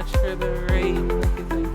much for the raid. Thank you, thank you.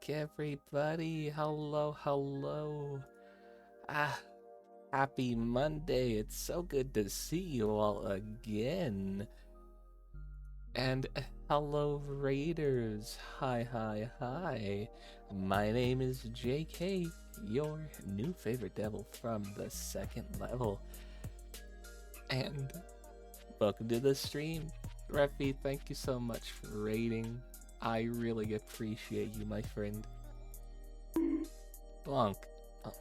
Everybody, hello. Happy Monday. It's so good to see you all again. And hello, Raiders. Hi. My name is JK, your new favorite devil from the second level. And welcome to the stream. Refi, thank you so much for raiding. I really appreciate you, my friend. Bonk. Oh.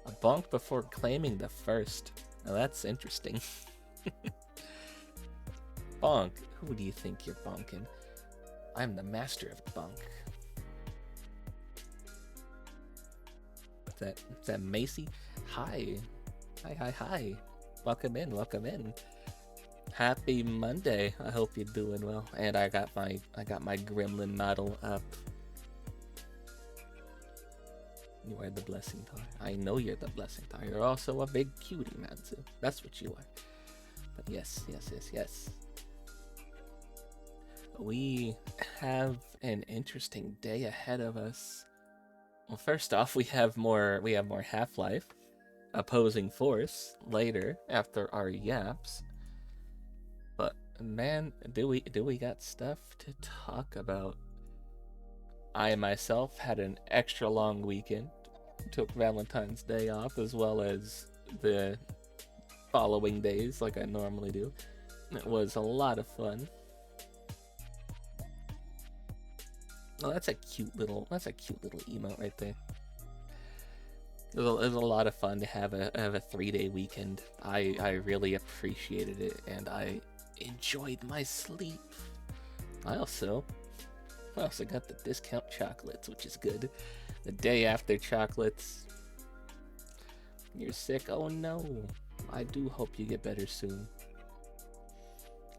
A bonk before claiming the first. Now that's interesting. Bonk. Who do you think you're bonking? I'm the master of bonk. Is that Macy? Hi. Hi. Welcome in. Happy Monday. I hope you're doing well. And I got my gremlin model up. You are the blessing tar. I know you're the blessing tar. You're also a big cutie, Matsu. That's what you are. But yes. We have an interesting day ahead of us. Well, first off, we have more Half-Life opposing force later after our yaps. But man, do we got stuff to talk about? I myself had an extra long weekend. Took Valentine's Day off, as well as the following days like I normally do. It was a lot of fun. Oh, that's a cute little emote right there. It was a lot of fun to have a 3-day weekend. I really appreciated it, and I enjoyed my sleep. I also got the discount chocolates, which is good. The day after chocolates. You're sick? Oh no. I do hope you get better soon.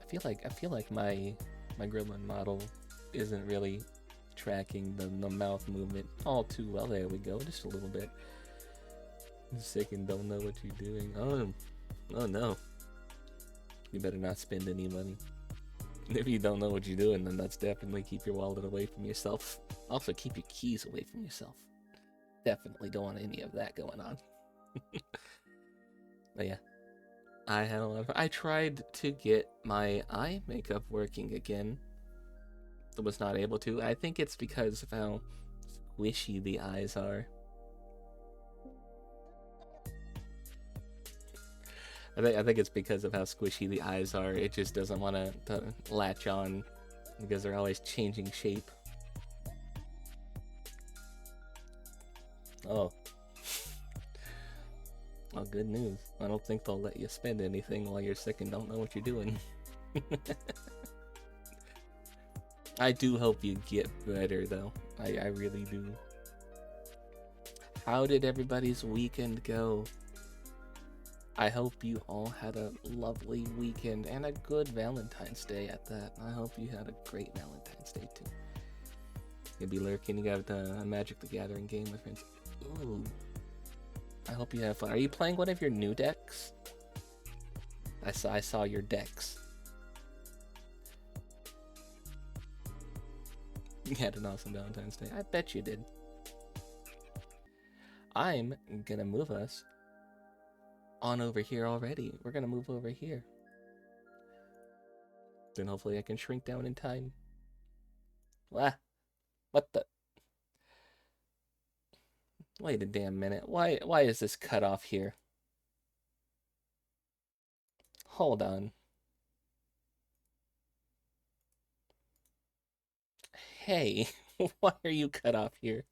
I feel like my gremlin model isn't really tracking the mouth movement all too well. There we go, just a little bit. I'm sick and don't know what you're doing. Oh no. You better not spend any money. If you don't know what you're doing, then that's definitely keep your wallet away from yourself. Also, keep your keys away from yourself. Definitely don't want any of that going on. But yeah, I had a lot of fun. I tried to get my eye makeup working again. I was not able to. I think it's because of how squishy the eyes are. I think it's because of how squishy the eyes are. It just doesn't want to latch on because they're always changing shape. Oh. Oh, good news. I don't think they'll let you spend anything while you're sick and don't know what you're doing. I do hope you get better, though. I really do. How did everybody's weekend go? I hope you all had a lovely weekend and a good Valentine's Day at that. I hope you had a great Valentine's Day, too. You'll be lurking. You got a Magic the Gathering game with friends. Ooh. I hope you have fun. Are you playing one of your new decks? I saw your decks. You had an awesome Valentine's Day. I bet you did. I'm gonna move us on over here already. We're gonna move over here. Then hopefully I can shrink down in time. Ah, what the? Wait a damn minute. Why is this cut off here? Hold on. Hey, why are you cut off here?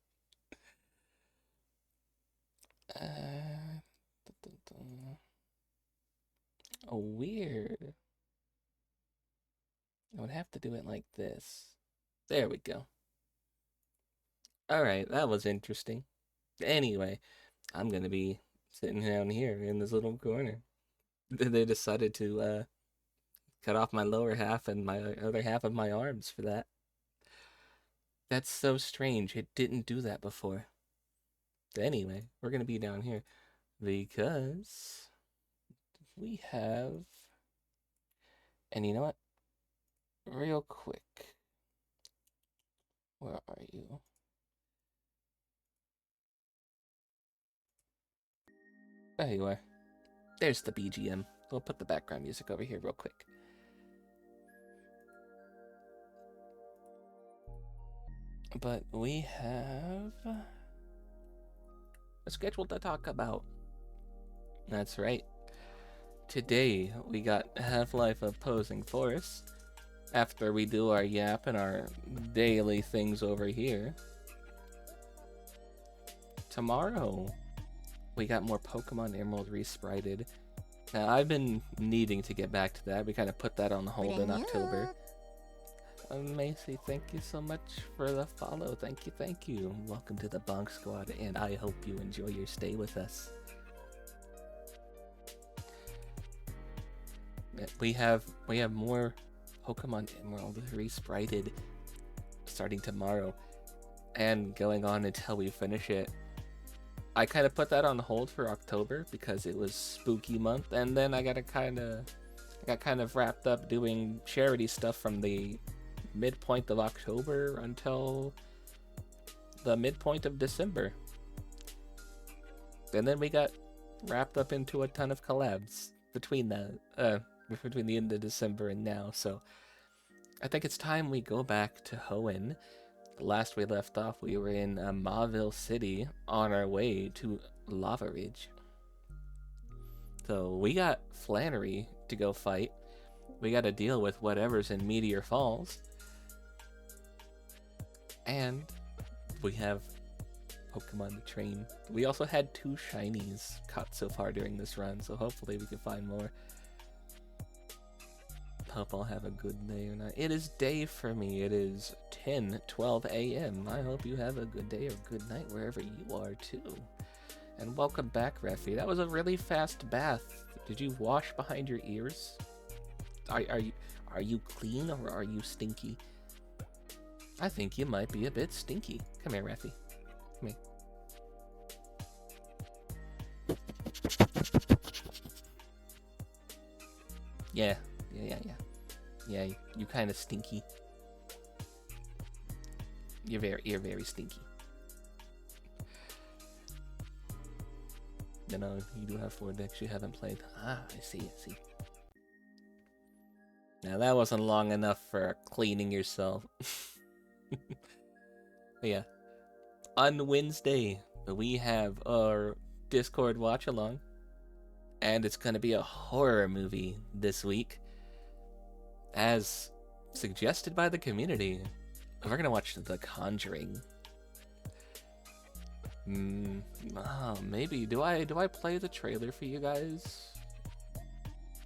Oh, weird. I would have to do it like this. There we go. Alright, that was interesting. Anyway, I'm gonna be sitting down here in this little corner. They decided to cut off my lower half and my other half of my arms for that. That's so strange. It didn't do that before. Anyway, we're gonna be down here because we have, and you know what? Real quick, where are you? There you are. There's the BGM. We'll put the background music over here real quick. But we have a schedule to talk about. That's right. Today we got Half-Life Opposing Force. After we do our yap and our daily things over here. Tomorrow we got more Pokemon Emerald resprited. Now I've been needing to get back to that. We kind of put that on hold in October. Macy, thank you so much for the follow. Thank you. Welcome to the Bonk Squad, and I hope you enjoy your stay with us. We have more Pokemon Emerald resprited starting tomorrow and going on until we finish it. I kind of put that on hold for October because it was spooky month, and then I got kind of wrapped up doing charity stuff from the midpoint of October until the midpoint of December. And then we got wrapped up into a ton of collabs between the end of December and now, so I think it's time we go back to Hoenn. Last we left off, we were in Mauville City on our way to Lava Ridge. So we got Flannery to go fight. We got to deal with whatever's in Meteor Falls. And we have Pokemon to train. We also had 2 shinies caught so far during this run, so hopefully we can find more. Hope I'll have a good day or not. It is day for me. It is 10:12 a.m. I hope you have a good day or good night wherever you are too. And welcome back, Refi. That was a really fast bath. Did you wash behind your ears? Are you clean or are you stinky? I think you might be a bit stinky. Come here, Refi. Come here. Yeah, you kind of stinky. You're very stinky. You know, you do have 4 decks you haven't played. Ah, I see. Now that wasn't long enough for cleaning yourself. But yeah, on Wednesday we have our Discord watch along, and it's gonna be a horror movie this week, as suggested by the community. We're gonna watch The Conjuring. Maybe do I play the trailer for you guys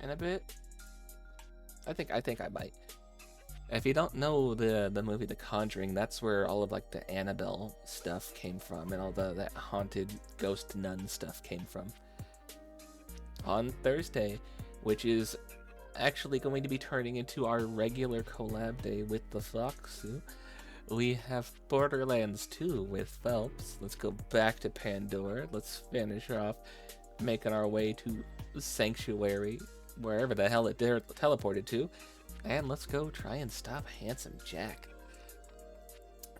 in a bit? I think I might. If you don't know the movie The Conjuring, that's where all of like the Annabelle stuff came from, and all that haunted ghost nun stuff came from. On Thursday, which is actually going to be turning into our regular collab day with the Foxu, we have Borderlands 2 with Phelps. Let's go back to Pandora. Let's finish off making our way to Sanctuary, wherever the hell it teleported to. And let's go try and stop Handsome Jack.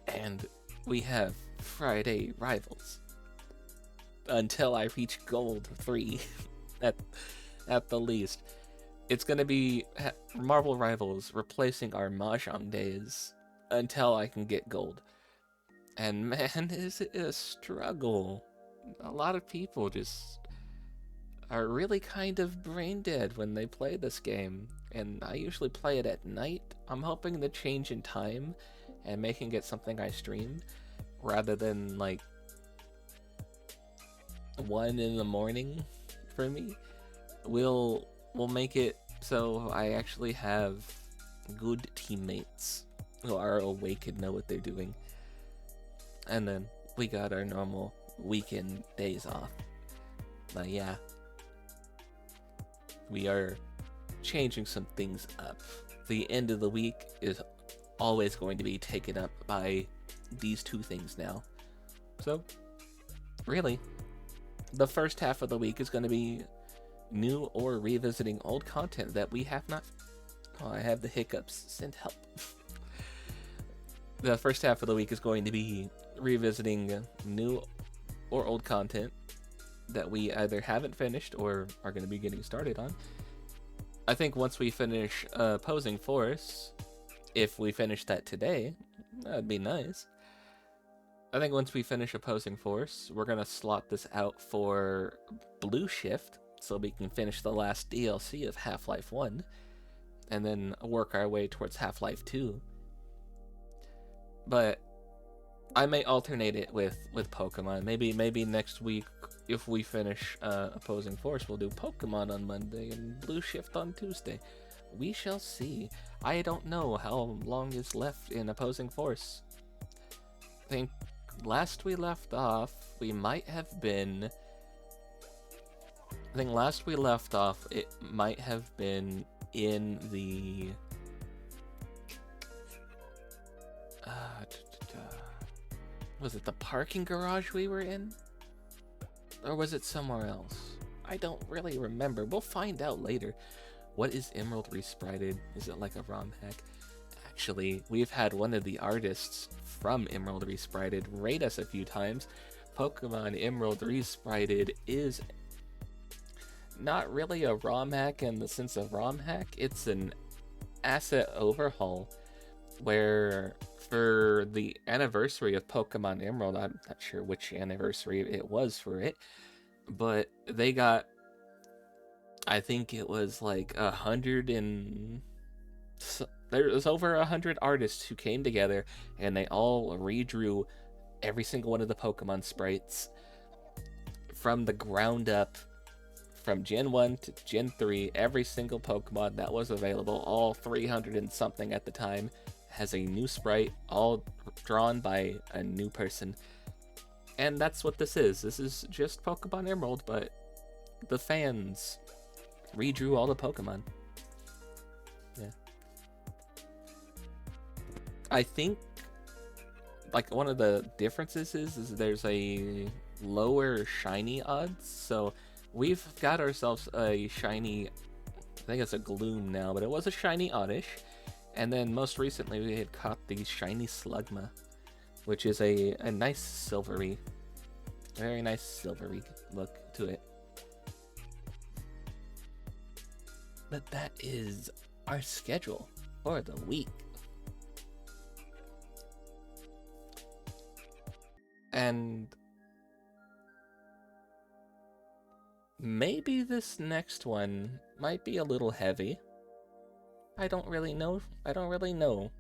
And we have Friday Rivals. Until I reach Gold 3 at the least. It's going to be Marvel Rivals replacing our Mahjong days until I can get Gold. And man, is it a struggle. A lot of people just are really kind of brain dead when they play this game. And I usually play it at night. I'm hoping the change in time and making it something I stream rather than like 1 in the morning for me will make it so I actually have good teammates who are awake and know what they're doing. And then we got our normal weekend days off. But yeah, we are changing some things up. The end of the week is always going to be taken up by these 2 things now. So, really, the first half of the week is going to be new or revisiting old content that we have not... Oh, I have the hiccups. Send help. The first half of the week is going to be revisiting new or old content that we either haven't finished or are going to be getting started on. I think once we finish Opposing Force, if we finish that today, that'd be nice. I think once we finish Opposing Force, we're going to slot this out for Blue Shift so we can finish the last DLC of Half-Life 1 and then work our way towards Half-Life 2. But I may alternate it with Pokemon. Maybe next week, if we finish Opposing Force, we'll do Pokemon on Monday and Blue Shift on Tuesday. We shall see. I don't know how long is left in Opposing Force. I think last we left off, we might have been... I think last we left off, it might have been in the... Was it the parking garage we were in? Or was it somewhere else? I don't really remember. We'll find out later. What is Emerald Resprited? Is it like a ROM hack? Actually, we've had one of the artists from Emerald Resprited rate us a few times. Pokemon Emerald Resprited is not really a ROM hack in the sense of ROM hack. It's an asset overhaul where for the anniversary of Pokemon Emerald, I'm not sure which anniversary it was for it, but they got I think it was like 100 and there was over 100 artists who came together and they all redrew every single one of the Pokemon sprites from the ground up, from Gen 1 to Gen 3. Every single Pokemon that was available, all 300 and something at the time, has a new sprite, all drawn by a new person. And that's what this is. This is just Pokemon Emerald, but the fans redrew all the Pokemon. Yeah. I think like one of the differences is there's a lower shiny odds. So we've got ourselves a shiny, I think it's a Gloom now, but it was a shiny Oddish. And then most recently we had caught the shiny Slugma, which is a nice silvery, very nice silvery look to it. But that is our schedule for the week. And maybe this next one might be a little heavy. I don't really know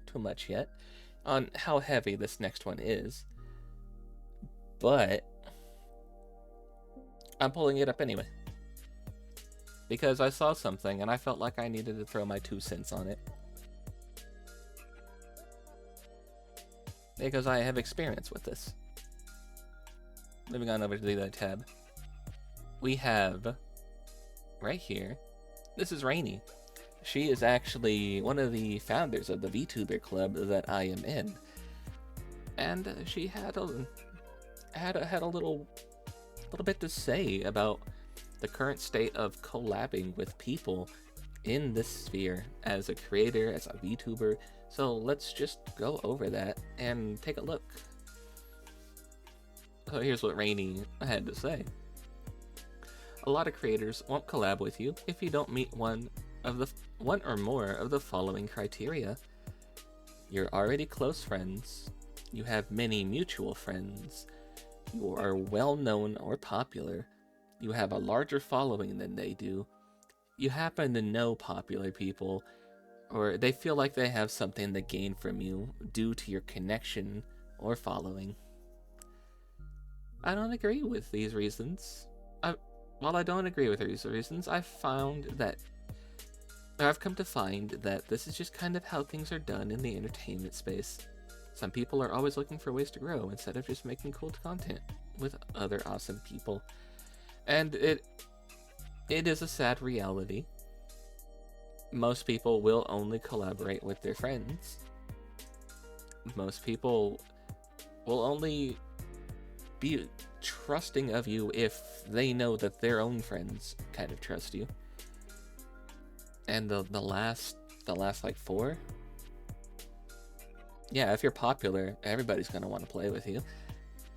too much yet on how heavy this next one is. But I'm pulling it up anyway, because I saw something and I felt like I needed to throw my 2 cents on it. Because I have experience with this. Moving on over to the tab. We have, right here, this is Rainy. She is actually one of the founders of the VTuber club that I am in. And she had a little bit to say about the current state of collabing with people in this sphere as a creator, as a VTuber. So let's just go over that and take a look. So here's what Rainy had to say. A lot of creators won't collab with you if you don't meet one or more of the following criteria. You're already close friends, you have many mutual friends, you are well known or popular, you have a larger following than they do, you happen to know popular people, or they feel like they have something to gain from you due to your connection or following. I don't agree with these reasons. While I don't agree with these reasons, I've come to find that this is just kind of how things are done in the entertainment space. Some people are always looking for ways to grow instead of just making cool content with other awesome people. And it is a sad reality. Most people will only collaborate with their friends. Most people will only be trusting of you if they know that their own friends kind of trust you. And the last like 4, yeah, if you're popular, everybody's gonna want to play with you.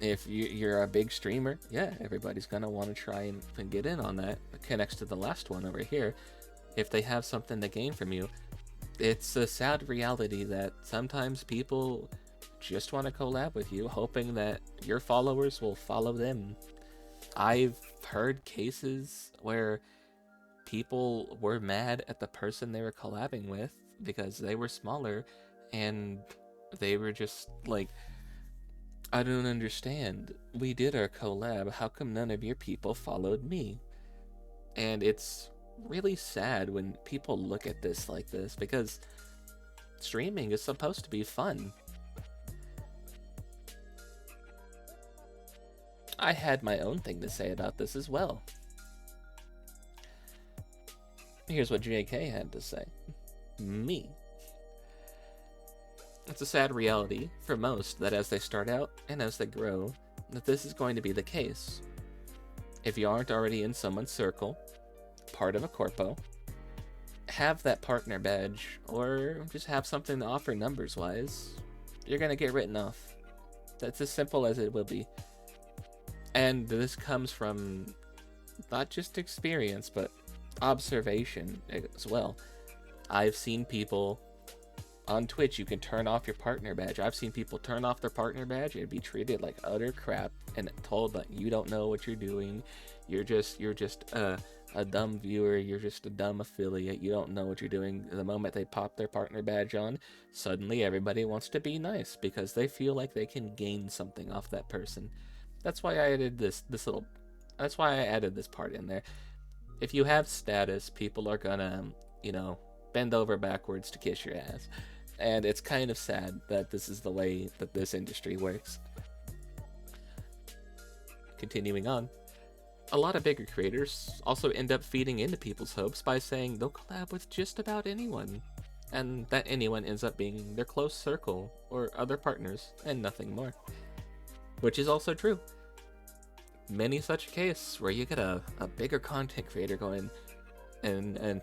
If you're a big streamer, yeah, everybody's gonna want to try and get in on that. It connects to the last one over here. If they have something to gain from you, it's a sad reality that sometimes people just want to collab with you, hoping that your followers will follow them. I've heard cases where people were mad at the person they were collabing with because they were smaller, and they were just like, I don't understand. We did our collab. How come none of your people followed me? And it's really sad when people look at this like this, because streaming is supposed to be fun. I had my own thing to say about this as well. Here's what JK had to say. Me. It's a sad reality for most that as they start out and as they grow, that this is going to be the case. If you aren't already in someone's circle, part of a corpo, have that partner badge, or just have something to offer numbers-wise, you're going to get written off. That's as simple as it will be. And this comes from not just experience, but observation as well. I've seen people on Twitch, you can turn off your partner badge. I've seen people turn off their partner badge and be treated like utter crap and told that you don't know what you're doing. You're just a a dumb viewer, you're just a dumb affiliate, you don't know what you're doing. The moment they pop their partner badge on, suddenly everybody wants to be nice because they feel like they can gain something off that person. That's why I added that's why I added this part in there. If you have status, people are gonna, bend over backwards to kiss your ass. And it's kind of sad that this is the way that this industry works. Continuing on, a lot of bigger creators also end up feeding into people's hopes by saying they'll collab with just about anyone, and that anyone ends up being their close circle or other partners and nothing more. Which is also true. Many such a case where you get a bigger content creator going and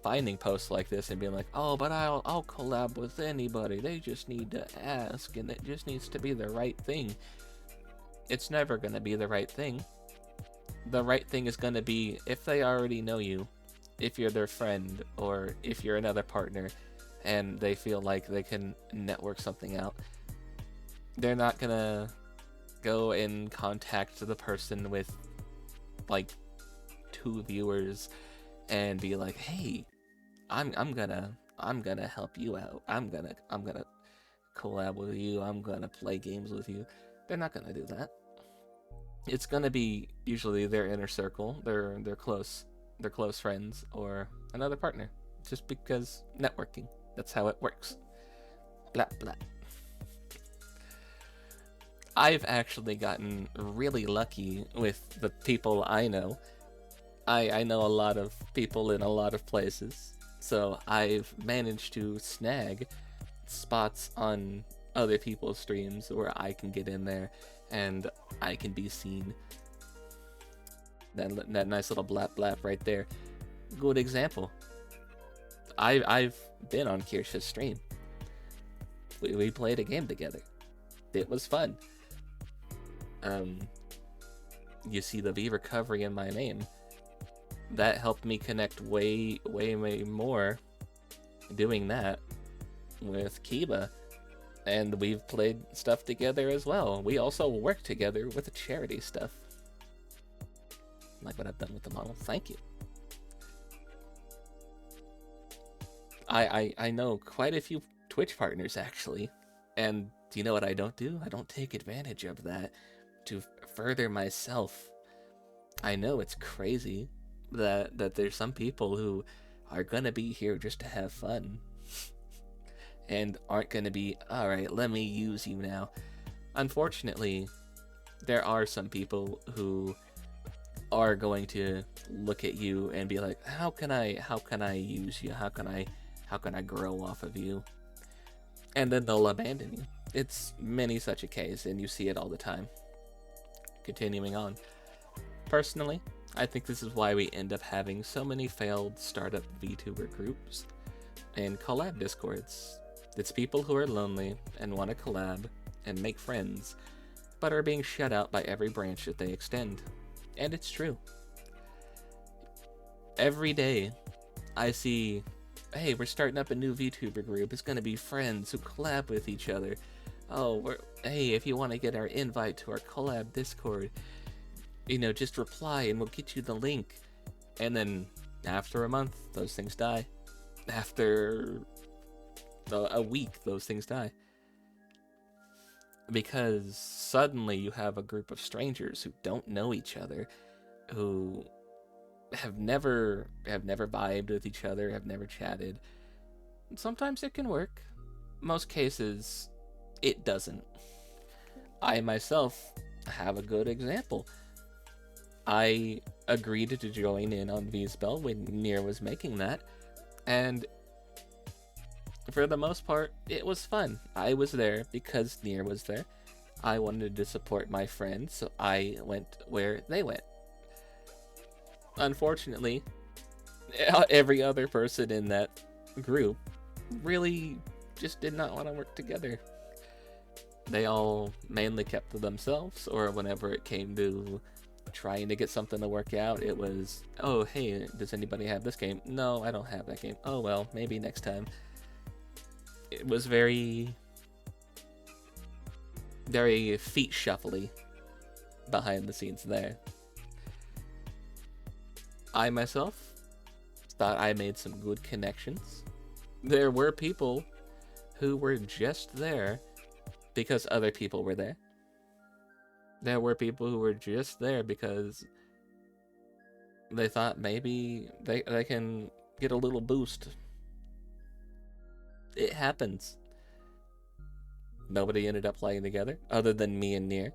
finding posts like this and being like, oh, but I'll collab with anybody, they just need to ask, and it just needs to be the right thing. It's never going to be the right thing. The right thing is going to be if they already know you, if you're their friend, or if you're another partner, and they feel like they can network something out. They're not going to go and contact the person with like 2 viewers and be like, hey, I'm gonna help you out. I'm gonna collab with you. I'm gonna play games with you. They're not gonna do that. It's gonna be usually their inner circle, their close friends, or another partner. Just because networking. That's how it works. Blah blah. I've actually gotten really lucky with the people I know. I know a lot of people in a lot of places, so I've managed to snag spots on other people's streams where I can get in there and I can be seen. That nice little blap blap right there. Good example. I've been on Kirsch's stream. We played a game together. It was fun. You see the V recovery in my name. That helped me connect way more doing that with Kiba, and we've played stuff together as well. We also work together with the charity stuff, like what I've done with the model. Thank you. I know quite a few Twitch partners actually, and do you know what I don't do? I don't take advantage of that to further myself. I know it's crazy that there's some people who are gonna be here just to have fun and aren't gonna be, alright, let me use you now. Unfortunately, there are some people who are going to look at you and be like, how can I use you? How can I grow off of you? And then they'll abandon you. It's many such a case, and you see it all the time. Continuing on. Personally, I think this is why we end up having so many failed startup VTuber groups and collab discords. It's people who are lonely and want to collab and make friends, but are being shut out by every branch that they extend. And it's true. Every day, I see, hey, we're starting up a new VTuber group. It's going to be friends who collab with each other. Oh, hey, if you want to get our invite to our collab Discord, just reply and we'll get you the link. And then after a month, those things die. After a week, those things die. Because suddenly you have a group of strangers who don't know each other, who have never vibed with each other, have never chatted. Sometimes it can work. Most cases, it doesn't. I myself have a good example. I agreed to join in on V-Spell when Nier was making that, and for the most part, it was fun. I was there because Nier was there. I wanted to support my friends, so I went where they went. Unfortunately, every other person in that group really just did not want to work together. They all mainly kept to themselves, or whenever it came to trying to get something to work out, it was, oh, hey, does anybody have this game? No, I don't have that game. Oh, well, maybe next time. It was very feet shuffly behind the scenes there. I myself thought I made some good connections. There were people who were just there because other people were there. There were people who were just there because they thought maybe they can get a little boost. It happens. Nobody ended up playing together other than me and Nier.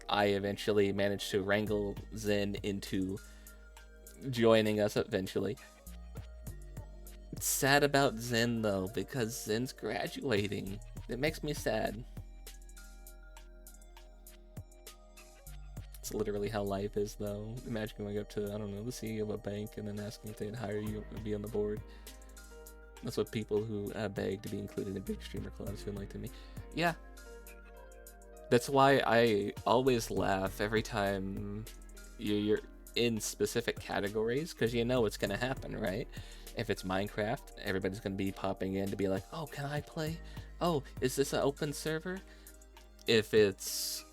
I eventually managed to wrangle Zen into joining us eventually. It's sad about Zen though, because Zen's graduating. It makes me sad. It's literally how life is though. Imagine going up to, I don't know, the CEO of a bank and then asking if they'd hire you to be on the board. That's what people who beg to be included in big streamer clubs feel like to me. Yeah. That's why I always laugh every time you're in specific categories, because you know what's going to happen, right? If it's Minecraft, everybody's going to be popping in to be like, oh, can I play? Oh, is this an open server? If it's...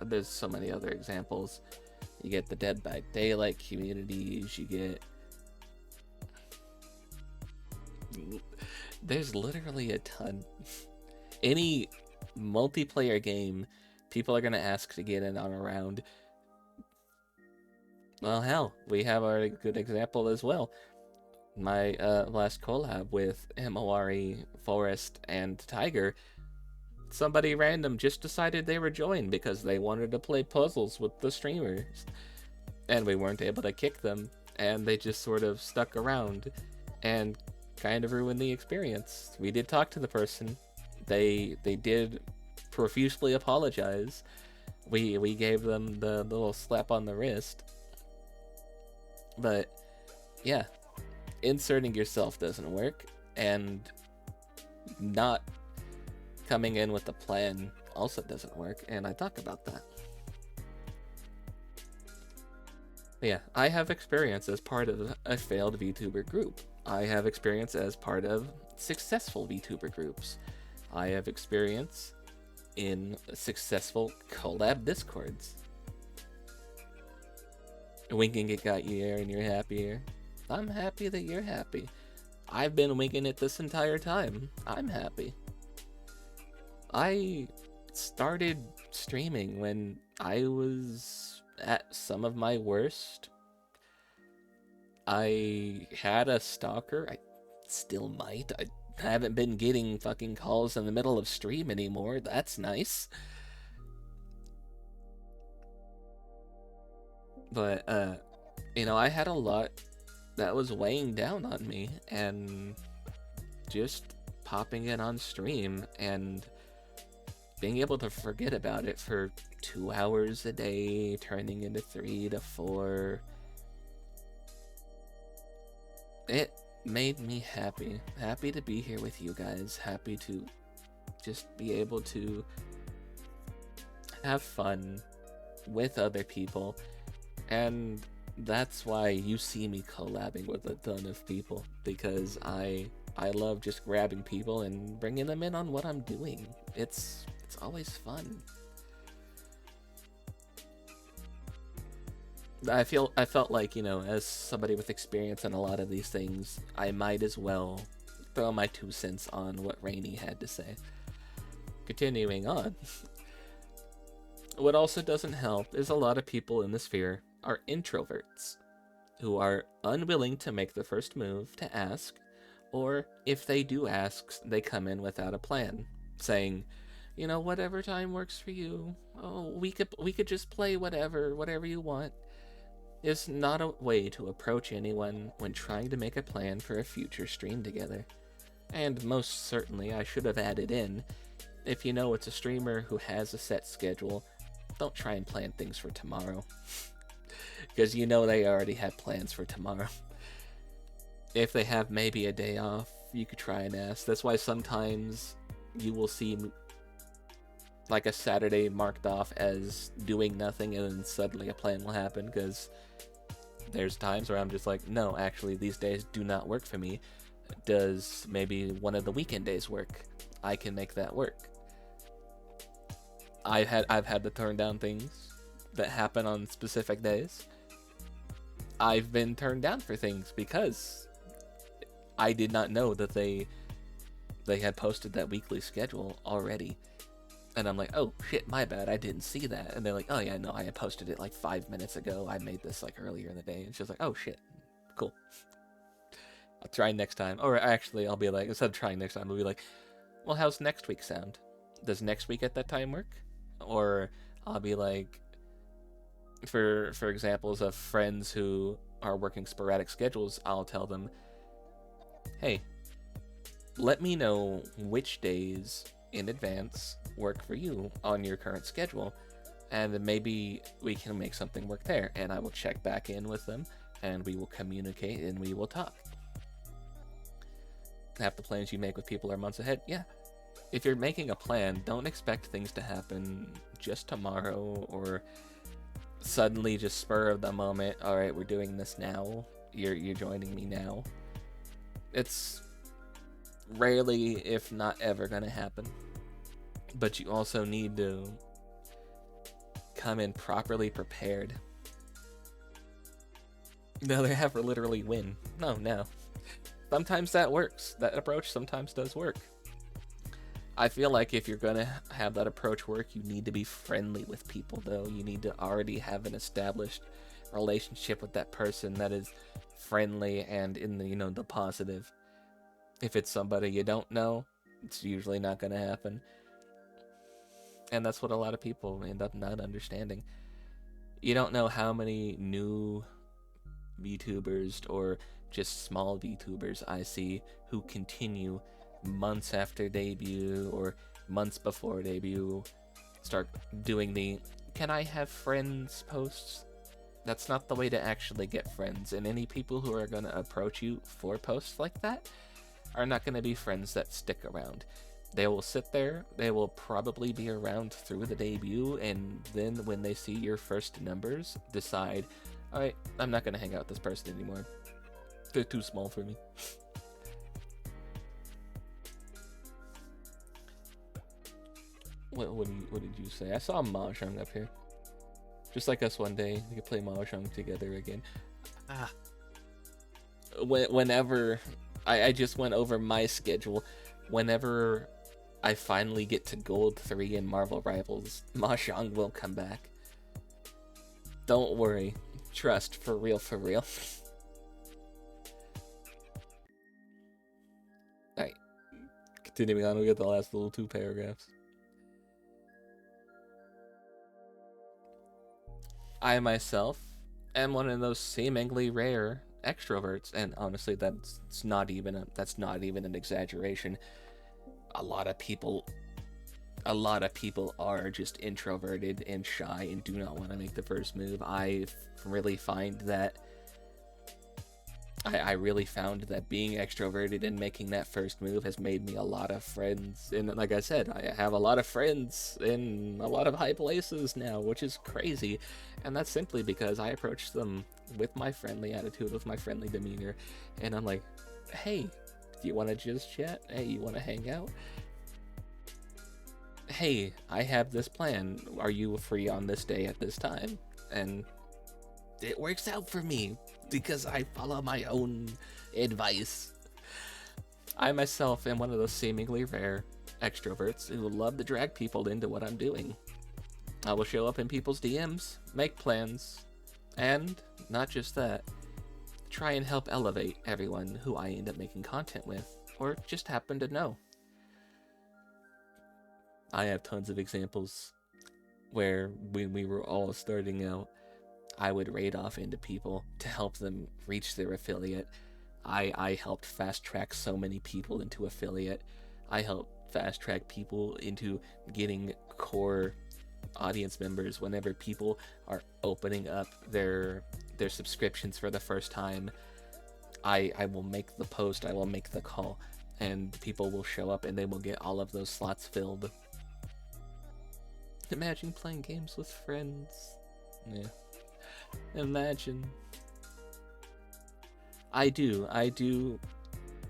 there's so many other examples. You get the Dead by Daylight communities, you get... There's literally a ton. Any multiplayer game, people are going to ask to get in on a round. Well, hell, we have our good example as well. My last collab with Himawari, Forest, and Tiger, somebody random just decided they were joined because they wanted to play puzzles with the streamers. And we weren't able to kick them, and they just sort of stuck around and kind of ruined the experience. We did talk to the person. They did profusely apologize. We gave them the little slap on the wrist. But yeah, inserting yourself doesn't work, and not coming in with a plan also doesn't work, and I talk about that. But yeah, I have experience as part of a failed VTuber group. I have experience as part of successful VTuber groups. I have experience in successful collab discords. Winking it got you here and you're happier. I'm happy that you're happy. I've been winking it this entire time. I'm happy. I started streaming when I was at some of my worst. I had a stalker. I still might. I haven't been getting fucking calls in the middle of stream anymore. That's nice. But, you know, I had a lot that was weighing down on me, and just popping in on stream and being able to forget about it for 2 hours a day, turning into 3 to 4, it made me happy. Happy to be here with you guys. Happy to just be able to have fun with other people. And that's why you see me collabing with a ton of people, because I love just grabbing people and bringing them in on what I'm doing. It's always fun. I felt like, you know, as somebody with experience in a lot of these things, I might as well throw my 2 cents on what Rainy had to say. Continuing on. What also doesn't help is a lot of people in the sphere are introverts, who are unwilling to make the first move to ask, or if they do ask, they come in without a plan, saying, you know, whatever time works for you. Oh, we could just play whatever you want. Is not a way to approach anyone when trying to make a plan for a future stream together. And most certainly, I should have added in, if you know it's a streamer who has a set schedule, don't try and plan things for tomorrow. Because you know they already have plans for tomorrow. If they have maybe a day off, you could try and ask. That's why sometimes you will see like a Saturday marked off as doing nothing, and then suddenly a plan will happen, because there's times where I'm just like, no, actually these days do not work for me. Does maybe one of the weekend days work? I can make that work. I've had to turn down things that happen on specific days, I've been turned down for things because I did not know that they had posted that weekly schedule already. And I'm like, oh shit, my bad, I didn't see that. And they're like, oh yeah, no, I had posted it like 5 minutes ago. I made this like earlier in the day. And she's like, oh shit, cool. I'll try next time. Or actually, I'll be like, instead of trying next time, I'll be like, well, how's next week sound? Does next week at that time work? Or I'll be like, for examples of friends who are working sporadic schedules, I'll tell them, hey, let me know which days in advance work for you on your current schedule, and then maybe we can make something work there. And I will check back in with them, and we will communicate, and we will talk. Half the plans you make with people are months ahead. Yeah. If you're making a plan, don't expect things to happen just tomorrow or suddenly just spur of the moment. All right, we're doing this now. You're joining me now. It's rarely, if not ever, gonna happen. But you also need to come in properly prepared. No, they have to literally win. No. Sometimes that works. That approach sometimes does work. I feel like if you're gonna have that approach work, you need to be friendly with people, though. You need to already have an established relationship with that person that is friendly and in the, the positive. If it's somebody you don't know, it's usually not gonna happen. And that's what a lot of people end up not understanding. You don't know how many new VTubers or just small VTubers I see who continue months after debut or months before debut, start doing the "can I have friends" posts. That's not the way to actually get friends, and any people who are going to approach you for posts like that are not going to be friends that stick around. They will sit there, they will probably be around through the debut, and then when they see your first numbers, decide, alright, I'm not going to hang out with this person anymore. They're too small for me. What did you say? I saw Mahjong up here. Just like us one day, we could play Mahjong together again. Whenever I just went over my schedule, whenever I finally get to Gold 3 in Marvel Rivals, Mahjong will come back. Don't worry. Trust, for real, for real. Alright. Continuing on, we get the last little 2 paragraphs. I myself am one of those seemingly rare extroverts, and honestly, that's not even an exaggeration. A lot of people are just introverted and shy and do not want to make the first move. I really find that I really found that being extroverted and making that first move has made me a lot of friends. And like I said, I have a lot of friends in a lot of high places now, which is crazy. And that's simply because I approach them with my friendly attitude, with my friendly demeanor. And I'm like, hey, do you want to just chat? Hey, you want to hang out? Hey, I have this plan. Are you free on this day at this time? And it works out for me because I follow my own advice. I myself am one of those seemingly rare extroverts who love to drag people into what I'm doing. I will show up in people's DMs, make plans, and not just that, try and help elevate everyone who I end up making content with, or just happen to know. I have tons of examples where when we were all starting out, I would raid off into people to help them reach their affiliate. I helped fast track so many people into affiliate. I helped fast track people into getting core audience members whenever people are opening up their subscriptions for the first time. I will make the post, I will make the call, and people will show up and they will get all of those slots filled. Imagine playing games with friends. Yeah. Imagine. I do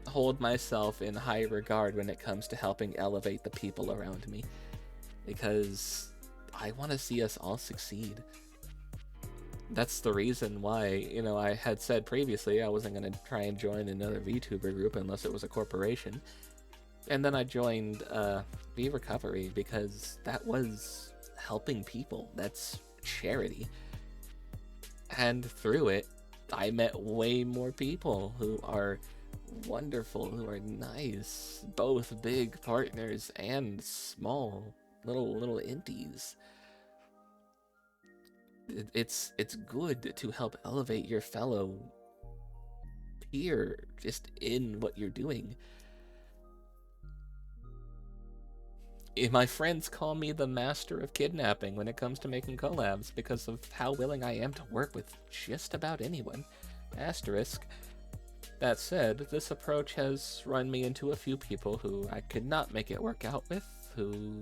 hold myself in high regard when it comes to helping elevate the people around me, because I want to see us all succeed. That's the reason why, you know, I had said previously I wasn't going to try and join another VTuber group unless it was a corporation. And then I joined V Recovery because that was helping people. That's charity. And through it, I met way more people who are wonderful, who are nice, both big partners and small little indies. It's good to help elevate your fellow peer just in what you're doing. My friends call me the master of kidnapping when it comes to making collabs because of how willing I am to work with just about anyone. Asterisk. That said, this approach has run me into a few people who I could not make it work out with, who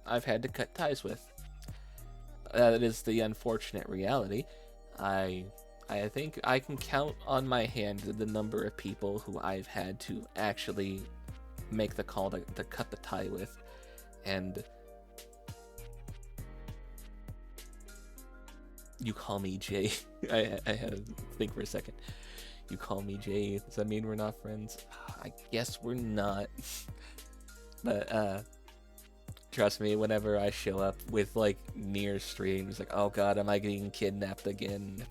I've had to cut ties with. That is the unfortunate reality. I think I can count on my hand the number of people who I've had to actually make the call to cut the tie with. And you call me Jay. I had to think for a second. You call me Jay. Does that mean we're not friends? I guess we're not. But trust me, whenever I show up with like near streams, like, oh god, am I getting kidnapped again?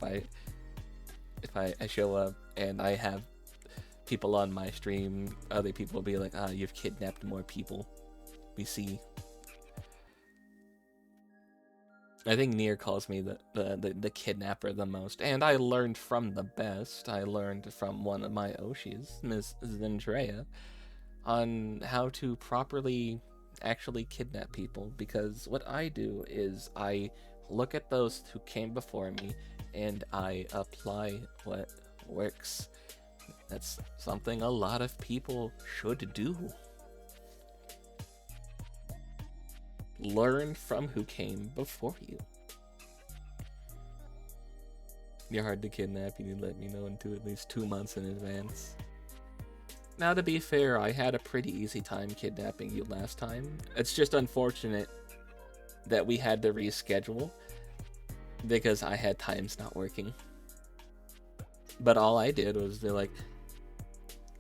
If I show up and I have people on my stream, other people will be like, ah, you've kidnapped more people. We see. I think Nier calls me the kidnapper the most, and I learned from the best. I learned from one of my Oshis, Miss Zendrea, on how to properly actually kidnap people, because what I do is I look at those who came before me and I apply what works. That's something a lot of people should do. Learn from who came before you. You're hard to kidnap. You need to let me know into at least 2 months in advance. Now, to be fair, I had a pretty easy time kidnapping you last time. It's just unfortunate that we had to reschedule because I had times not working. But all I did was be like,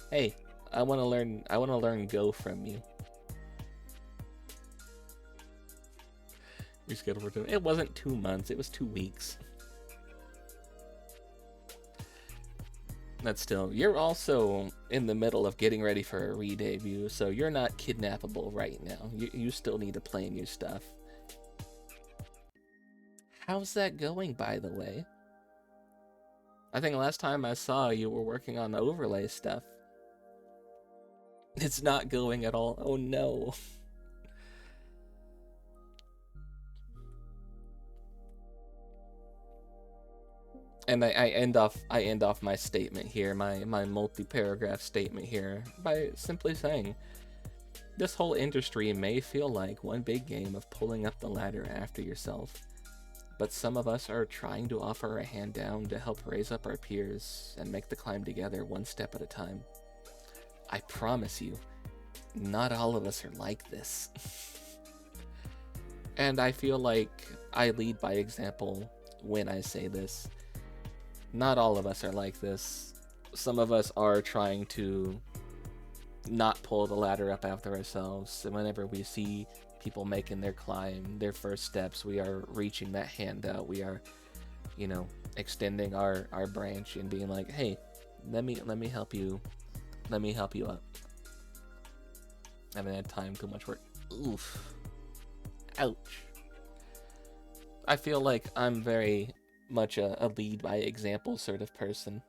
hey, I want to learn Go from you. Reschedule for 2. It wasn't 2 months, it was 2 weeks. That's still, you're also in the middle of getting ready for a re-debut, so you're not kidnappable right now. You still need to plan your stuff. How's that going, by the way? I think last time I saw you were working on the overlay stuff. It's not going at all. Oh no. And I end off my statement here, my multi-paragraph statement here, by simply saying, this whole industry may feel like one big game of pulling up the ladder after yourself, but some of us are trying to offer a hand down to help raise up our peers and make the climb together one step at a time. I promise you, not all of us are like this. And I feel like I lead by example when I say this. Not all of us are like this. Some of us are trying to not pull the ladder up after ourselves. And whenever we see people making their climb, their first steps, we are reaching that hand out. We are, you know, extending our branch and being like, hey, let me help you. Let me help you up. I haven't had time, too much work. Oof. Ouch. I feel like I'm very much a lead by example sort of person.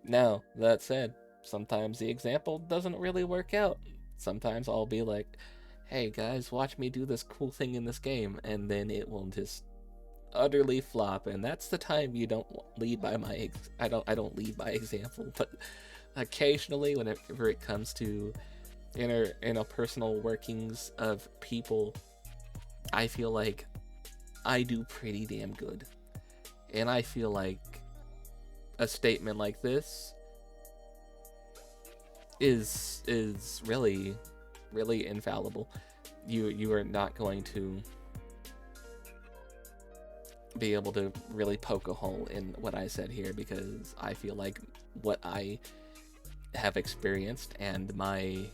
Now, that said, sometimes the example doesn't really work out. Sometimes I'll be like, hey guys, watch me do this cool thing in this game, and then it will just utterly flop, and that's the time you don't lead by I don't lead by example. But occasionally, whenever it comes to interpersonal workings of people, I feel like I do pretty damn good. And I feel like a statement like this is really infallible. You are not going to be able to really poke a hole in what I said here, because I feel like what I have experienced and my,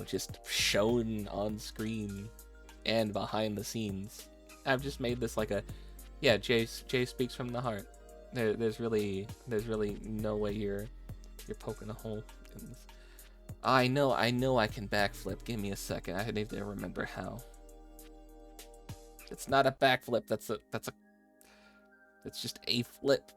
just shown on screen and behind the scenes, I've just made this like a, yeah, Jay speaks from the heart. There's really no way you're poking a hole in this. I know I can backflip. Give me a second. I need to remember how. It's not a backflip. It's just a flip.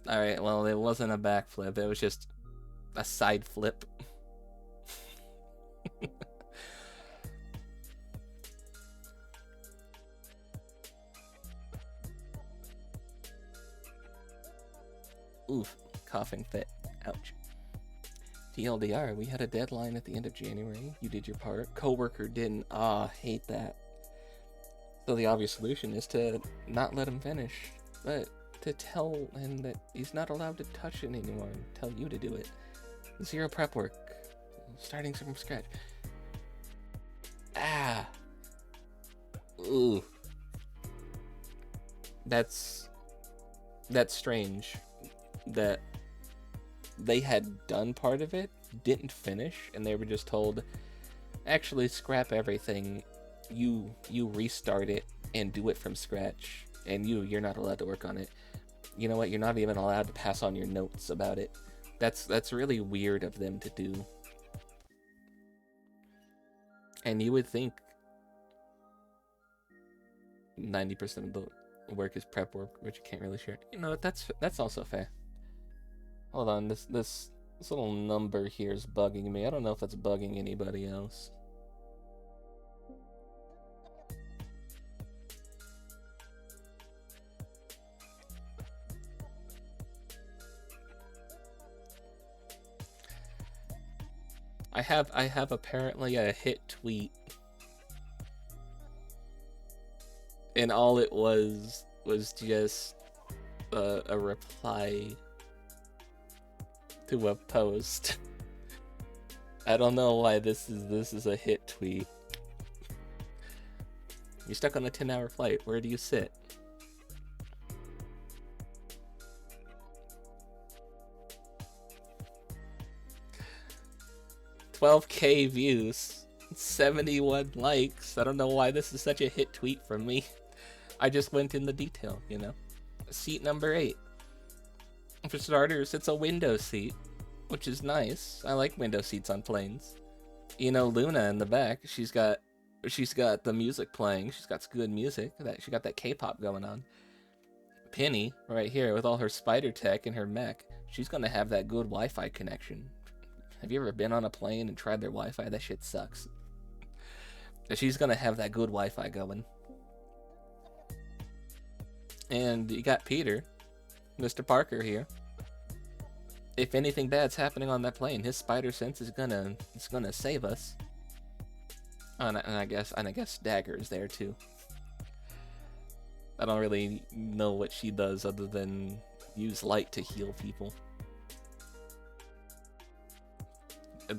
All right. Well, it wasn't a backflip. It was just a side flip. Oof, coughing fit. Ouch. TLDR, we had a deadline at the end of January. You did your part. Coworker didn't. Ah, hate that. So the obvious solution is to not let him finish, but to tell him that he's not allowed to touch it anymore. Tell you to do it. Zero prep work. Starting from scratch. Ah. Ooh. That's strange that they had done part of it, didn't finish, and they were just told, actually scrap everything, you restart it and do it from scratch, and you're not allowed to work on it. You know what, you're not even allowed to pass on your notes about it. That's really weird of them to do. And you would think 90% of the work is prep work, which you can't really share. You know, that's also fair. Hold on, this little number here is bugging me. I don't know if that's bugging anybody else. I have apparently a hit tweet, and all it was just a reply to a post. I don't know why this is a hit tweet. You're stuck on a 10-hour flight. Where do you sit? $12K views, 71 likes. I don't know why this is such a hit tweet from me. I just went in the detail, you know. Seat number 8. For starters, it's a window seat, which is nice. I like window seats on planes. You know, Luna in the back, she's got the music playing. She's got good music. She got that K-pop going on. Penny, right here, with all her spider tech and her mech, she's gonna have that good Wi-Fi connection. Have you ever been on a plane and tried their Wi-Fi? That shit sucks. She's gonna have that good Wi-Fi going. And you got Peter, Mr. Parker here. If anything bad's happening on that plane, his spider sense is gonna save us. And I guess Dagger is there too. I don't really know what she does other than use light to heal people.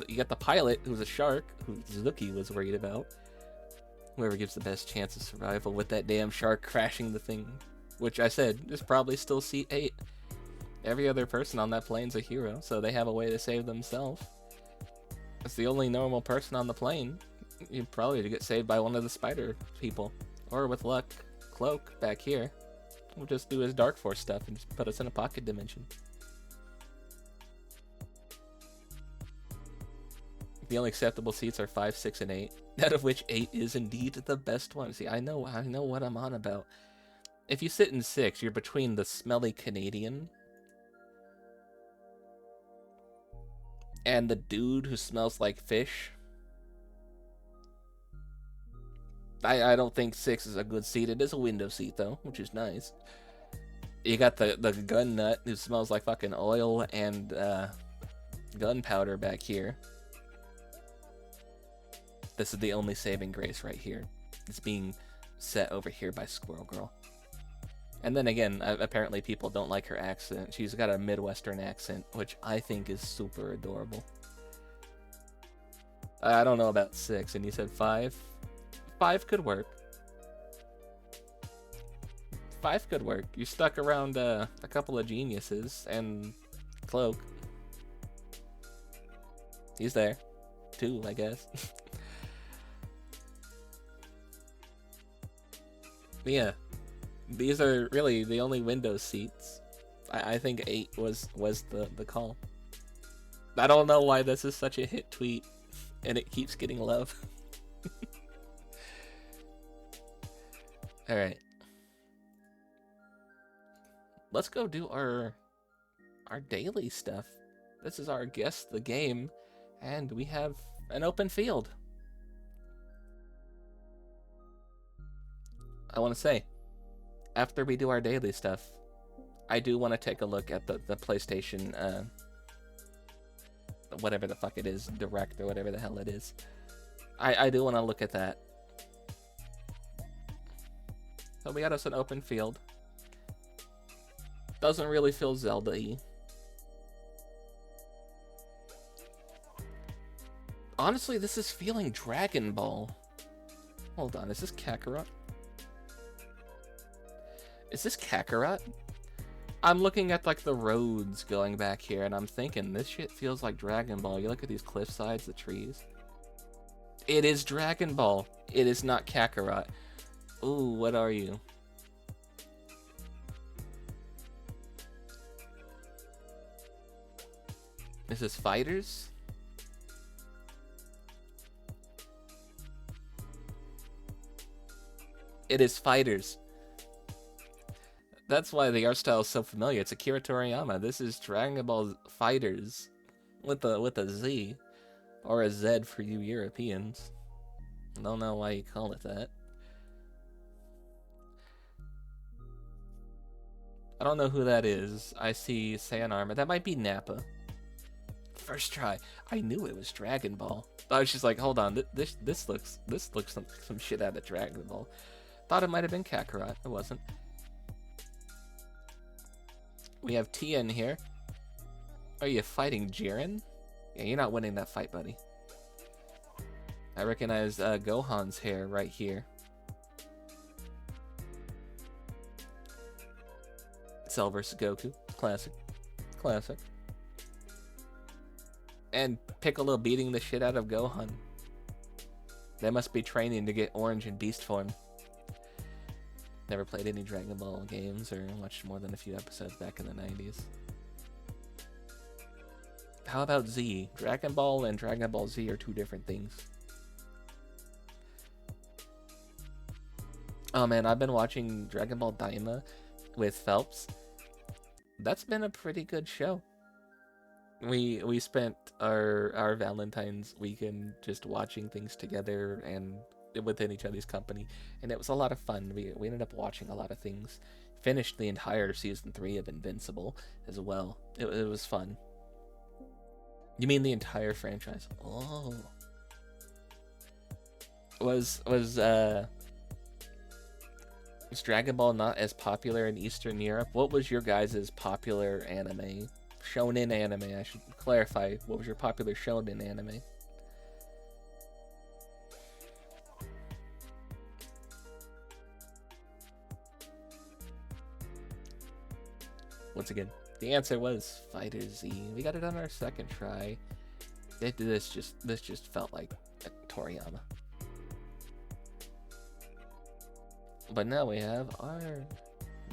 You got the pilot, who's a shark, who Zuki was worried about. Whoever gives the best chance of survival with that damn shark crashing the thing. Which I said, is probably still seat 8. Every other person on that plane's a hero, so they have a way to save themselves. It's the only normal person on the plane. You'd probably get saved by one of the spider people. Or with luck, Cloak back here will just do his Dark Force stuff and just put us in a pocket dimension. The only acceptable seats are 5, 6, and 8, out of which 8 is indeed the best one. See, I know what I'm on about. If you sit in 6, you're between the smelly Canadian and the dude who smells like fish. I don't think 6 is a good seat. It is a window seat, though, which is nice. You got the gun nut who smells like fucking oil and gunpowder back here. This is the only saving grace right here. It's being set over here by Squirrel Girl. And then again, apparently people don't like her accent. She's got a Midwestern accent, which I think is super adorable. I don't know about 6, and you said 5? 5 could work. 5 could work. You stuck around a couple of geniuses, and Cloak. He's there. 2, I guess. Yeah. These are really the only Windows seats. I think 8 was the call. I don't know why this is such a hit tweet, and it keeps getting love. Alright. Let's go do our daily stuff. This is our Guess the Game, and we have an open field. I want to say, after we do our daily stuff, I do want to take a look at the PlayStation, whatever the fuck it is, Direct or whatever the hell it is. I do want to look at that. So we got us an open field. Doesn't really feel Zelda-y. Honestly, this is feeling Dragon Ball. Hold on, is this Kakarot? Is this Kakarot? I'm looking at like the roads going back here, and I'm thinking this shit feels like Dragon Ball. You look at these cliff sides, the trees. It is Dragon Ball. It is not Kakarot. Ooh, what are you? Is this Fighters? It is Fighters. That's why the art style is so familiar. It's Akira Toriyama. This is Dragon Ball Fighters with a Z, or a Z for you Europeans. Don't know why you call it that. I don't know who that is. I see Saiyan Armor. That might be Nappa. First try. I knew it was Dragon Ball. I was just like, hold on, this looks some shit out of Dragon Ball. Thought it might have been Kakarot. It wasn't. We have Tien here. Are you fighting Jiren? Yeah, you're not winning that fight, buddy. I recognize Gohan's hair right here. Cell versus Goku. Classic. Classic. And Piccolo beating the shit out of Gohan. They must be training to get orange in beast form. Never played any Dragon Ball games or watched more than a few episodes back in the 90s. How about Z? Dragon Ball and Dragon Ball Z are 2 different things. Oh man, I've been watching Dragon Ball Daima with Phelps. That's been a pretty good show. We spent our Valentine's weekend just watching things together and within each other's company, and it was a lot of fun. We ended up watching a lot of things. Finished the entire season 3 of Invincible as well. It was fun. You mean the entire franchise? Oh. Was Dragon Ball not as popular in Eastern Europe? What was your guys' popular anime? Shonen anime, I should clarify. What was your popular shonen anime? Once again, the answer was Fighter Z. We got it on our second try. This just felt like Toriyama. But now we have our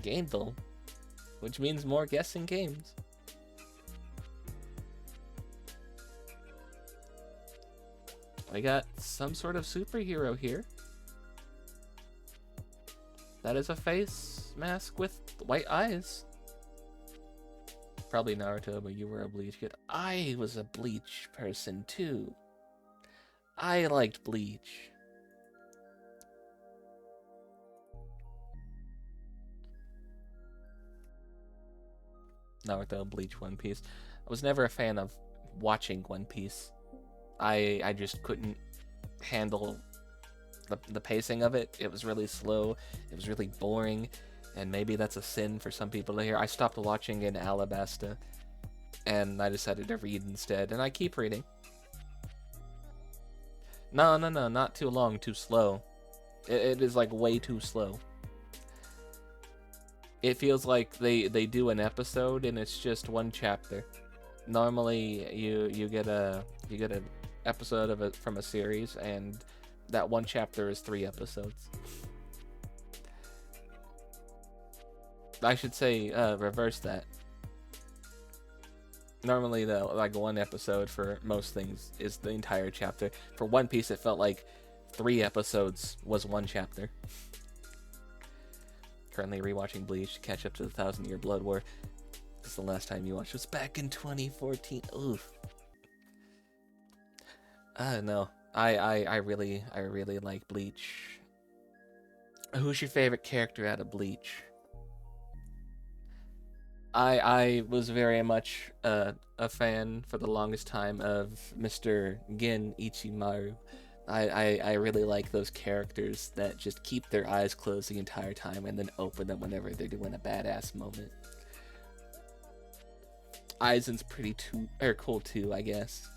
Gameville, which means more guessing games. I got some sort of superhero here. That is a face mask with white eyes. Probably Naruto, but you were a Bleach kid. I was a Bleach person too. I liked Bleach. Naruto, Bleach, One Piece. I was never a fan of watching One Piece. I just couldn't handle the pacing of it. It was really slow. It was really boring. and maybe that's a sin for some people to hear. I stopped watching in Alabasta, and I decided to read instead, and I keep reading. No, not too long, too slow. It is like way too slow. It feels like they do an episode and it's just one chapter. Normally you get an episode of it from a series, and that one chapter is 3 episodes. I should say reverse that. Normally the like one episode for most things is the entire chapter. For One Piece it felt like 3 episodes was one chapter. Currently rewatching Bleach to catch up to the 1,000-Year Blood War. Because the last time you watched was back in 2014. Oof. No. I really like Bleach. Who's your favorite character out of Bleach? I was very much a fan for the longest time of Mr. Gin Ichimaru. I really like those characters that just keep their eyes closed the entire time and then open them whenever they're doing a badass moment. Aizen's pretty cool too, I guess.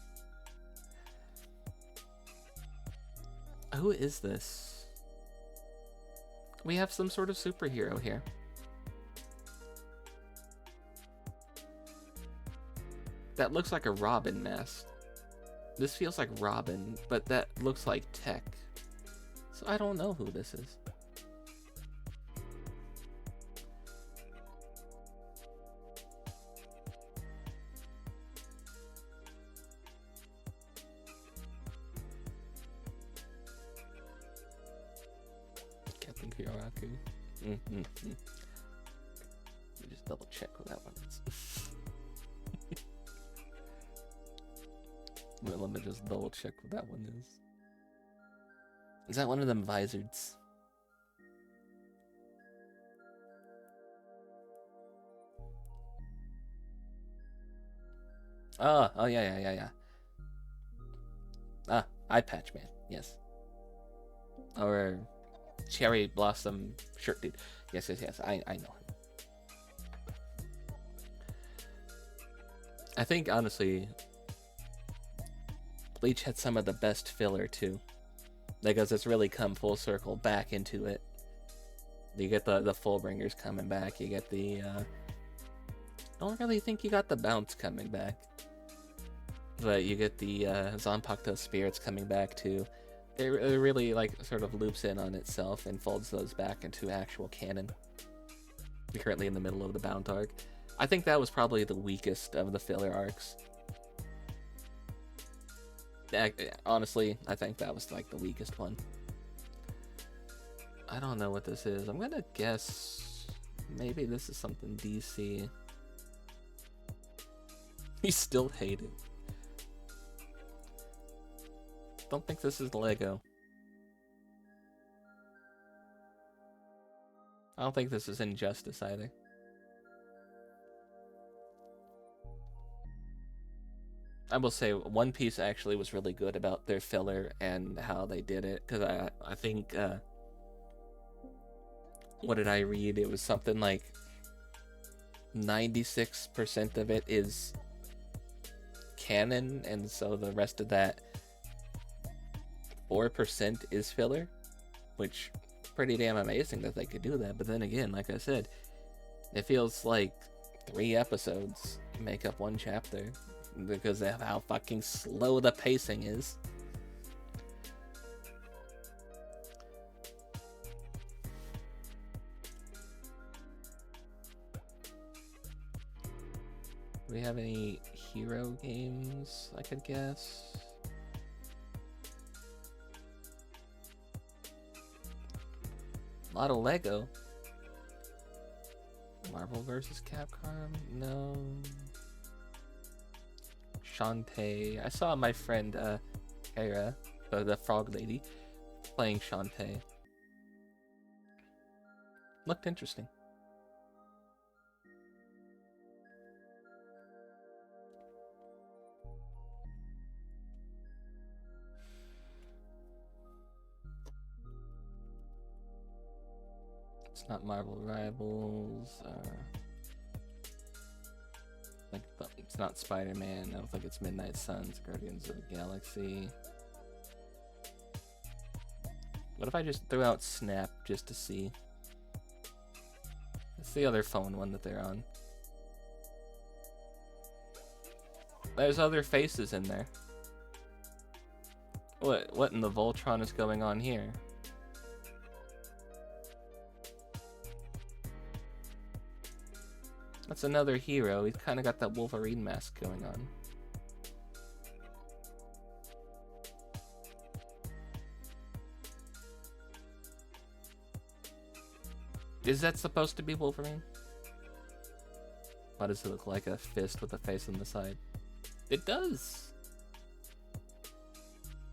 Who is this? We have some sort of superhero here. That looks like a Robin mask. This feels like Robin, but that looks like Tech. So I don't know who this is. Captain Kyoraku. Let me just double check what that one is. Let me just double check what that one is. Is that one of them visors? Oh yeah. Eye Patch Man, yes. Or Cherry Blossom Shirt Dude. Yes, I know him. I think, honestly, Bleach had some of the best filler, too. Because it's really come full circle back into it. You get the Fullbringers coming back. You get the... don't really think you got the Bounce coming back. But you get the Zanpakuto Spirits coming back, too. It really, like, sort of loops in on itself and folds those back into actual canon. We're currently in the middle of the Bound arc. I think that was probably the weakest of the filler arcs. Honestly, I think that was like the weakest one. I don't know what this is. I'm gonna guess maybe this is something DC. You still hate it. Don't think this is Lego. I don't think this is Injustice either. I will say One Piece actually was really good about their filler and how they did it, because I think what did I read? It was something like 96% of it is canon, and so the rest of that 4% is filler, which pretty damn amazing that they could do that. But then again, like I said, it feels like 3 episodes make up one chapter. Because of how fucking slow the pacing is. Do we have any hero games I could guess? A lot of Lego. Marvel vs. Capcom? No. Shantae. I saw my friend Kara, the frog lady, playing Shantae. Looked interesting. It's Not Marvel Rivals. Like, it's not Spider-Man. I don't think it's Midnight Suns, Guardians of the Galaxy. What if I just threw out Snap just to see? It's the other phone one that they're on. There's other faces in there. What in the Voltron is going on here? That's another hero. He's kind of got that Wolverine mask going on. Is that supposed to be Wolverine? Why does it look like a fist with a face on the side? It does!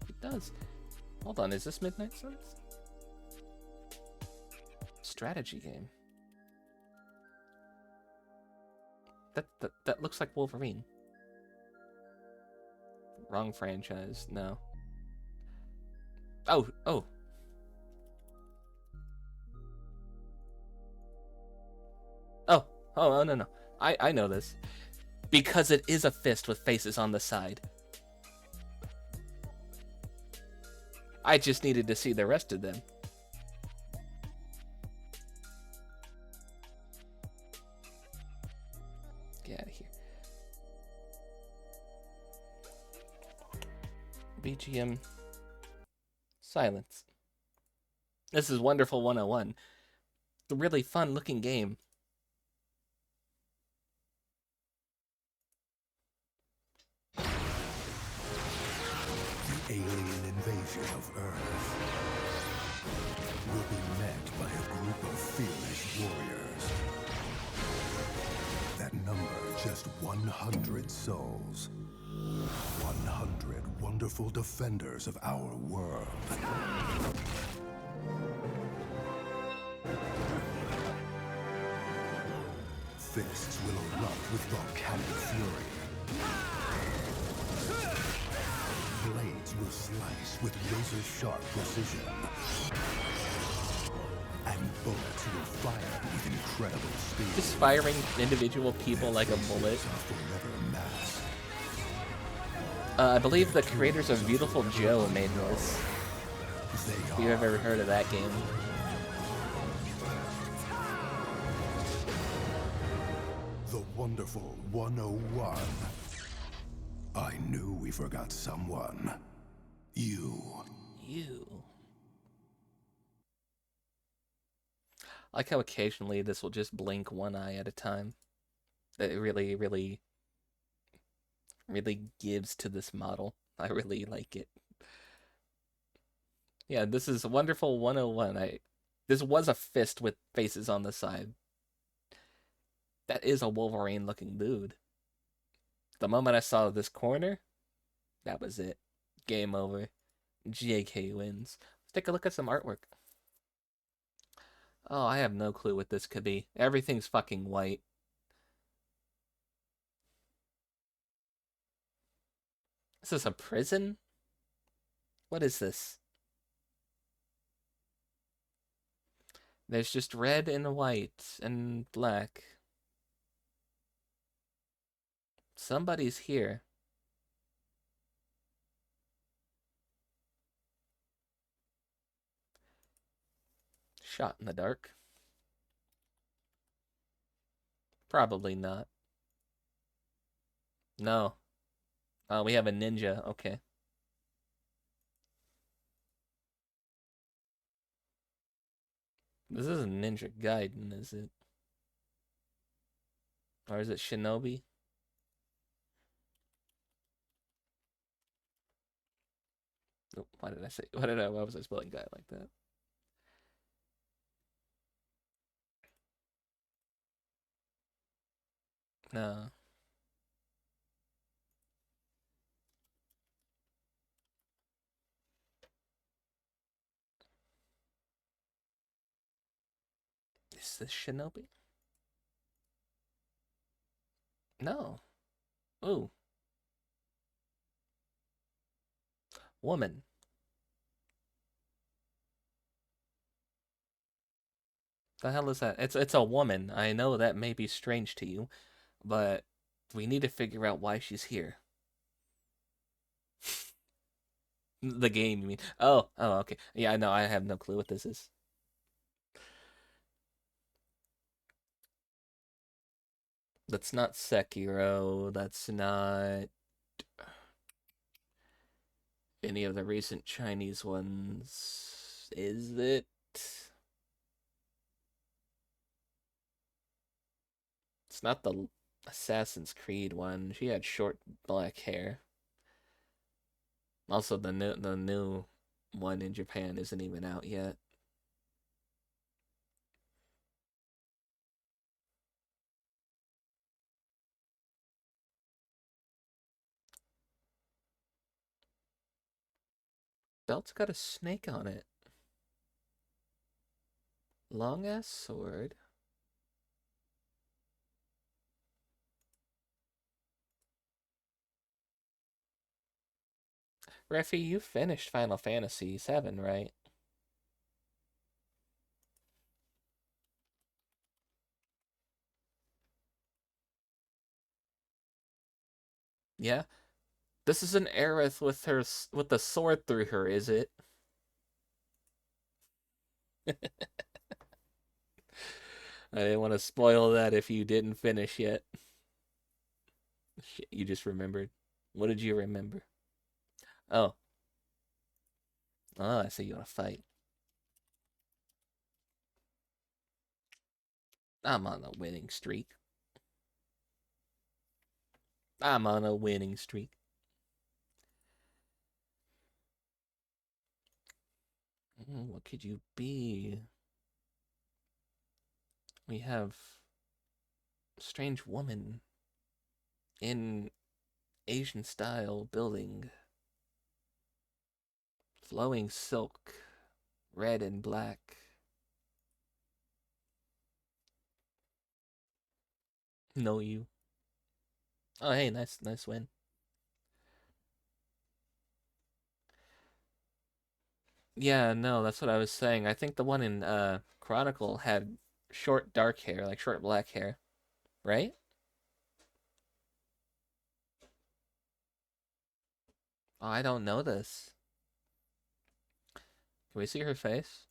It does. Hold on, is this Midnight Suns? Strategy game. That looks like Wolverine. Wrong franchise, no. Oh. Oh, no. I know this. Because it is a fist with faces on the side. I just needed to see the rest of them. Get out of here. BGM. Silence. This is Wonderful 101. It's a really fun looking game. Alien invasion of Earth will be met by a group of fearless warriors that number just 100 souls. 100 wonderful defenders of our world. Fists will erupt with volcanic fury. Blades will slice with razor-sharp precision. And bullets will fire with incredible speed. Just firing individual people like a bullet. I believe the creators of Beautiful Joe made this. If you've ever heard of that game. The Wonderful 101. I knew we forgot someone. You. I like how occasionally this will just blink one eye at a time. It really, really, really gives to this model. I really like it. Yeah, this is Wonderful 101. This was a fist with faces on the side. That is a Wolverine looking dude. The moment I saw this corner, that was it. Game over. JK wins. Let's take a look at some artwork. Oh, I have no clue what this could be. Everything's fucking white. Is this a prison? What is this? There's just red and white and black. Somebody's here. Shot in the dark. Probably not. No. Oh, we have a ninja. Okay. This isn't Ninja Gaiden, is it? Or is it Shinobi? Oh, why did I say? Why was I spelling guy like that? No. Is this Shinobi? No. Ooh. Woman. The hell is that? It's a woman. I know that may be strange to you, but we need to figure out why she's here. The game, you mean? Oh, okay. Yeah, I know. I have no clue what this is. That's not Sekiro. That's not any of the recent Chinese ones. Is it? It's not the Assassin's Creed one. She had short black hair. Also, the new one in Japan isn't even out yet. Belt's got a snake on it. Long ass sword. Reffy, you finished Final Fantasy VII, right? Yeah. This is an Aerith with her with the sword through her, is it? I didn't want to spoil that if you didn't finish yet. Shit, you just remembered. What did you remember? Oh, I see you want to fight. I'm on a winning streak. I'm on a winning streak. What could you be? We have strange woman in Asian style building, flowing silk, red and black. Know you. Oh, hey, nice win. Yeah, no, that's what I was saying. I think the one in Chronicle had short dark hair, like short black hair, right? Oh, I don't know this. Can we see her face?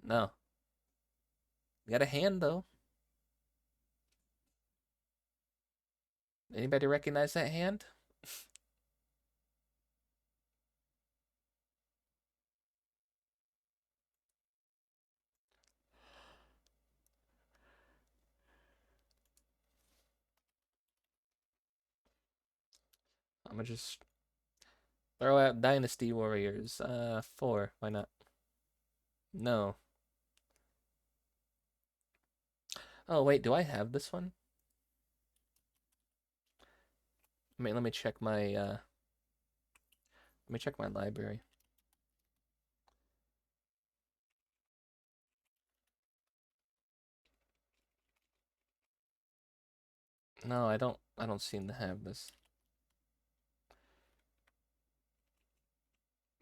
No. You got a hand though. Anybody recognize that hand? I'm gonna just throw out Dynasty Warriors. Four. Why not? No. Oh wait, do I have this one? Let me check my let me check my library. No, I don't seem to have this.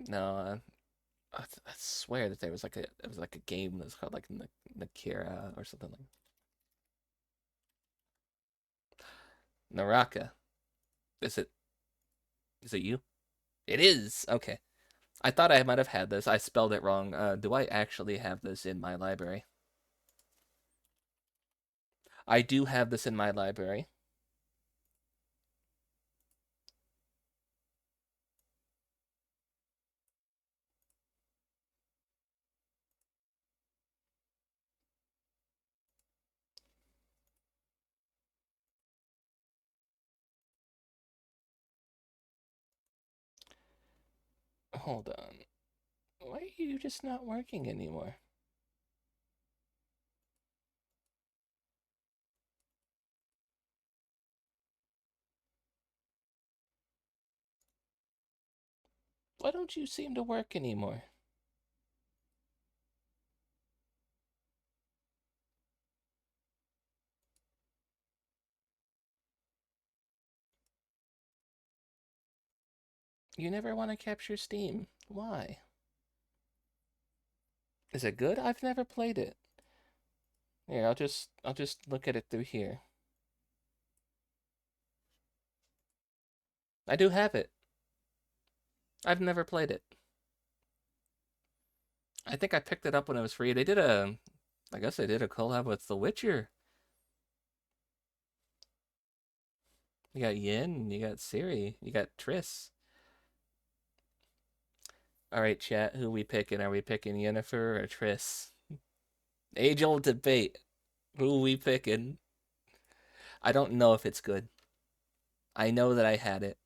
No, I swear that there was like it was like a game that was called like Nakira or something like Naraka. Is it is it you? It is. Okay. I thought I might have had this. I spelled it wrong. Do I actually have this in my library? I do have this in my library. Hold on. Why are you just not working anymore? Why don't you seem to work anymore? You never want to capture Steam. Why? Is it good? I've never played it. Here, I'll just look at it through here. I do have it. I've never played it. I think I picked it up when it was free. I guess they did a collab with The Witcher. You got Yin, you got Siri, you got Triss. All right, chat, who we picking? Are we picking Yennefer or Triss? Age-old debate. Who we picking? I don't know if it's good. I know that I had it.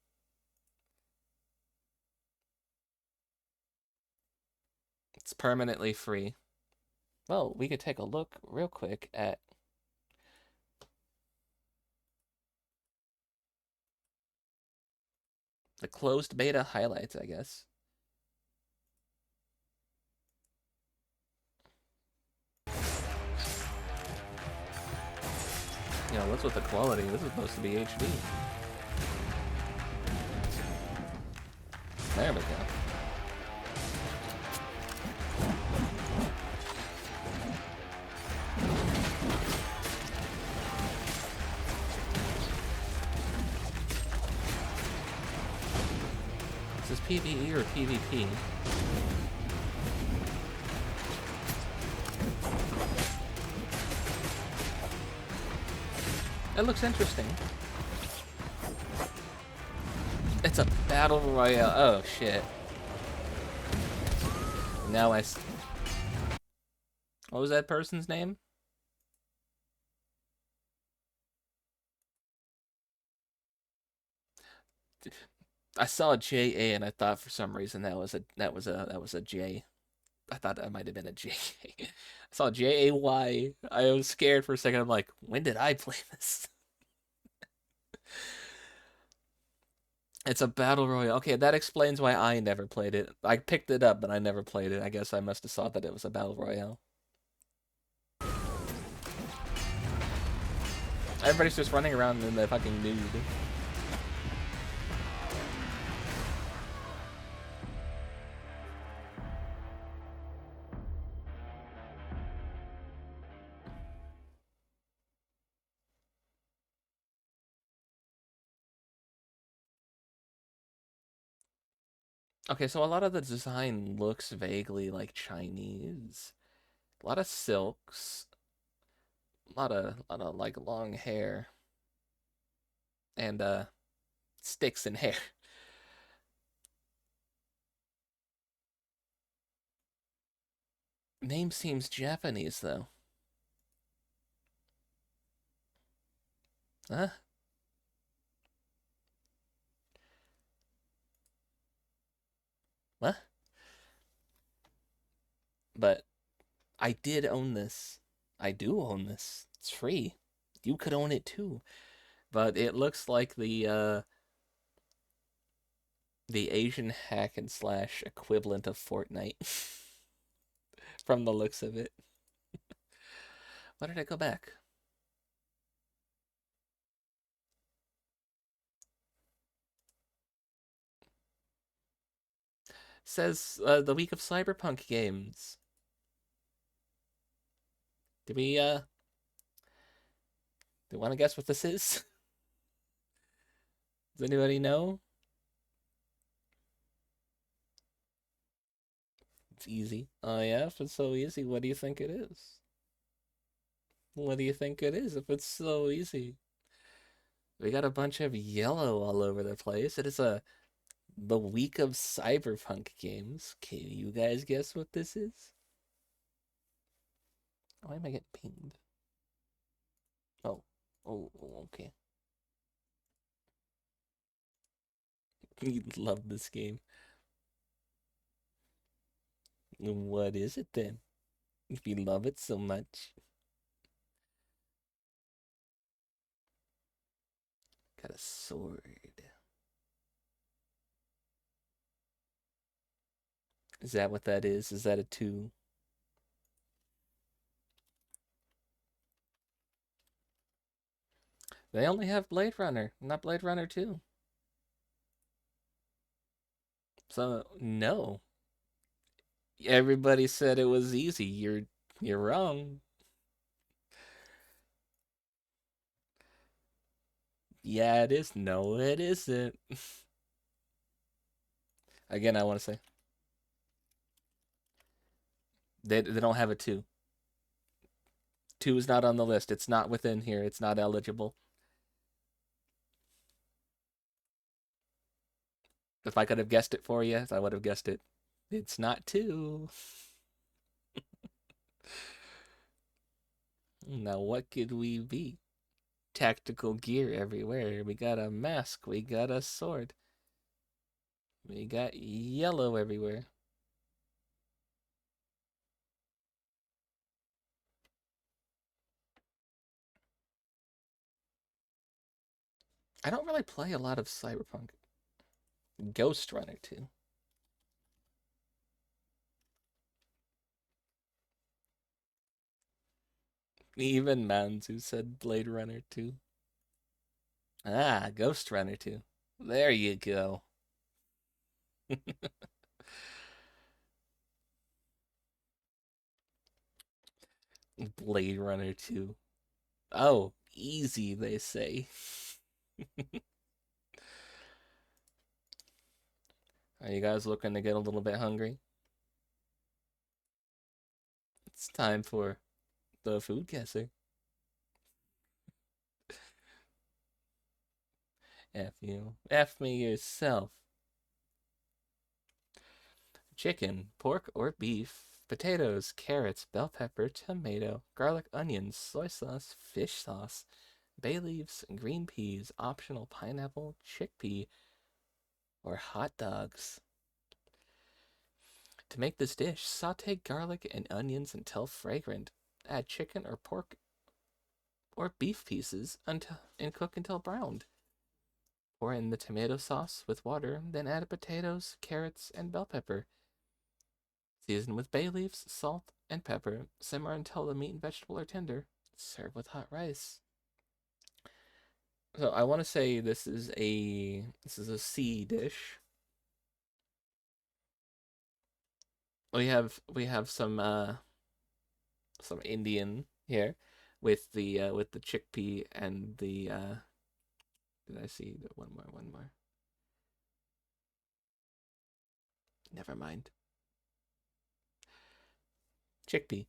It's permanently free. Well, we could take a look real quick at the closed beta highlights, I guess. You know, what's with the quality? This is supposed to be HD. There we go. Is this PvE or PvP? It looks interesting. It's a battle royale. Oh shit. Now what was that person's name? I saw JA and I thought for some reason that was a J. I thought that might have been a J. I saw JAY. I was scared for a second. I'm like, when did I play this? It's a battle royale. Okay, that explains why I never played it. I picked it up, but I never played it. I guess I must have thought that it was a battle royale. Everybody's just running around in the fucking nude. Okay, so a lot of the design looks vaguely like Chinese. A lot of silks, a lot of like long hair and sticks and hair. Name seems Japanese though. Huh? What? But I did own this. I do own this. It's free. You could own it too. But it looks like the Asian hack and slash equivalent of Fortnite from the looks of it. Why did I go back? Says the week of Cyberpunk games. Do we want to guess what this is? Does anybody know? It's easy. Oh yeah, if it's so easy, what do you think it is? What do you think it is if it's so easy? We got a bunch of yellow all over the place. It is the week of Cyberpunk games. Can you guys guess what this is? Why am I getting pinged? Oh, okay. You love this game. What is it then? If you love it so much. Got a sword. Is that what that is? Is that a 2? They only have Blade Runner, not Blade Runner 2. So, no. Everybody said it was easy. You're wrong. Yeah, it is. No, it isn't. Again, I want to say they don't have a two. Two is not on the list. It's not within here. It's not eligible. If I could have guessed it for you, I would have guessed it. It's not two. Now, what could we be? Tactical gear everywhere. We got a mask. We got a sword. We got yellow everywhere. I don't really play a lot of Cyberpunk. Ghost Runner too. Even Manzu said Blade Runner too. Ah, Ghost Runner too. There you go. Blade Runner 2. Oh, easy, they say. Are you guys looking to get a little bit hungry? It's time for the food guesser. F you. F me yourself. Chicken, pork or beef, potatoes, carrots, bell pepper, tomato, garlic, onions, soy sauce, fish sauce, bay leaves, green peas, optional pineapple, chickpea, or hot dogs. To make this dish, saute garlic and onions until fragrant. Add chicken or pork or beef pieces until and cook until browned. Pour in the tomato sauce with water, then add potatoes, carrots, and bell pepper. Season with bay leaves, salt, and pepper. Simmer until the meat and vegetable are tender. Serve with hot rice. So I want to say this is a sea dish. We have some Indian here with the chickpea and the did I see one more? Never mind. Chickpea.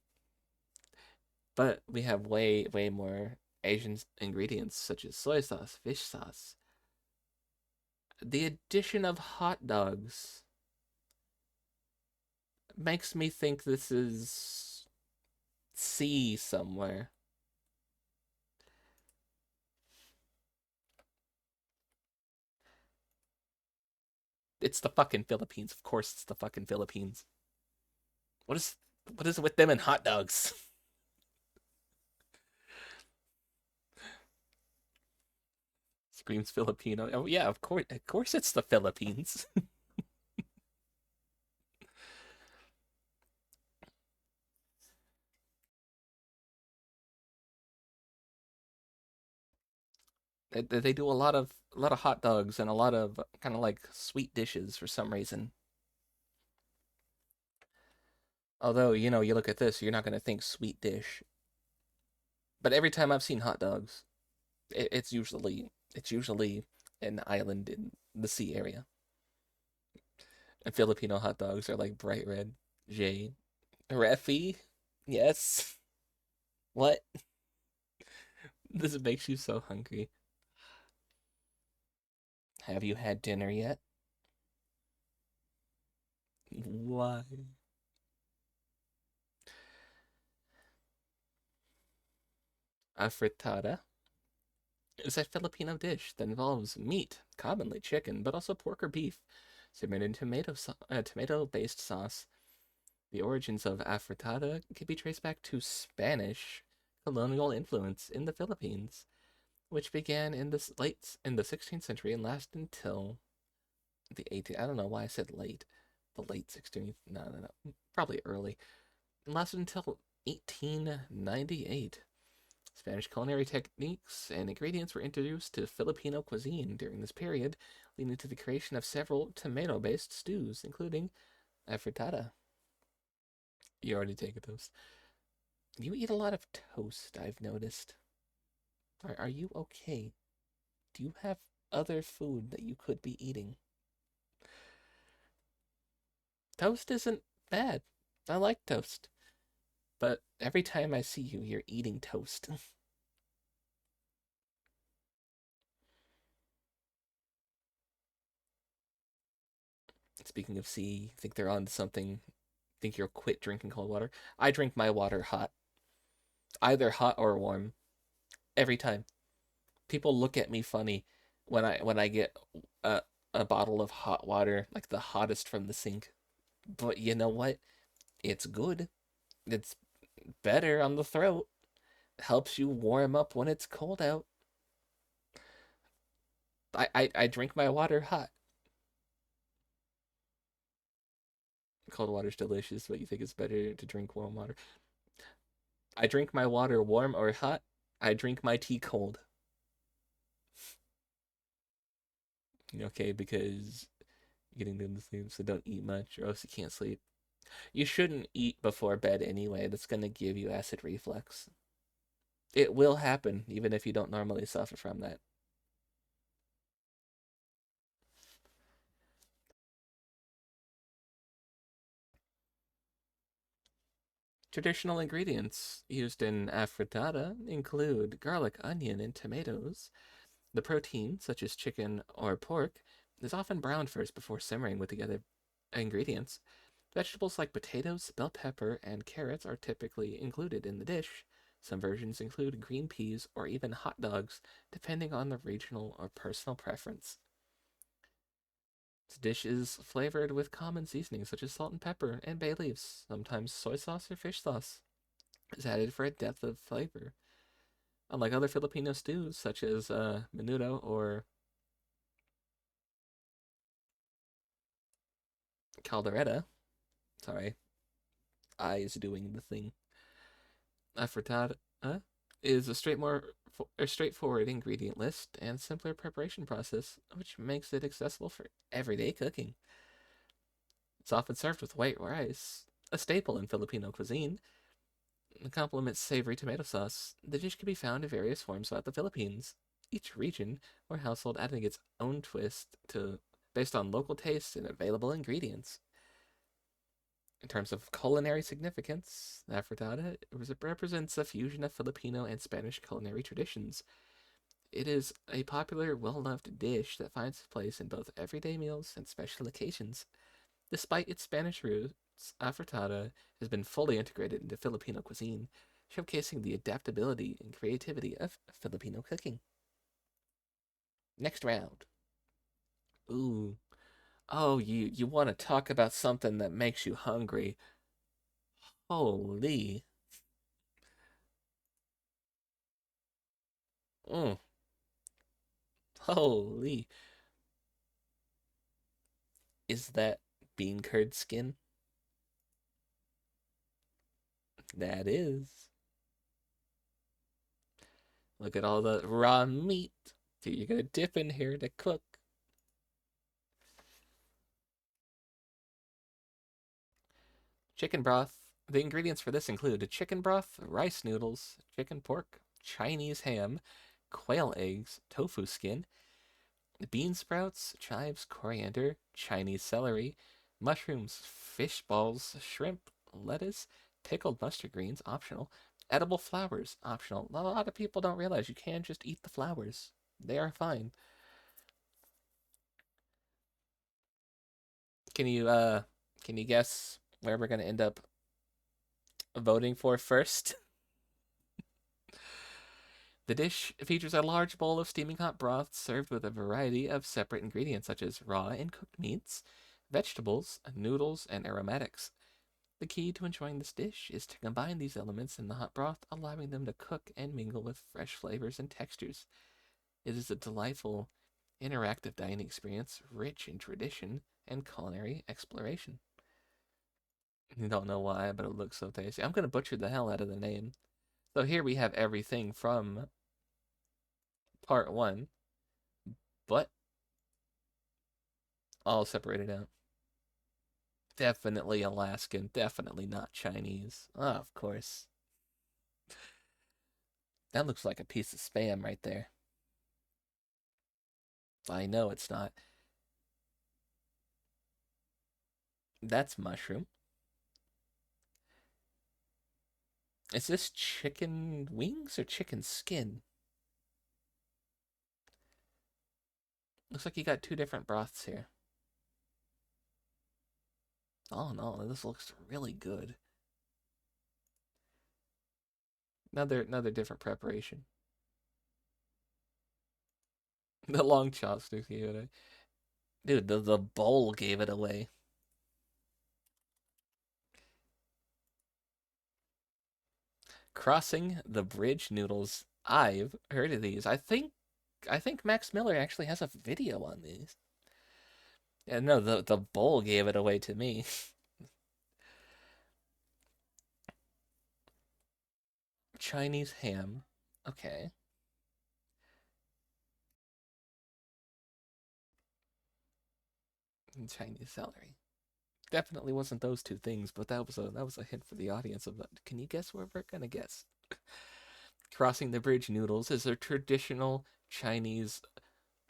But we have way more Asian ingredients such as soy sauce, fish sauce. The addition of hot dogs makes me think this is sea somewhere. It's the fucking Philippines. Of course it's the fucking Philippines. What is what is it with them and hot dogs? Screams Filipino. Oh yeah, of course it's the Philippines. They do a lot of hot dogs and a lot of kind of like sweet dishes for some reason. Although, you look at this, you're not going to think sweet dish. But every time I've seen hot dogs, it's usually an island in the sea area. And Filipino hot dogs are like bright red. Jay. Reffy? Yes. What? This makes you so hungry. Have you had dinner yet? Why? A frittata is a Filipino dish that involves meat, commonly chicken, but also pork or beef, simmered in tomato-based sauce. The origins of afritada can be traced back to Spanish colonial influence in the Philippines, which began in the 16th century and lasted until the 18th. I don't know why I said late. The late 16th. No, no, no. Probably early. It lasted until 1898. Spanish culinary techniques and ingredients were introduced to Filipino cuisine during this period, leading to the creation of several tomato-based stews, including afritada. You already take a toast. You eat a lot of toast, I've noticed. Are you okay? Do you have other food that you could be eating? Toast isn't bad. I like toast. But every time I see you, you're eating toast. Speaking of sea, think they're on to something. Think you'll quit drinking cold water? I drink my water hot, either hot or warm, every time. People look at me funny when I get a a bottle of hot water, like the hottest from the sink. But you know what? It's good. It's better on the throat. Helps you warm up when it's cold out. I drink my water hot. Cold water's delicious, but you think it's better to drink warm water. I drink my water warm or hot. I drink my tea cold. Okay, because you're getting to sleep, so don't eat much, or else you can't sleep. You shouldn't eat before bed anyway. That's gonna give you acid reflux. It will happen, even if you don't normally suffer from that. Traditional ingredients used in afrittata include garlic, onion, and tomatoes. The protein, such as chicken or pork, is often browned first before simmering with the other ingredients. Vegetables like potatoes, bell pepper, and carrots are typically included in the dish. Some versions include green peas or even hot dogs, depending on the regional or personal preference. This dish is flavored with common seasonings such as salt and pepper and bay leaves. Sometimes soy sauce or fish sauce is added for a depth of flavor. Unlike other Filipino stews such as menudo or caldereta, sorry, I is doing the thing. Frittata is a straightforward ingredient list and simpler preparation process, which makes it accessible for everyday cooking. It's often served with white rice, a staple in Filipino cuisine. To complement savory tomato sauce, the dish can be found in various forms throughout the Philippines, each region or household adding its own twist to based on local tastes and available ingredients. In terms of culinary significance, the frittata represents a fusion of Filipino and Spanish culinary traditions. It is a popular, well-loved dish that finds its place in both everyday meals and special occasions. Despite its Spanish roots, afrittata has been fully integrated into Filipino cuisine, showcasing the adaptability and creativity of Filipino cooking. Next round. Ooh. Oh, you want to talk about something that makes you hungry. Holy. Mm, holy. Is that bean curd skin? That is. Look at all the raw meat that you're gonna dip in here to cook. Chicken broth. The ingredients for this include chicken broth, rice noodles, chicken pork, Chinese ham, quail eggs, tofu skin, bean sprouts, chives, coriander, Chinese celery, mushrooms, fish balls, shrimp, lettuce, pickled mustard greens, optional, edible flowers, optional. A lot of people don't realize you can just eat the flowers. They are fine. Can you uh can you guess where we're gonna end up voting for first? The dish features a large bowl of steaming hot broth served with a variety of separate ingredients such as raw and cooked meats, vegetables, noodles, and aromatics. The key to enjoying this dish is to combine these elements in the hot broth, allowing them to cook and mingle with fresh flavors and textures. It is a delightful, interactive dining experience, rich in tradition and culinary exploration. You don't know why, but it looks so tasty. I'm going to butcher the hell out of the name. So here we have everything from part one, but all separated out. Definitely Alaskan, definitely not Chinese. Oh, of course. That looks like a piece of spam right there. I know it's not. That's mushroom. Is this chicken wings or chicken skin? Looks like you got two different broths here. Oh no, this looks really good. Another different preparation. The long chopsticks gave it away. Dude, the bowl gave it away. Crossing the bridge noodles. I've heard of these. I think Max Miller actually has a video on these. And no, the bowl gave it away to me. Chinese ham. Okay. And Chinese celery. Definitely wasn't those two things, but that was a hint for the audience of can you guess where we're gonna guess? Crossing the bridge noodles is a traditional Chinese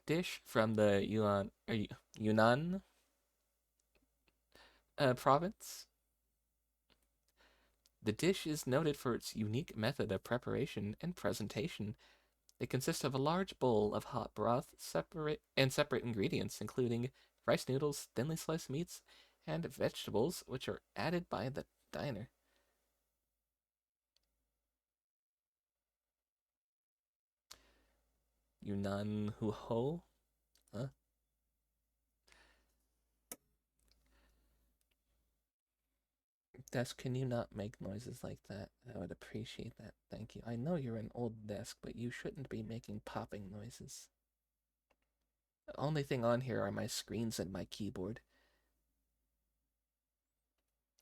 dish from the Yunnan province. The dish is noted for its unique method of preparation and presentation. It consists of a large bowl of hot broth, separate ingredients, including rice noodles, thinly sliced meats, and vegetables, which are added by the diner. Yunnan Hu Ho? Huh? Desk, can you not make noises like that? I would appreciate that. Thank you. I know you're an old desk, but you shouldn't be making popping noises. The only thing on here are my screens and my keyboard.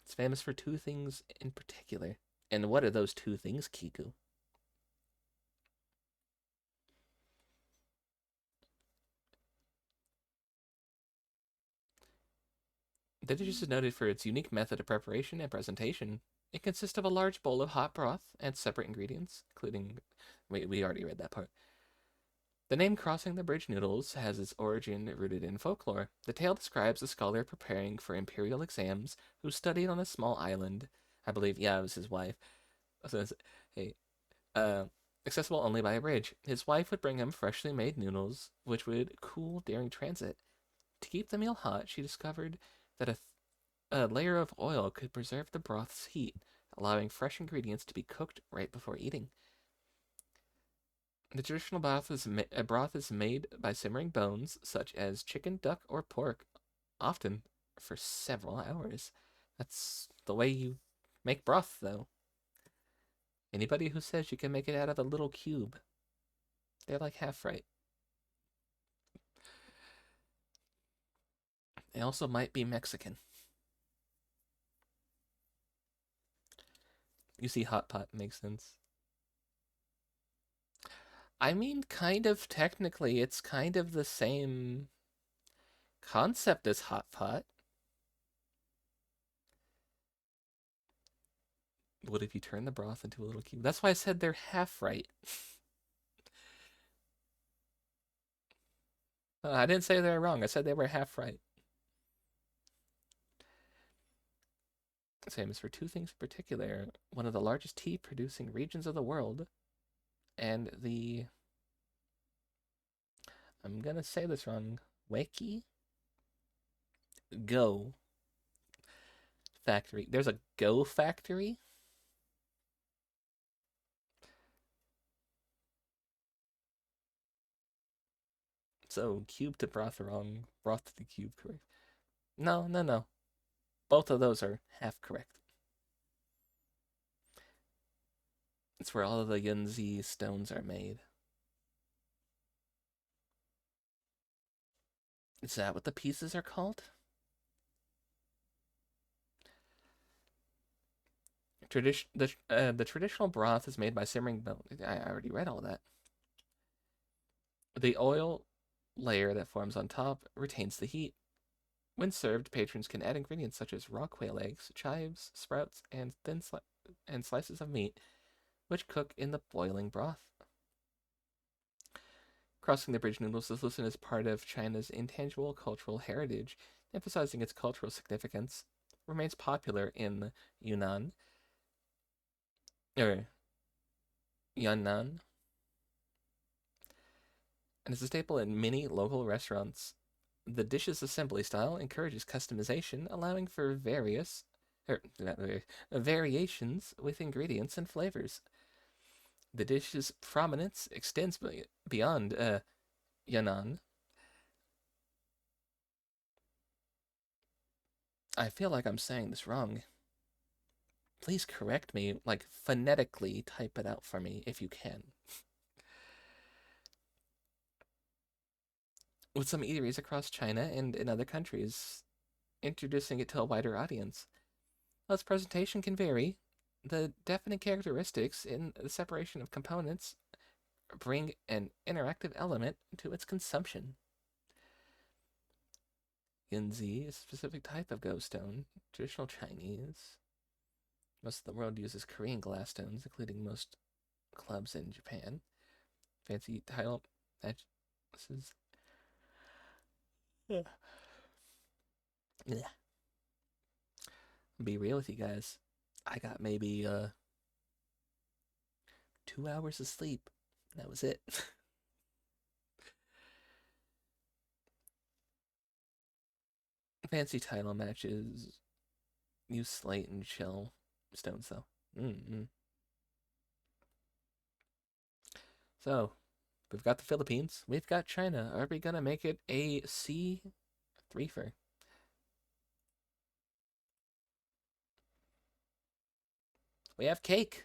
It's famous for two things in particular. And what are those two things, Kiku? The dish is noted for its unique method of preparation and presentation. It consists of a large bowl of hot broth and separate ingredients, including. Wait, we already read that part. The name Crossing the Bridge Noodles has its origin rooted in folklore. The tale describes a scholar preparing for imperial exams who studied on a small island. I believe, yeah, it was his wife. So hey, uh, accessible only by a bridge. His wife would bring him freshly made noodles, which would cool during transit. To keep the meal hot, she discovered that a layer of oil could preserve the broth's heat, allowing fresh ingredients to be cooked right before eating. The traditional broth is made by simmering bones, such as chicken, duck, or pork, often for several hours. That's the way you make broth, though. Anybody who says you can make it out of a little cube, they're like half right. They also might be Mexican. You see, hot pot makes sense. I mean, kind of technically, it's kind of the same concept as hot pot. What if you turn the broth into a little cube? That's why I said they're half right. I didn't say they were wrong. I said they were half right. It's famous for two things in particular: one of the largest tea producing regions of the world, and the, I'm gonna say this wrong, Weki Go factory. There's a Go factory. So cube to broth wrong, broth to cube correct. No, no, no. Both of those are half correct. It's where all of the Yunzi stones are made. Is that what the pieces are called? The traditional broth is made by simmering bone. I already read all that. The oil layer that forms on top retains the heat. When served, patrons can add ingredients such as raw quail eggs, chives, sprouts, and and slices of meat, which cook in the boiling broth. Crossing the bridge noodles is listed as part of China's intangible cultural heritage, emphasizing its cultural significance. Remains popular in Yunnan, or Yunnan, and is a staple in many local restaurants. The dish's assembly style encourages customization, allowing for variations with ingredients and flavors. The dish's prominence extends beyond Yunnan. I feel like I'm saying this wrong. Please correct me, like phonetically type it out for me if you can. With some eateries across China and in other countries, introducing it to a wider audience. While its presentation can vary, the definite characteristics in the separation of components bring an interactive element to its consumption. Yunzi is a specific type of ghost stone, traditional Chinese. Most of the world uses Korean glass stones, including most clubs in Japan. Fancy title. This is. Yeah. Be real with you guys. I got maybe 2 hours of sleep. That was it. Fancy title matches use slate and shell stones though. Mm-hmm. So we've got the Philippines. We've got China. Are we gonna make it a C3fer? We have cake.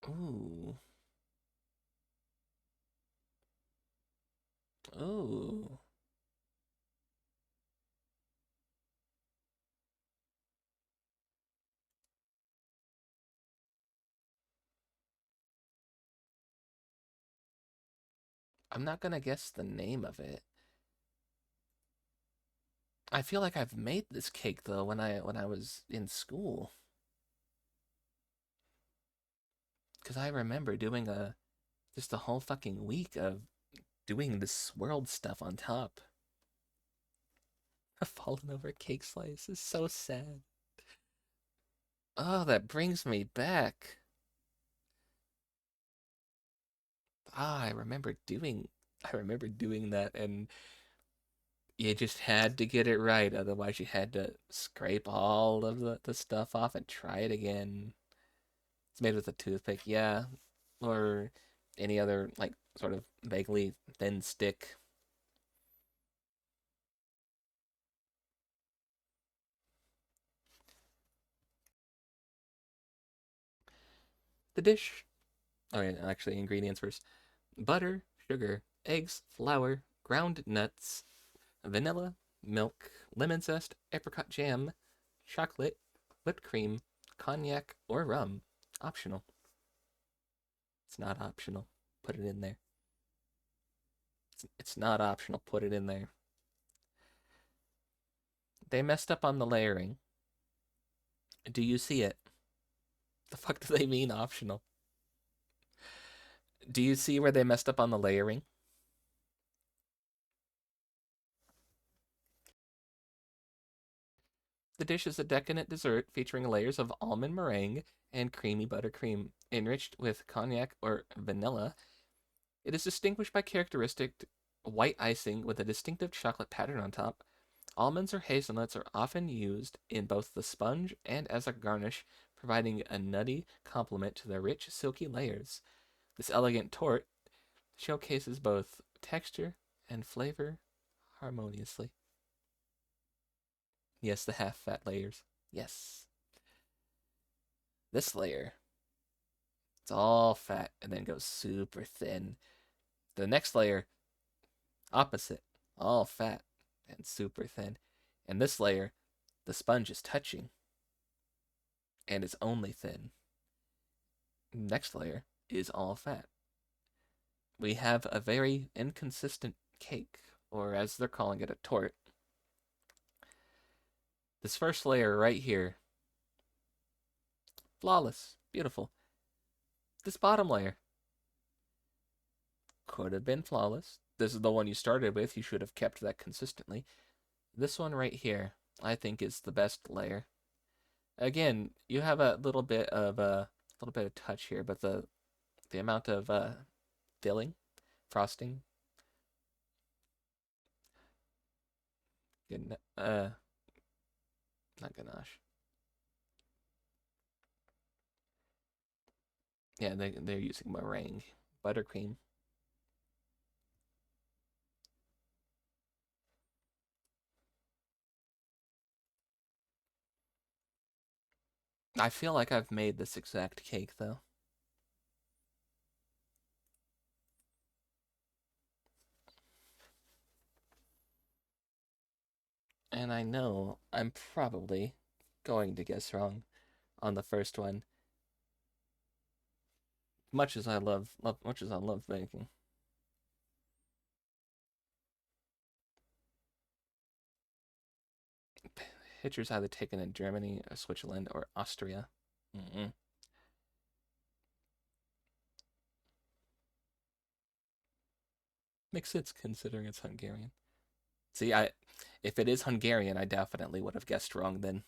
Ooh. Ooh. I'm not gonna guess the name of it. I feel like I've made this cake though when I was in school. Cause I remember doing just a whole fucking week of doing the swirled stuff on top. A fallen over cake slice is so sad. Oh, that brings me back. Ah, I remember doing that, and you just had to get it right, otherwise you had to scrape all of the stuff off and try it again. It's made with a toothpick, yeah. Or any other like sort of vaguely thin stick. The dish. Oh yeah, actually ingredients first. Butter, sugar, eggs, flour, ground nuts, vanilla, milk, lemon zest, apricot jam, chocolate, whipped cream, cognac, or rum. Optional. It's not optional. Put it in there. It's not optional. Put it in there. They messed up on the layering. Do you see it? The fuck do they mean optional? Do you see where they messed up on the layering? The dish is a decadent dessert featuring layers of almond meringue and creamy buttercream, enriched with cognac or vanilla. It is distinguished by characteristic white icing with a distinctive chocolate pattern on top. Almonds or hazelnuts are often used in both the sponge and as a garnish, providing a nutty complement to the rich, silky layers. This elegant torte showcases both texture and flavor harmoniously. Yes, the half fat layers. Yes. This layer, it's all fat and then goes super thin. The next layer, opposite, all fat and super thin. And this layer, the sponge is touching and it's only thin. Next layer is all fat. We have a very inconsistent cake, or as they're calling it, a tort. This first layer right here, flawless, beautiful. This bottom layer could have been flawless. This is the one you started with. You should have kept that consistently. This one right here, I think, is the best layer. Again, you have a little bit of touch here, but the amount of filling, frosting, not ganache. Yeah, they're using meringue, buttercream. I feel like I've made this exact cake though. And I know I'm probably going to guess wrong on the first one. Much as I love baking. Pictures either taken in Germany, or Switzerland, or Austria. Mm-mm. Makes sense considering it's Hungarian. See, if it is Hungarian, I definitely would have guessed wrong then.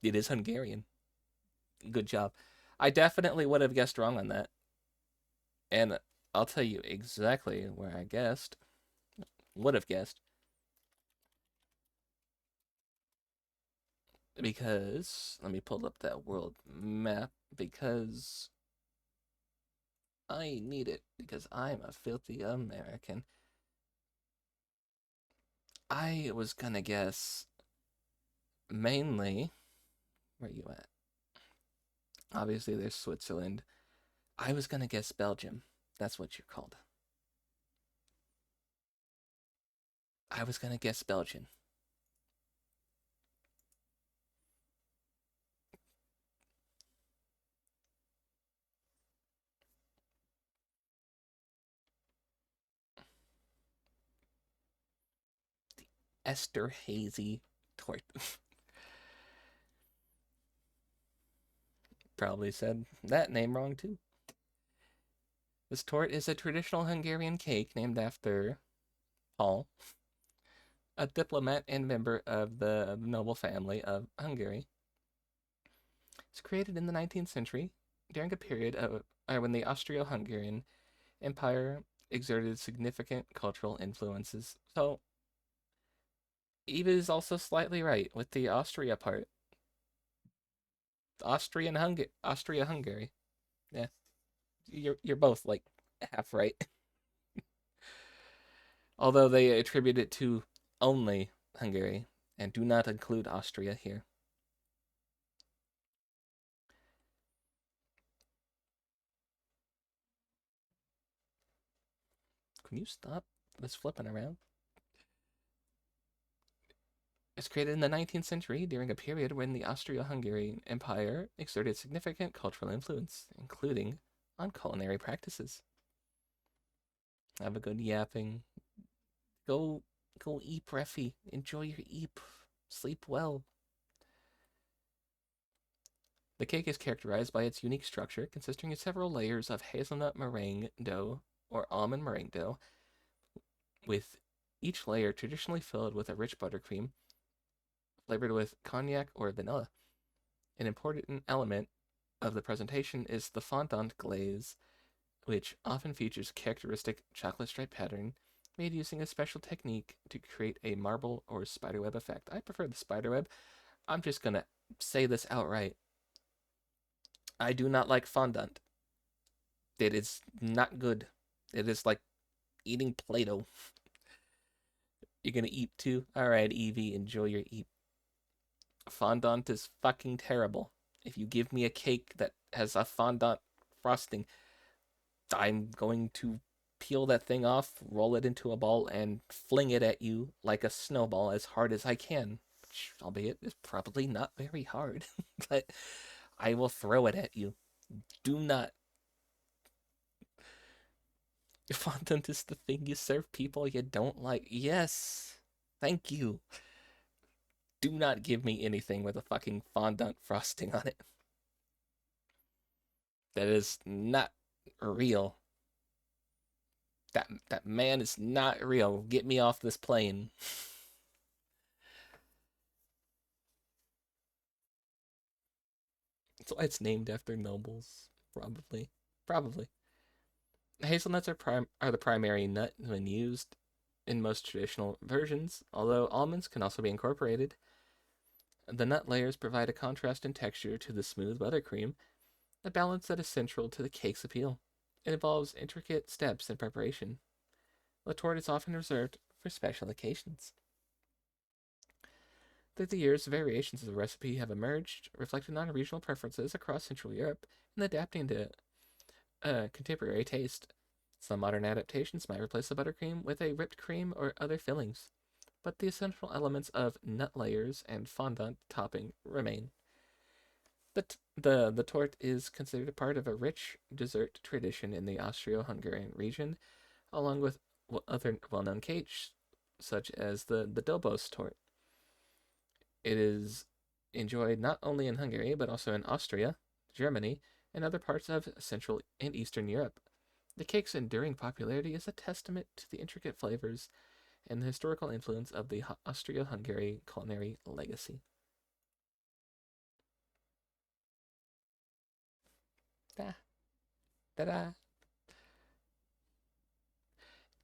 It is Hungarian. Good job. I definitely would have guessed wrong on that. And I'll tell you exactly where I guessed. Would have guessed. Because, let me pull up that world map, because I need it, because I'm a filthy American. I was gonna guess mainly, where you at? Obviously, there's Switzerland. I was gonna guess Belgium. That's what you're called. I was gonna guess Belgium. Esther Hazy Tort. Probably said that name wrong too. This tort is a traditional Hungarian cake named after Paul, a diplomat and member of the noble family of Hungary. It's created in the 19th century during a period of when the Austro-Hungarian Empire exerted significant cultural influences. So Eva is also slightly right with the Austria part. Austria-Hungary. Yeah, you're both like half right. Although they attribute it to only Hungary and do not include Austria here. Can you stop this flipping around? It's created in the 19th century during a period when the Austro-Hungarian Empire exerted significant cultural influence, including on culinary practices. Have a good yapping. Go eat, Breffy. Enjoy your eep. Sleep well. The cake is characterized by its unique structure, consisting of several layers of hazelnut meringue dough or almond meringue dough, with each layer traditionally filled with a rich buttercream flavored with cognac or vanilla. An important element of the presentation is the fondant glaze, which often features a characteristic chocolate stripe pattern made using a special technique to create a marble or spiderweb effect. I prefer the spiderweb. I'm just gonna say this outright. I do not like fondant. It is not good. It is like eating Play-Doh. You're gonna eat too? Alright, Evie, enjoy your eat. Fondant is fucking terrible. If you give me a cake that has a fondant frosting, I'm going to peel that thing off, roll it into a ball, and fling it at you like a snowball as hard as I can. Which, albeit, is probably not very hard. But I will throw it at you. Do not. Fondant is the thing you serve people you don't like. Yes. Thank you. Do not give me anything with a fucking fondant frosting on it. That is not real. That man is not real. Get me off this plane. That's why it's named after nobles. Probably. Probably. Hazelnuts are the primary nut when used in most traditional versions, although almonds can also be incorporated. The nut layers provide a contrast in texture to the smooth buttercream, a balance that is central to the cake's appeal. It involves intricate steps in preparation. The tort is often reserved for special occasions. Through the years, variations of the recipe have emerged, reflecting on regional preferences across Central Europe and adapting to contemporary taste. Some modern adaptations might replace the buttercream with a whipped cream or other fillings, but the essential elements of nut layers and fondant topping remain. The tort is considered a part of a rich dessert tradition in the Austro-Hungarian region, along with other well-known cakes, such as the Dobos tort. It is enjoyed not only in Hungary, but also in Austria, Germany, and other parts of Central and Eastern Europe. The cake's enduring popularity is a testament to the intricate flavors and the historical influence of the Austro-Hungary culinary legacy. Da, da, da.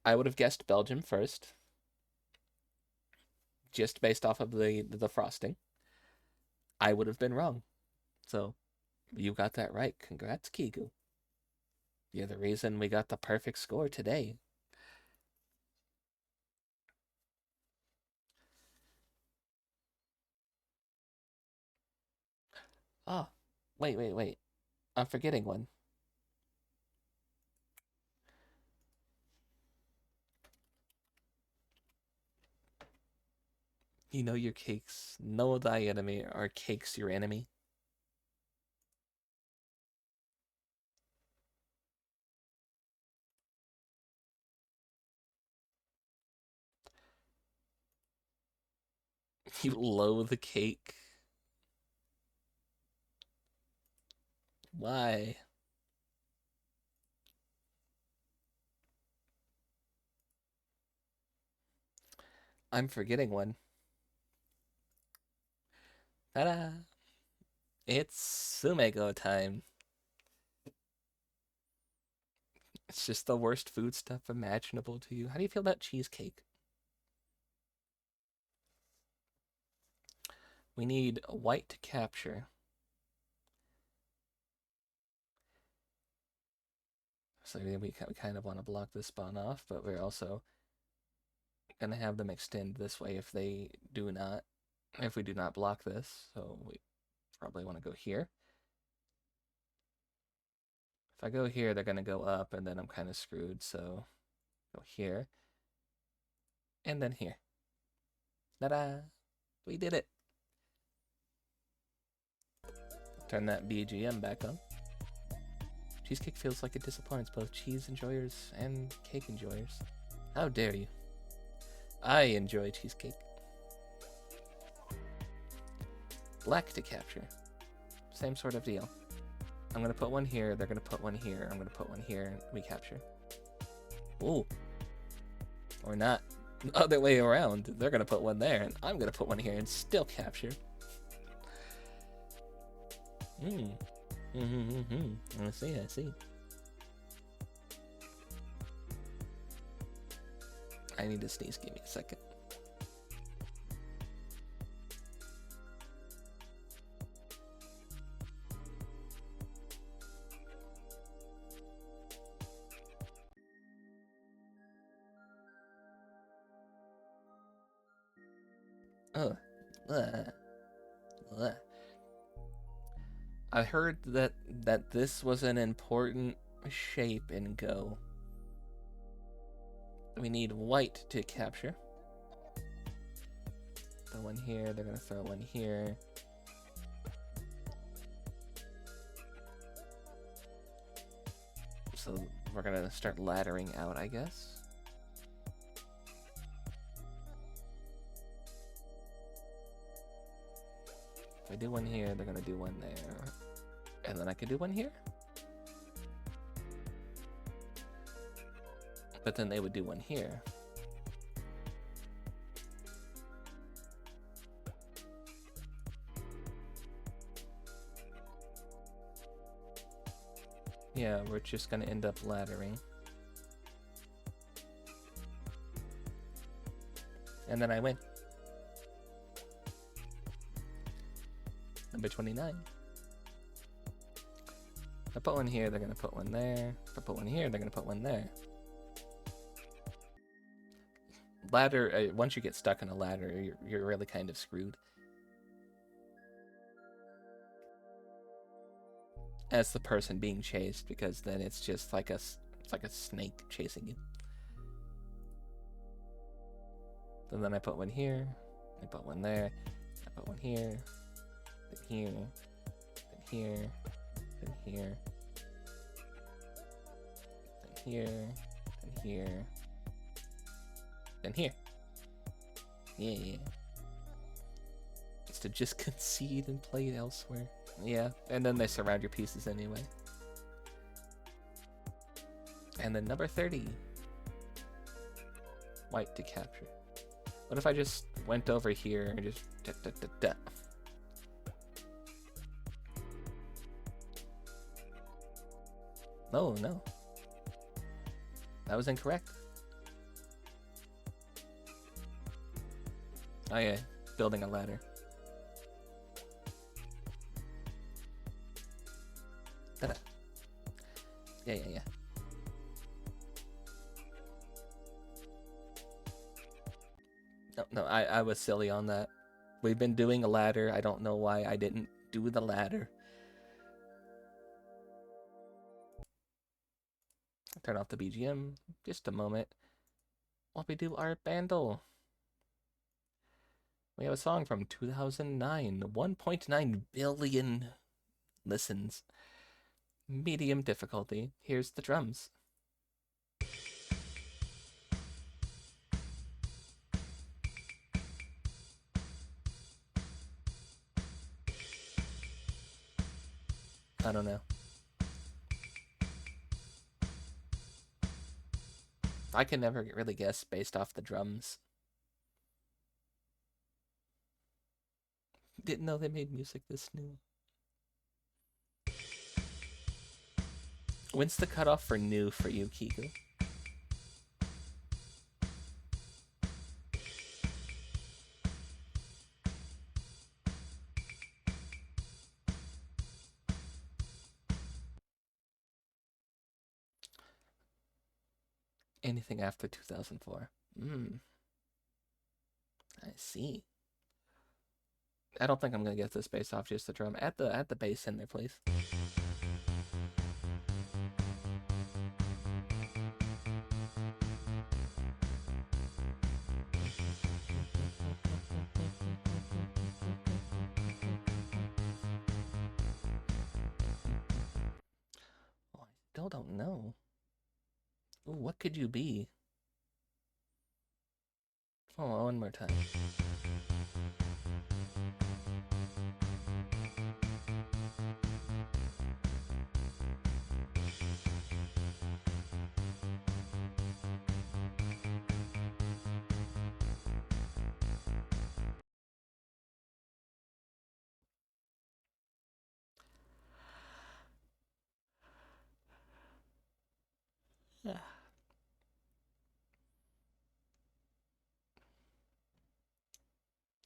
I would have guessed Belgium first, just based off of the frosting. I would have been wrong. So, you got that right. Congrats, Kigu. You're the reason we got the perfect score today. Oh, wait. I'm forgetting one. You know your cakes. Know thy enemy. Are cakes your enemy? You loathe the cake. Why? I'm forgetting one. Ta-da! It's Sumego time. It's just the worst food stuff imaginable to you. How do you feel about cheesecake? We need white to capture. So we kind of want to block this spawn off, but we're also going to have them extend this way if we do not block this. So we probably want to go here. If I go here, they're going to go up, and then I'm kind of screwed, so go here. And then here. Ta-da! We did it! Turn that BGM back on. Cheesecake feels like it disappoints both cheese enjoyers and cake enjoyers. How dare you? I enjoy cheesecake. Black to capture. Same sort of deal. I'm going to put one here, they're going to put one here, I'm going to put one here, we capture. Ooh. Or not. The other way around. They're going to put one there, and I'm going to put one here and still capture. I see. I need to sneeze, give me a second. I heard that this was an important shape in Go. We need white to capture. Throw one here, they're gonna throw one here. So we're gonna start laddering out, I guess. If I do one here, they're gonna do one there. And then I could do one here. But then they would do one here. Yeah, we're just gonna end up laddering. And then I win. Number 29. If I put one here, they're gonna put one there. If I put one here, they're gonna put one there. Ladder, once you get stuck in a ladder, you're really kind of screwed. As the person being chased, because then it's just like it's like a snake chasing you. And then I put one here, I put one there, I put one here, then here, then here, then here, then here, then here, then here. Yeah. It's to just concede and play it elsewhere. Yeah, and then they surround your pieces anyway. And then number 30. White to capture. What if I just went over here and just da. No. That was incorrect. Oh yeah, building a ladder. Ta-da. Yeah. No, I was silly on that. We've been doing a ladder. I don't know why I didn't do the ladder. Turn off the BGM. Just a moment. While we do our bundle. We have a song from 2009. 1.9 billion listens. Medium difficulty. Here's the drums. I don't know. I can never really guess based off the drums. Didn't know they made music this new. When's the cutoff for new for you, Kiku? Anything after 2004. I see. I don't think I'm gonna get this based off just the drum. Add the bass in there, please. Oh, I still don't know. Ooh, what could you be? Oh, one more time.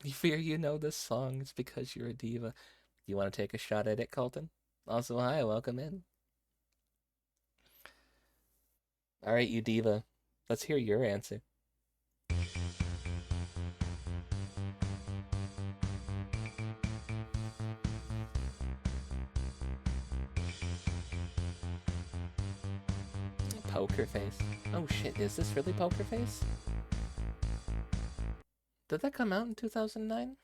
You fear you know this song is because you're a diva. You want to take a shot at it, Colton? Also, hi, welcome in. All right, you diva. Let's hear your answer. Poker Face. Oh shit, is this really Poker Face? Did that come out in 2009?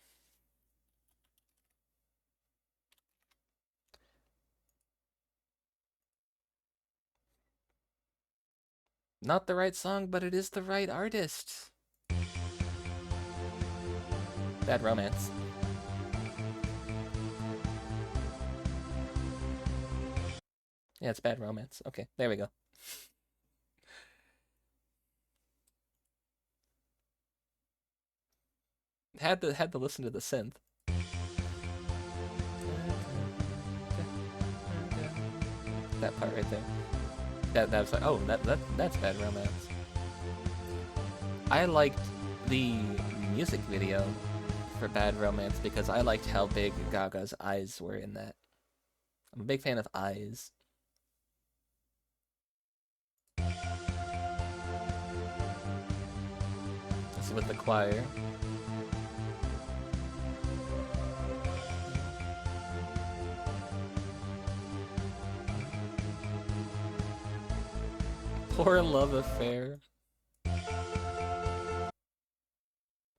Not the right song, but it is the right artist. Bad Romance. Yeah, it's Bad Romance. Okay, there we go. Had to listen to the synth. That part right there. That was like, oh, that's Bad Romance. I liked the music video for Bad Romance because I liked how big Gaga's eyes were in that. I'm a big fan of eyes. This is with the choir. Poor love affair.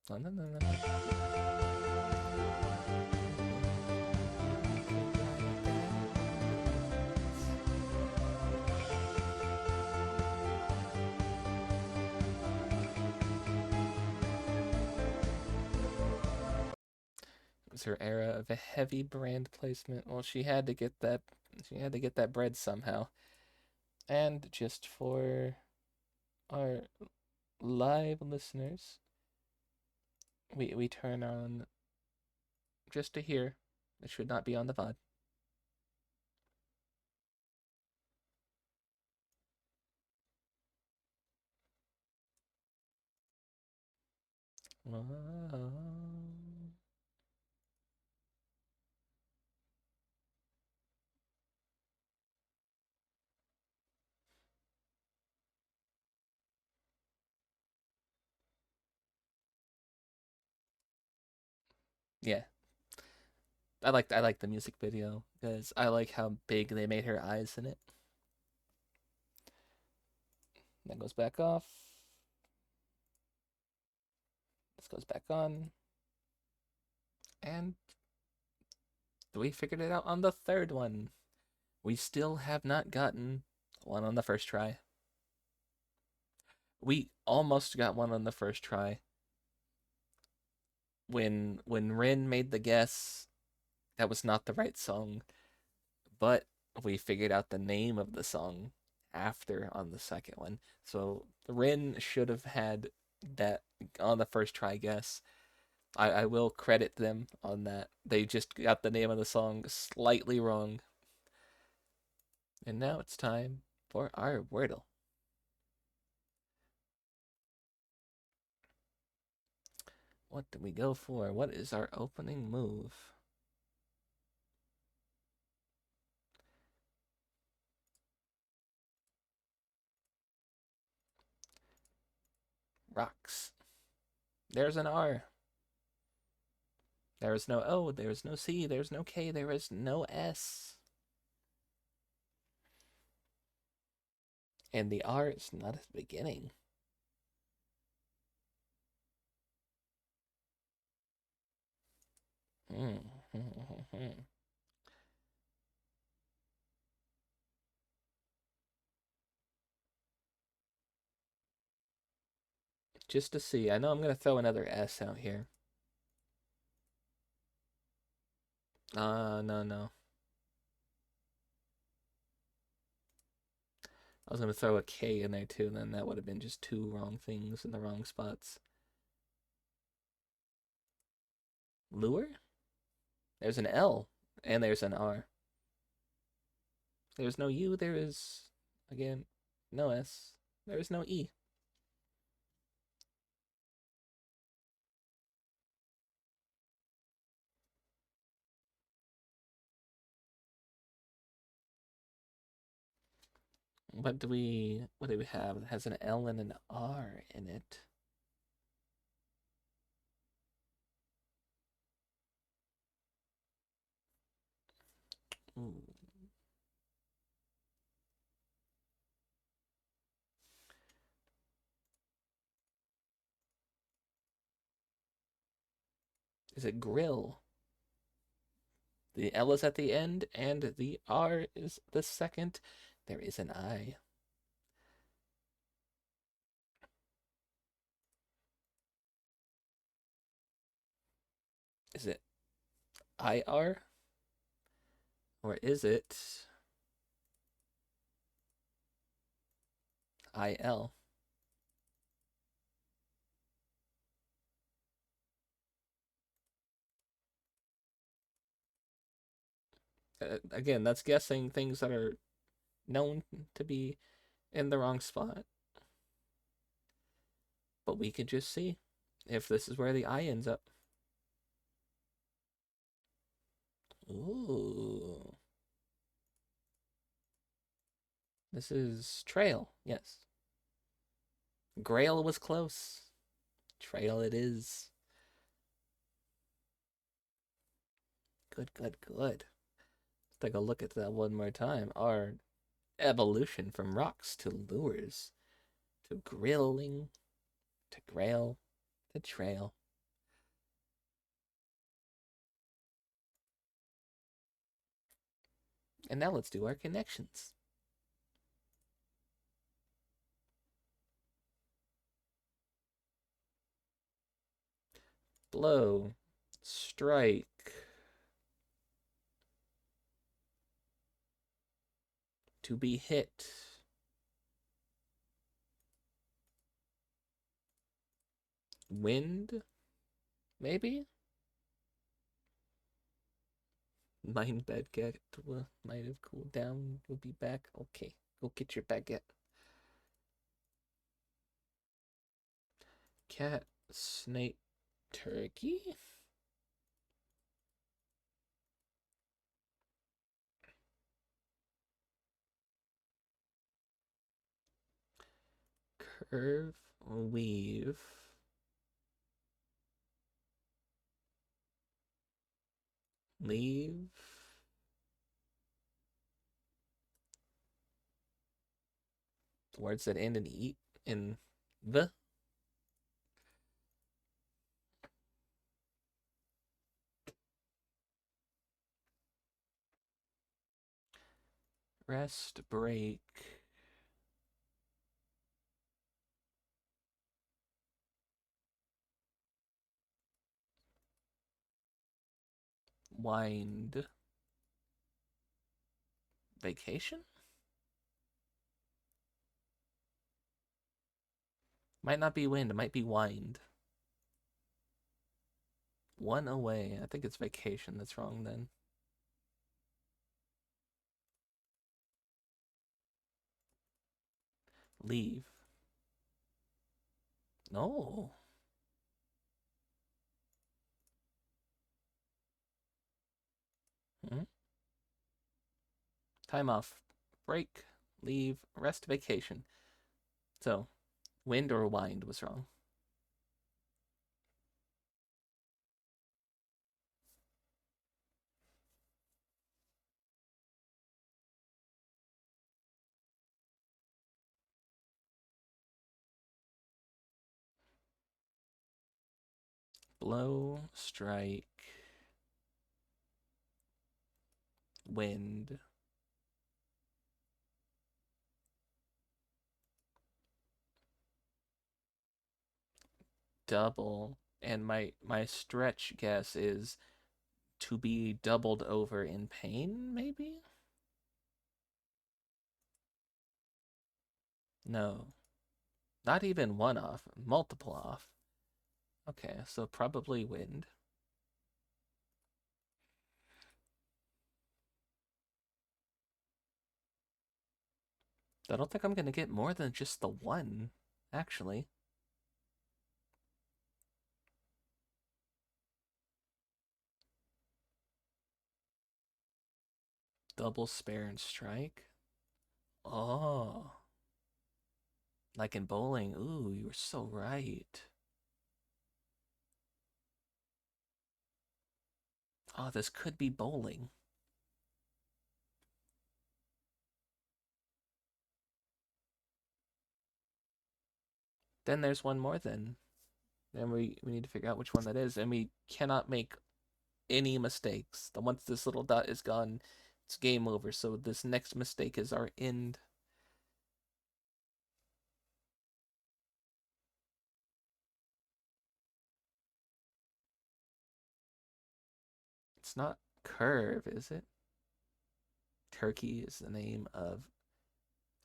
No, no, no, no. It was her era of a heavy brand placement. Well, she had to get that. She had to get that bread somehow. And just for our live listeners, we turn on just to hear. It should not be on the VOD. Yeah, I like the music video because I like how big they made her eyes in it. That goes back off. This goes back on. And we figured it out on the third one. We still have not gotten one on the first try. We almost got one on the first try. When Rin made the guess, that was not the right song, but we figured out the name of the song after on the second one. So Rin should have had that on the first try guess. I will credit them on that. They just got the name of the song slightly wrong. And now it's time for our Wordle. What do we go for? What is our opening move? Rocks. There's an R. There is no O, there is no C, there is no K, there is no S. And the R is not at the beginning. Just to see. I know I'm going to throw another S out here. No, no. I was going to throw a K in there too, and then that would have been just two wrong things in the wrong spots. Lure? There's an L, and there's an R. There's no U, there is, again, no S. There is no E. What do we have? It has an L and an R in it. Ooh. Is it grill? The L is at the end, and the R is the second. There is an I. Is it IR? Or is it IL? Again, that's guessing things that are known to be in the wrong spot. But we can just see if this is where the I ends up. Ooh. This is trail, yes. Grail was close. Trail it is. Good, good, good. Let's take a look at that one more time. Our evolution from rocks to lures to grilling to grail to trail. And now let's do our connections. Blow, strike, to be hit, wind, maybe? Mine baguette might have cooled down. We'll be back. Okay, go get your baguette. Cat, snake, turkey? Curve, weave. Leave. Words that end in eat in the. Rest, break. Wind. Vacation? Might not be wind, it might be wind. One away. I think it's vacation that's wrong then. Leave. No. Hmm? Time off. Break. Leave. Rest. Vacation. So, wind or wind was wrong. Blow. Strike. Wind. Double. And my stretch guess is to be doubled over in pain, maybe? No. Not even one off, multiple off. Okay, so probably wind. I don't think I'm gonna get more than just the one, actually. Double spare and strike. Oh, like in bowling. Ooh, you were so right. Oh, this could be bowling. Then there's one more then. And we need to figure out which one that is, and we cannot make any mistakes. Once this little dot is gone, it's game over. So this next mistake is our end. It's not curve, is it? Turkey is the name of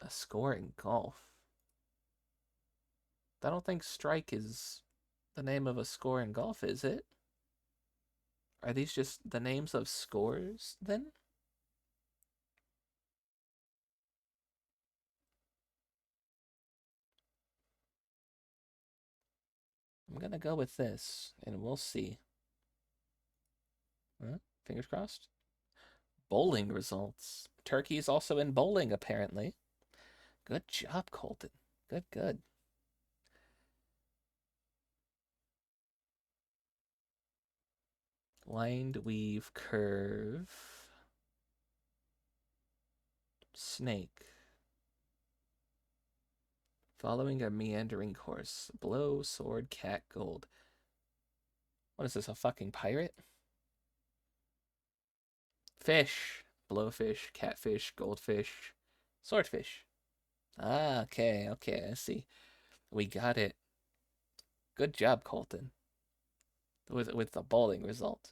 a score in golf. I don't think strike is the name of a score in golf, is it? Are these just the names of scores then? I'm gonna go with this, and we'll see. Huh? Fingers crossed. Bowling results. Turkey is also in bowling, apparently. Good job, Colton. Good, good. Wind, weave, curve. Snake. Following a meandering course. Blow, sword, cat, gold. What is this, a fucking pirate? Fish. Blowfish, catfish, goldfish, swordfish. Ah, okay, okay, I see. We got it. Good job, Colton. With the bowling result.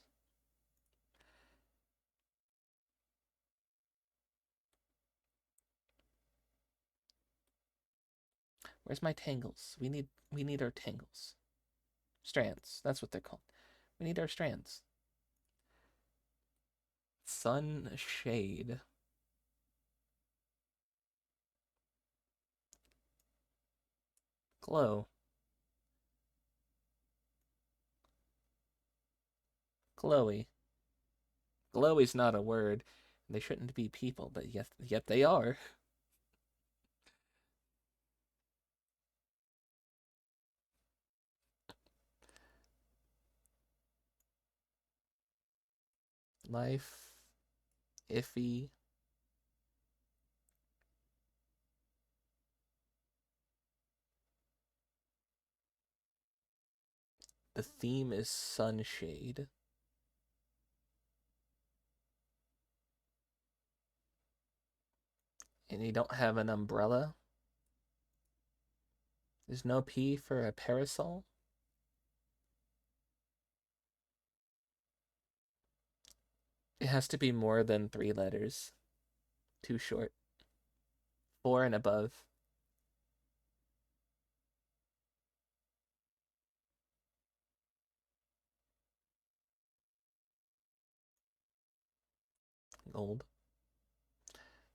Where's my tangles? We need our tangles. Strands. That's what they're called. We need our strands. Sunshade. Glow. Glowy. Glowy's not a word. They shouldn't be people, but yet they are. Life. Iffy. The theme is sunshade. And you don't have an umbrella. There's no P for a parasol. It has to be more than 3 letters. Too short. 4 and above. Gold.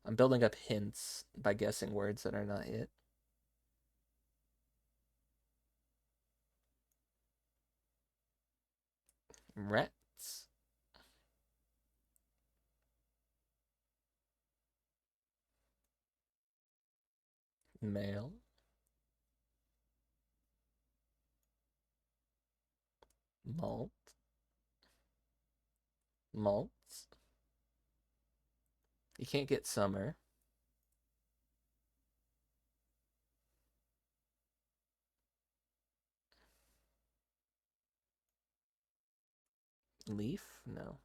I'm building up hints by guessing words that are not it. Rats. Male. Malt. Malts. You can't get summer. Leaf? No.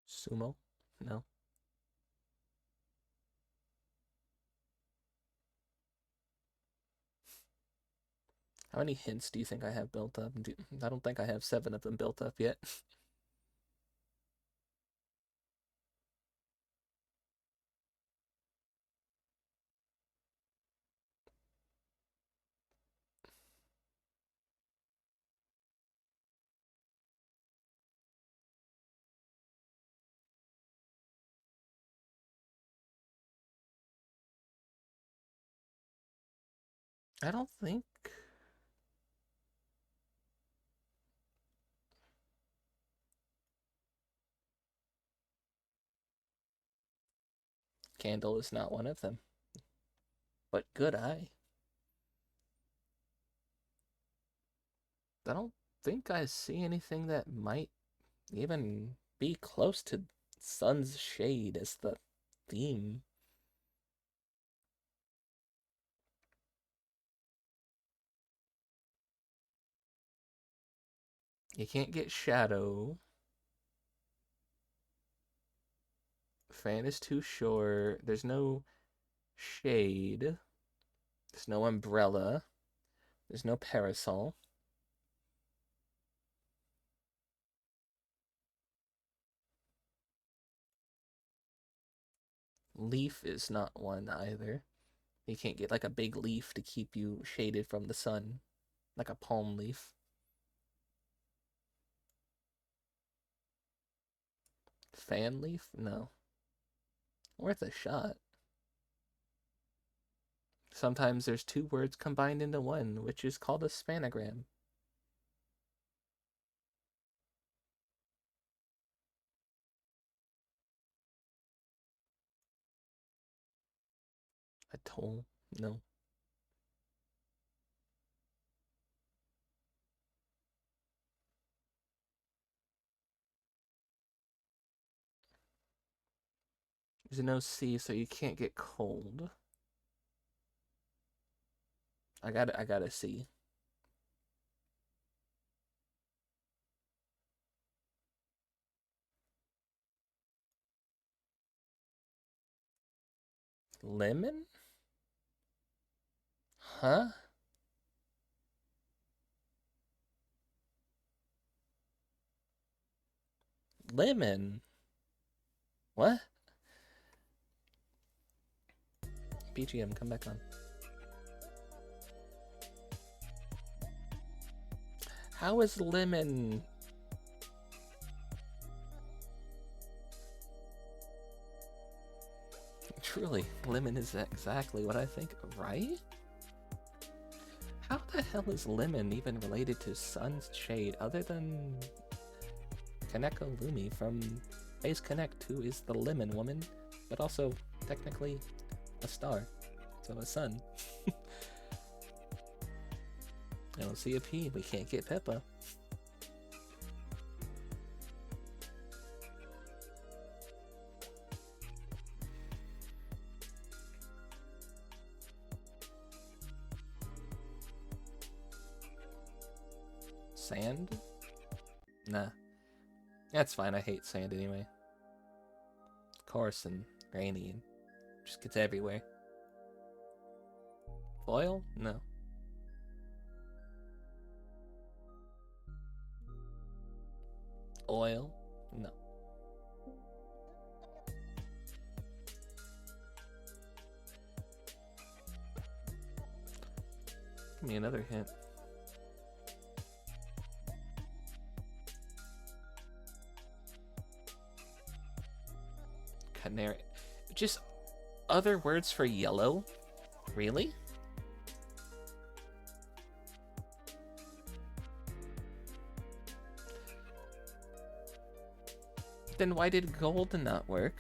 Sumo? No. How many hints do you think I have built up? I don't think I have 7 of them built up yet. I don't think. Candle is not one of them. But good eye. I don't think I see anything that might even be close to sun's shade as the theme. You can't get shadow. Fan is too short. There's no shade. There's no umbrella. There's no parasol. Leaf is not one either. You can't get like a big leaf to keep you shaded from the sun, like a palm leaf. Fan leaf? No. Worth a shot. Sometimes there's two words combined into one, which is called a spanagram. Atoll? No. There's no C, so you can't get cold. I got a C. Lemon? Huh? Lemon? What? BGM, come back on. How is lemon? Truly, lemon is exactly what I think, right? How the hell is lemon even related to sun's shade other than Kaneko Lumi from Base Connect, who is the lemon woman, but also technically a star, so a sun. I don't see a P, we can't get Peppa. Sand? Nah. That's fine, I hate sand anyway. Coarse and grainy and just gets everywhere. Foil? No. Oil? No. Give me another hint. Canary. Just other words for yellow? Really? Then why did gold not work?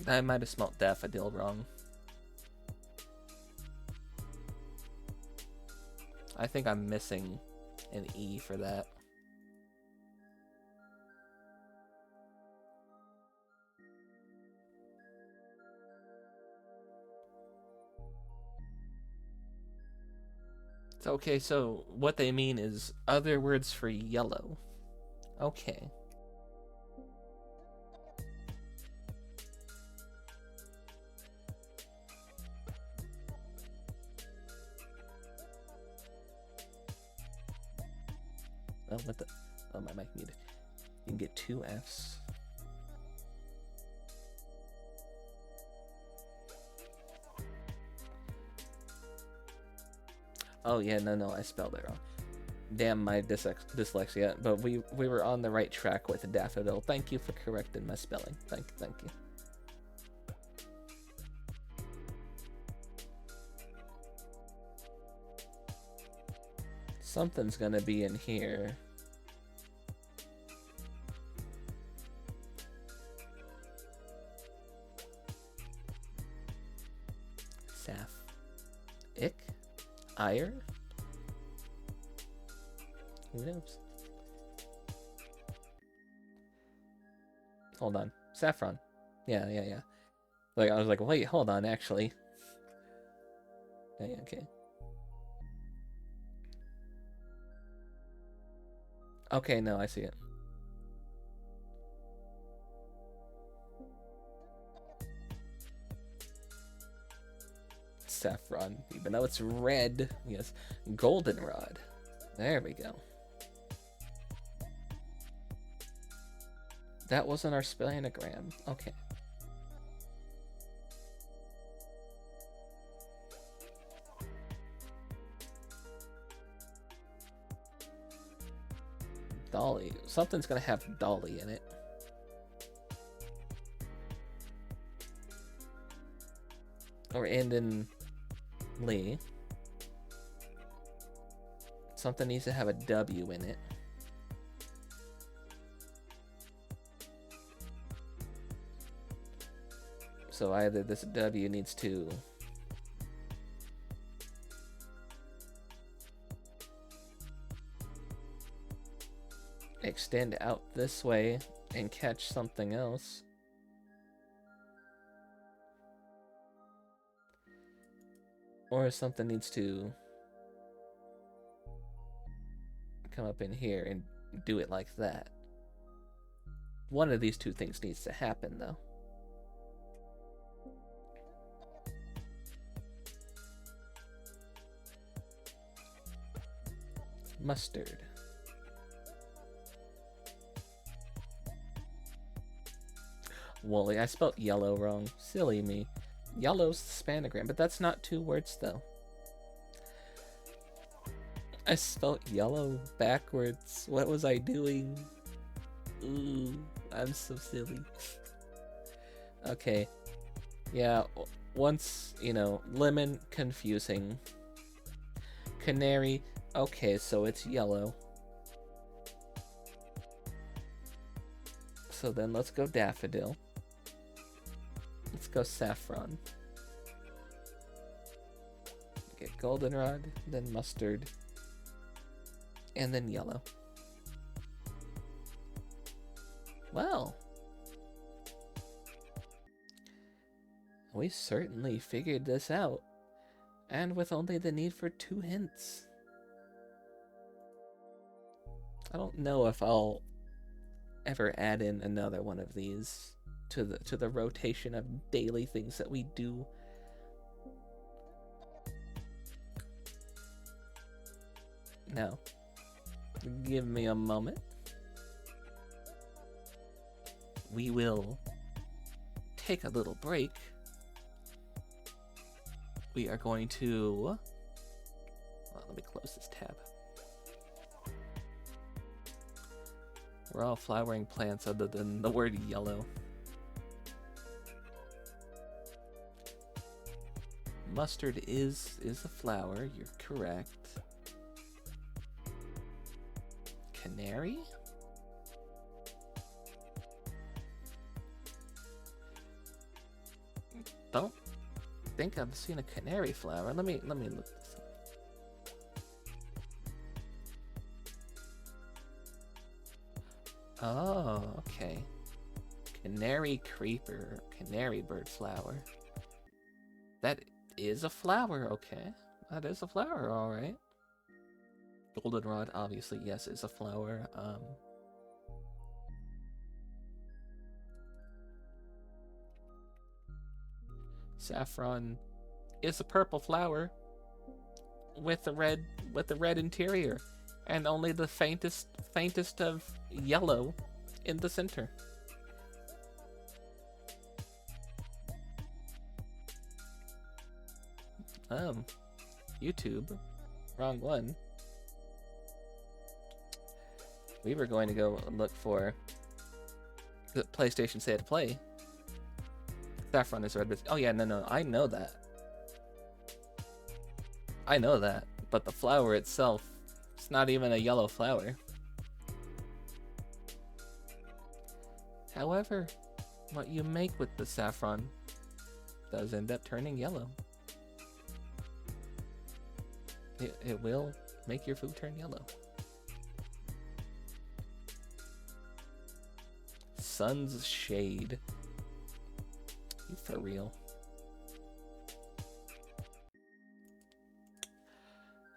I might have smelt daffodil wrong. I think I'm missing an E for that. Okay, so what they mean is other words for yellow. Okay. Oh, what the? Oh, my mic muted. You can get 2 Fs. Oh yeah, no, I spelled it wrong. Damn my dyslexia, but we were on the right track with daffodil. Thank you for correcting my spelling. Thank you. Something's gonna be in here. Saf. Ick? Ire? Who knows? Hold on. Saffron. Yeah. Like, I was like, wait, hold on, actually. Yeah, okay. Okay, no, I see it. Saffron, even though it's red. Yes, goldenrod. There we go. That wasn't our spellogram. Okay. Dolly. Something's gonna have Dolly in it. Or end in Lee. Something needs to have a W in it. So either this W needs to extend out this way and catch something else. Or something needs to come up in here and do it like that. One of these two things needs to happen, though. Mustard. Woolly. I spelled yellow wrong. Silly me. Yellow's the spanogram, but that's not two words, though. I spelled yellow backwards. What was I doing? Ooh, I'm so silly. Okay. Yeah, once, you know, lemon, confusing. Canary, okay, so it's yellow. So then let's go daffodil. Let's go saffron. Get goldenrod, then mustard, and then yellow. Well, we certainly figured this out, and with only the need for 2 hints. I don't know if I'll ever add in another one of these to the rotation of daily things that we do. Now, give me a moment. We will take a little break. We are going to... Well, let me close this tab. We're all flowering plants other than the word yellow. Mustard is a flower, you're correct. Canary? Don't think I've seen a canary flower. Let me look this up. Oh, okay. Canary creeper, canary bird flower. That is a flower, okay. That is a flower, alright. Goldenrod, obviously, yes, is a flower. Saffron is a purple flower with a red interior, and only the faintest of yellow in the center. YouTube, wrong one. We were going to go look for the PlayStation State of Play. Saffron is red, but oh yeah, no, I know that. But the flower itself It's not even a yellow flower. However, what you make with the saffron does end up turning yellow. It will make your food turn yellow. Sun's shade. You for real?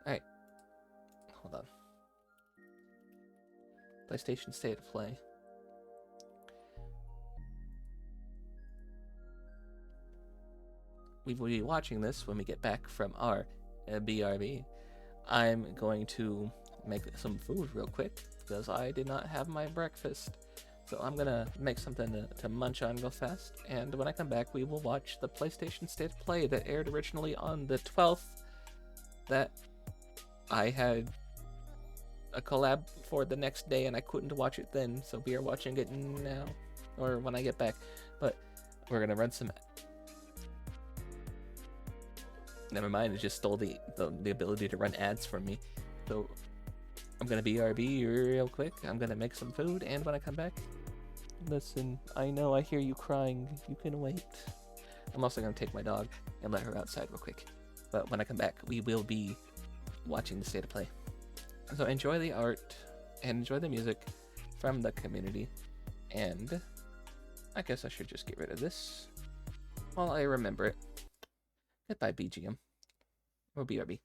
Alright. Hold on. PlayStation State of Play. We will be watching this when we get back from our BRB. I'm going to make some food real quick because I did not have my breakfast. So I'm gonna make something to munch on real fast, and when I come back we will watch the PlayStation State of Play that aired originally on the 12th that I had a collab for the next day and I couldn't watch it then, so we are watching it now, or when I get back. But we're gonna run some... Never mind, it just stole the ability to run ads from me. So I'm gonna BRB real quick, I'm gonna make some food, and when I come back... Listen, I know I hear you crying, you can wait. I'm also gonna take my dog and let her outside real quick. But when I come back, we will be watching the State of Play. So enjoy the art and enjoy the music from the community. And I guess I should just get rid of this while I remember it. Goodbye, BGM. Or BRB.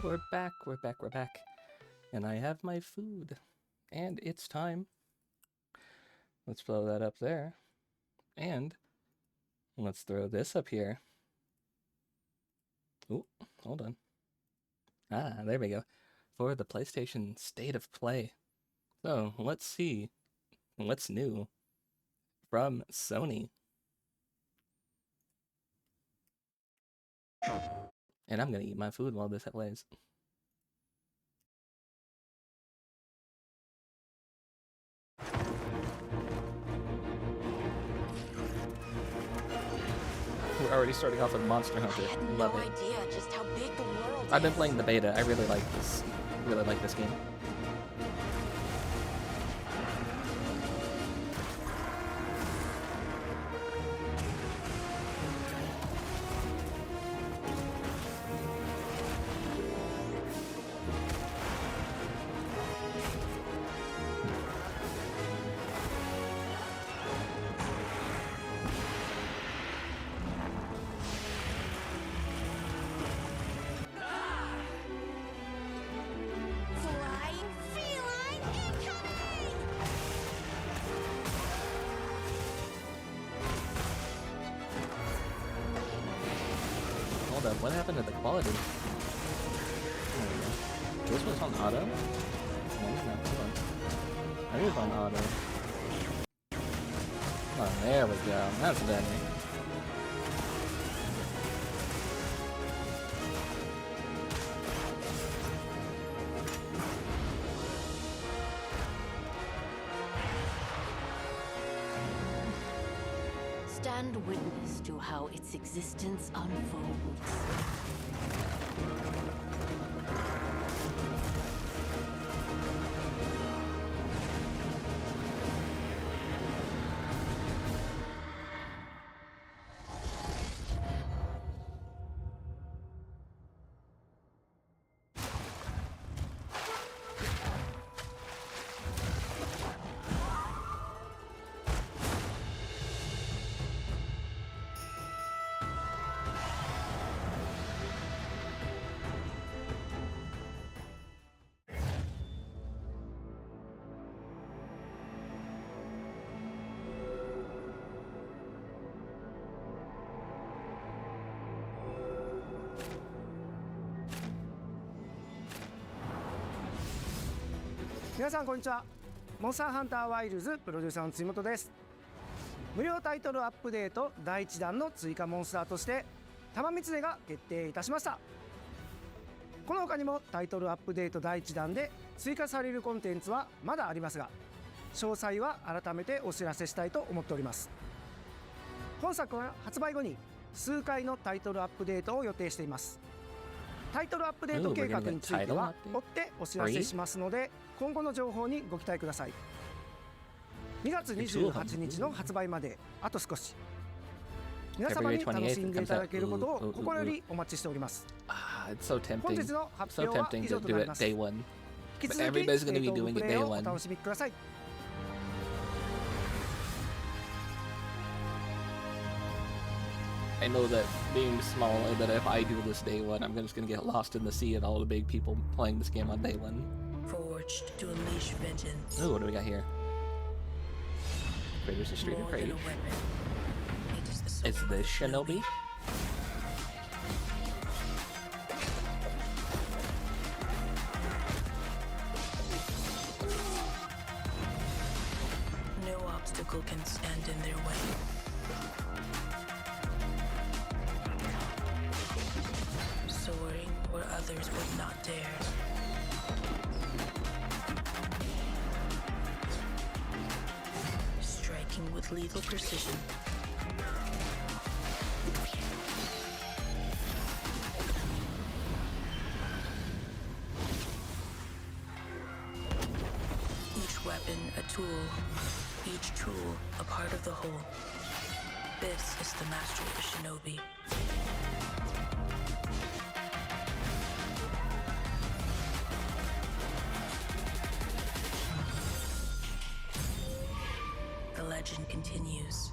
We're back, we're back, we're back. And I have my food. And it's time. Let's blow that up there. And let's throw this up here. Ooh, hold on. Ah, there we go. For the PlayStation State of Play. So, let's see what's new from Sony. And I'm gonna eat my food while this plays. We're already starting off with Monster Hunter. I had Love no it. idea just how big the world I've been is. playing the beta. I really like this. Really like this game. Flying feline incoming! Hold up, what happened to the quality? There we go. This was on auto? No, it's not. Hold on. I think it's on auto. Oh, there we go. That's better. Stand witness to how its existence unfolds.皆さんこんにちは。モンスターハンターワイルズプロデューサーの辻本です。無料タイトルアップデート第1弾の追加モンスターとして玉三つが決定いたしました。この他にもタイトルアップデート第1弾で追加されるコンテンツはまだありますが、詳細は改めてお知らせしたいと思っております。本作は発売後に数回のタイトルアップデートを予定しています。タイトルアップデート計画については追ってお知らせしますので、今後の情報にご期待ください。2月28日の発売まであと少し。皆様に楽しんでいただけることを心よりお待ちしております。 Ah, it's so 本 tempting. 日の発 So 表は tempting 以 to 上と do なり it ます。 day one. 引き But 続き everybody's gonna be ステートオ doing ブ it プレイ day をお one. 楽しみください。I know that being small, that if I do this day one, I'm just gonna get lost in the sea of all the big people playing this game on day one. Forged to unleash vengeance. Ooh, what do we got here? Raiders of Street of More than Rage. a weapon. It is the soul Is of this the Shinobi? No obstacle can stand in their way. Soaring where others would not dare. Striking with lethal precision. Each weapon a tool, each tool a part of the whole. This is the mastery of a shinobi. The legend continues.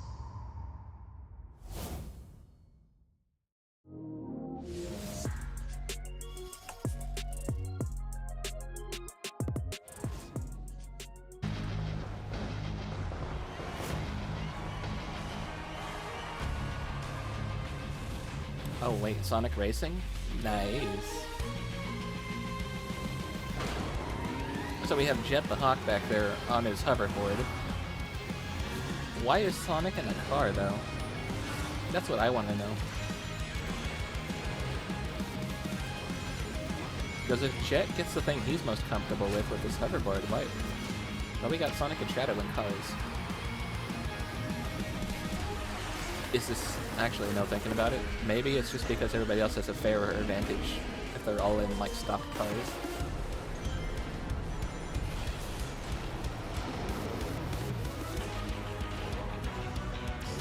Oh wait, Sonic Racing? Nice. So we have Jet the Hawk back there on his hoverboard. Why is Sonic in a car, though? That's what I want to know. Because if Jet gets the thing he's most comfortable with his hoverboard, why? Well, we got Sonic and Shadow in cars. Is this actually, no, thinking about it? Maybe it's just because everybody else has a fairer advantage if they're all in, like, stock cars.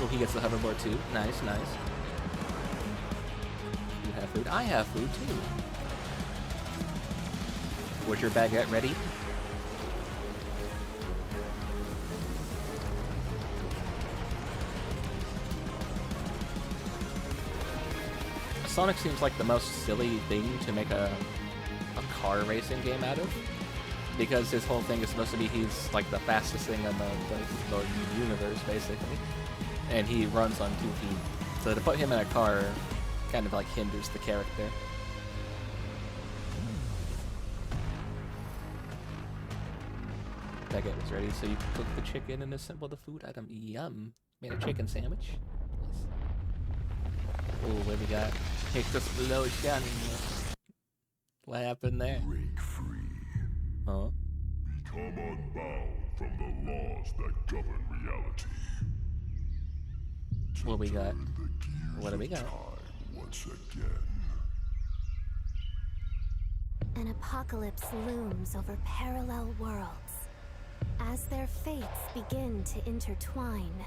Oh, he gets the hoverboard too. Nice, nice. You have food? I have food too. Was your baguette ready? Sonic seems like the most silly thing to make a car racing game out of, because his whole thing is supposed to be he's like the fastest thing in the universe, basically, and he runs on 2 feet. So to put him in a car kind of like hinders the character. Baguette was ready, so you cook the chicken and assemble the food item. Yum! Made a chicken sandwich. Nice. Oh, what we got? Explosion. What happened there? Break free. Huh? Become unbound from the laws that govern reality. What we got? Turn the gears What do we of got? time once again. An apocalypse looms over parallel worlds as their fates begin to intertwine.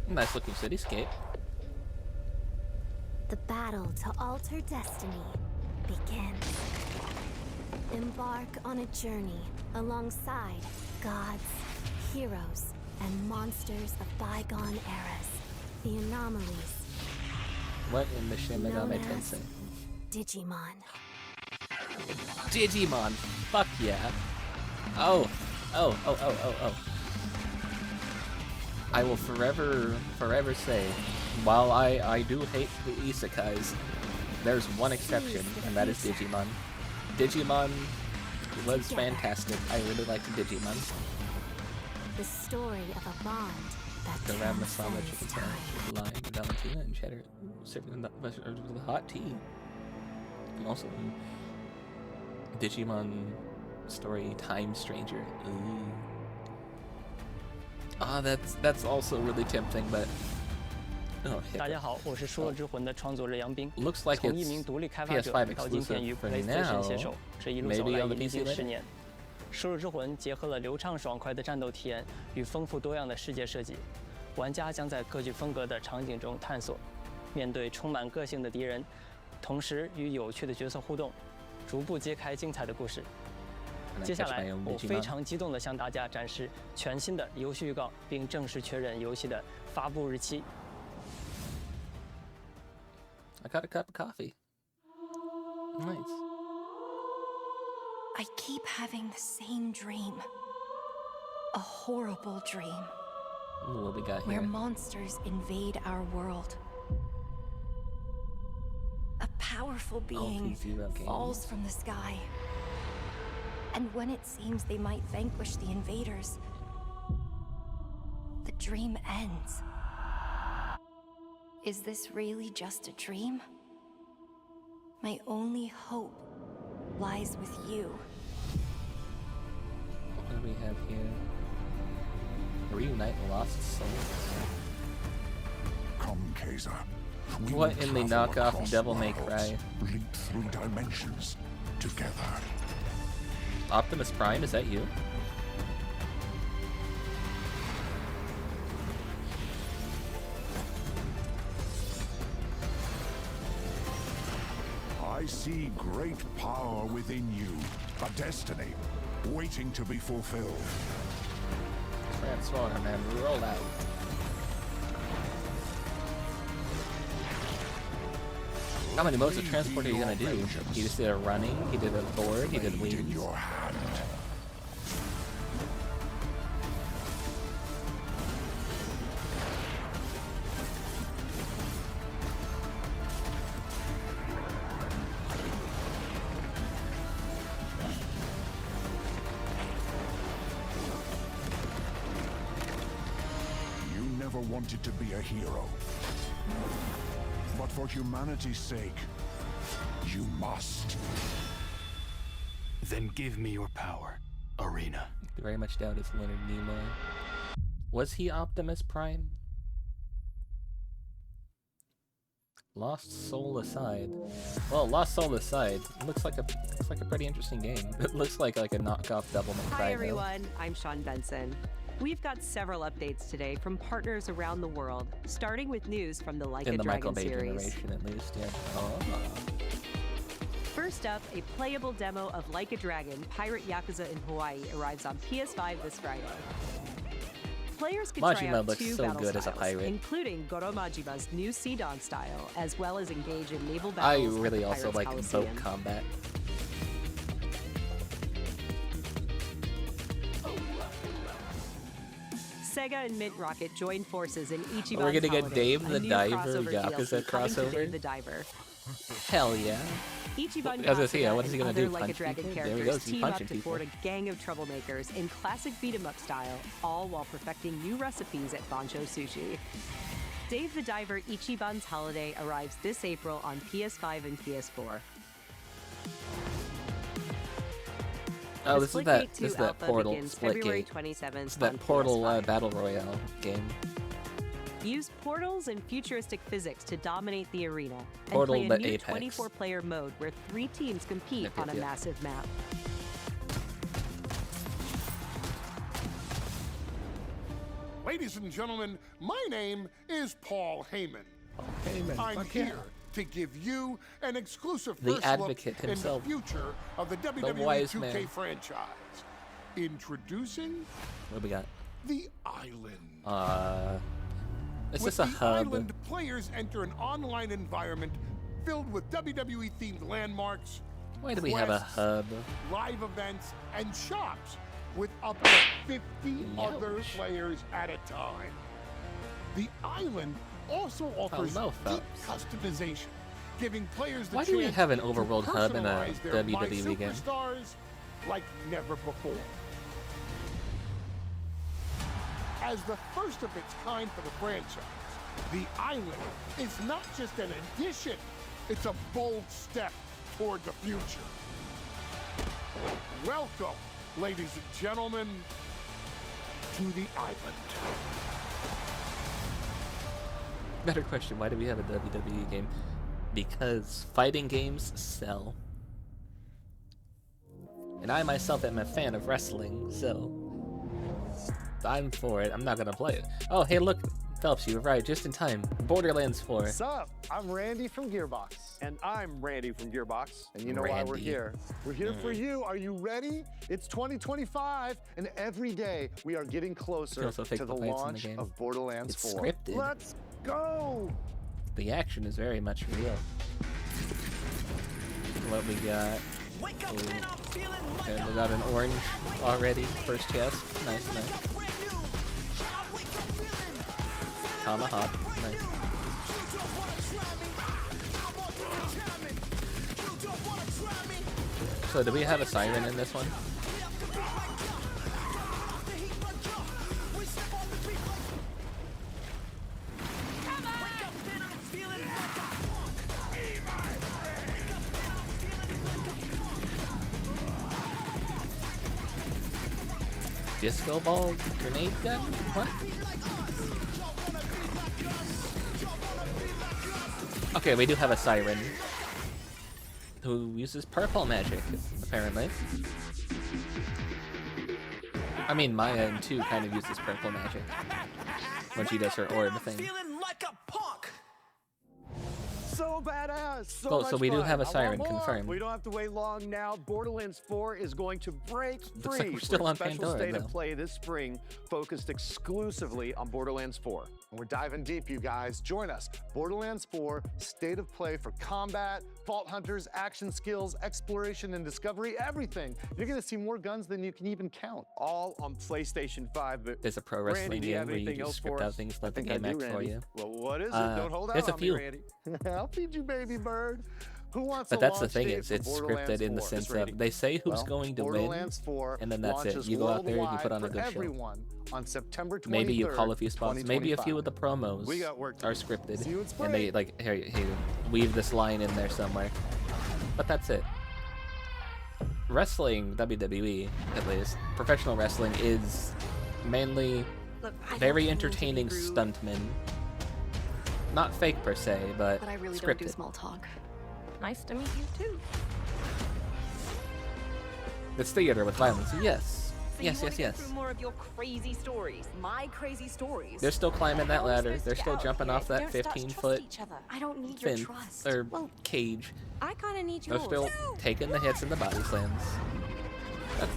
Nice looking cityscape. The battle to alter destiny begins. Embark on a journey alongside gods, heroes, and monsters of bygone eras. The anomalies. What in the Shin known Megami as Tensei? Digimon. Digimon! Fuck yeah! Oh! I will forever say, while I do hate the isekais, there's one exception, and that is Digimon. Digimon was fantastic. I really liked Digimon. The story of a bond that Around the sandwich transcends chicken time. sandwich with lime, Valentina, and cheddar, serving with hot tea. And also, Digimon story Time Stranger. Ooh. Ah, that's also really tempting, but oh, 大家好，我是《输了之魂》的创作者杨斌。 looks like 从一 it's 名独立开发者 PS5 到今天与 exclusive for PlayStation now. 携手，这一路走 Maybe 来 on 已 the 历 PC 经 later? 10年。《输入之魂》结合了流畅爽快的战斗体验与丰富多样的世界设计，玩家将在各具风格的场景中探索，面对充满个性的敌人，同时与有趣的角色互动，逐步揭开精彩的故事。 Can I 接下 catch 来 my own，我 Digimon? 非常激动地向大家展示全新的游戏预告，并正式确认游戏的发布日期。 I got a cup of coffee. Nice. I keep having the same dream. A horrible dream Ooh, what we got where here? monsters invade our world. A powerful being P0 games. falls from the sky. And when it seems they might vanquish the invaders, the dream ends. Is this really just a dream? My only hope lies with you. What do we have here? Reunite lost souls. Come, Kaiser. We What will in the travel knockoff across Devil May worlds, Cry? linked through dimensions, together. Optimus Prime, is that you? I see great power within you, a destiny waiting to be fulfilled. Transform and roll out. How many modes of transport are you gonna do? He just did a running, he did a board, he did Blade in wings. your hand. never wanted to be a hero. But for humanity's sake, you must. Then give me your power, Arena. Very much doubt it's Leonard Nimoy. Was he Optimus Prime? Lost Soul aside. Well, Lost Soul aside, looks like a pretty interesting game. It looks like a knockoff Devil May Cry. Hi everyone, I'm Sean Benson. We've got several updates today from partners around the world, starting with news from the Like a In the Michael Dragon Bay series. generation, at least, yeah. Oh. First up, a playable demo of Like a Dragon, Pirate Yakuza in Hawaii arrives on PS5 this Friday. Players can try Majima out looks 2 so battle good as a styles, pirate. including Goro Majima's new Sea Dog style, as well as engage in naval I battles. really at the also like Pirates boat Coliseum. combat. Sega and Mint Rocket join forces in Ichiban's We're gonna get Holiday, Dave a the new Diver crossover Yakuza DLC coming to crossover? Dave the Diver. Hell yeah. Ichiban As I say, Kasuga what is he and gonna other do? Like a Punch Dragon people? There he characters goes, he's team up punching to people. thwart a gang of troublemakers in classic beat-em-up style, all while perfecting new recipes at Bancho Sushi. Dave the Diver Ichiban's Holiday arrives this April on PS5 and PS4. Oh, The this is Splitgate 2 that alpha Portal begins February Splitgate. 27th It's that on Portal PS5. Battle Royale game. Use portals and futuristic physics to dominate the arena, and Portal, play a but new Apex. 24-player mode where 3 teams compete Yep, on a yep. massive map. Ladies and gentlemen, my name is Paul Heyman. Heyman, I'm fuck here yeah. to give you an exclusive The first advocate look himself. in the future of the WWE wise 2K man. franchise. Introducing What do we got? the Island. Is With this a the hub? Island, players enter an online environment filled with WWE-themed landmarks. Why do we have a quests, hub? live events, and shops with up to 50 other players at a time. The Island also offers Hello, deep folks. customization, giving players the Why chance do we have an to overworld hub in a personalize their My WWE game? Superstars like never before. As the first of its kind for the franchise, the Island is not just an addition, it's a bold step toward the future. Welcome, ladies and gentlemen, to the Island. Better question, why do we have a WWE game? Because fighting games sell. And I myself am a fan of wrestling, so I'm for it. I'm not gonna play it. Oh, hey look, Phelps, you were right, just in time. Borderlands 4. What's up? I'm Randy from Gearbox. And I'm Randy from Gearbox. And you know why we're Randy. here. We're here for you. Are you ready? It's 2025, and every day we are getting closer also take to the the fights in the launch game. of Borderlands It's 4. scripted. Let's go! The action is very much real. What we got? Ooh. Okay, we got an orange already. First chest. Nice, nice. Tomahawk. Nice. So do we have a siren in this one? Disco ball grenade gun? What? Okay, we do have a siren who uses purple magic, apparently. I mean, Maya and 2 kind of uses purple magic when she does her orb thing. So badass! So Oh, much so we do fun. have a I want siren more. confirmed. We don't have to wait long now. Borderlands 4 is going to break Looks free like we're still for a on special Pandora, state though. of play this spring, focused exclusively on Borderlands 4. And we're diving deep, you guys. Join us. Borderlands 4, state of play for combat, vault hunters, action skills, exploration and discovery, everything. You're going to see more guns than you can even count, all on PlayStation 5. But There's a pro Randy, wrestling do you game have where you anything just else script for out us? things, I let the think I game do, act for Randy. you. Well, what is it? Uh, Don't hold out there's a on few. me, Randy. I'll feed you, baby bird. Who wants But a that's the launch thing, date is for it's Borderlands scripted in the 4? sense This of they say who's well, going to win, Borderlands 4 and then that's it. launches You go out there and you put worldwide on a for good show. everyone on September 23rd, Maybe you call a few spots. Maybe a few of the 2025. promos We got work to are do. scripted, See you in and spring. they like hey, weave this line in there somewhere. But that's it. Wrestling, WWE at least, professional wrestling is mainly very entertaining stuntmen. Not fake per se, but I really scripted. don't do small talk. Nice to meet you too. It's theater with violence. Yes. So Yes, you yes, wanna yes. Go through more of your crazy stories. My crazy stories. They're still climbing that How are we ladder. supposed to They're get still out jumping here off if we that don't start to 15-foot trust each other? I don't need fence your trust. or Well, cage. I kind of need They're yours. still taking the hits and the body slams.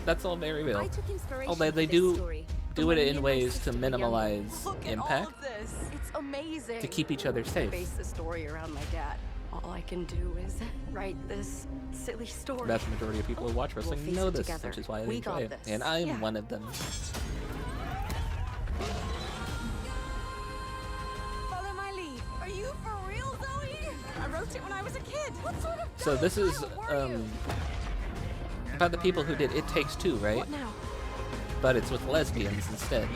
That's all very real. I took inspiration Although they for this do story do from it when me in and my ways sister to were younger. minimize Look at impact, all of this. It's amazing. to keep each other I safe. base the story around my dad. All I can do is write this silly story. Vast majority of people who watch wrestling face know it this, together. which is why they We enjoy got it. this. And I'm Yeah. one of them. Follow my lead. Are you for real, Zoe? I wrote it when I was a kid. What sort of So this is about the people who did It Takes Two, right? What now? But it's with lesbians instead.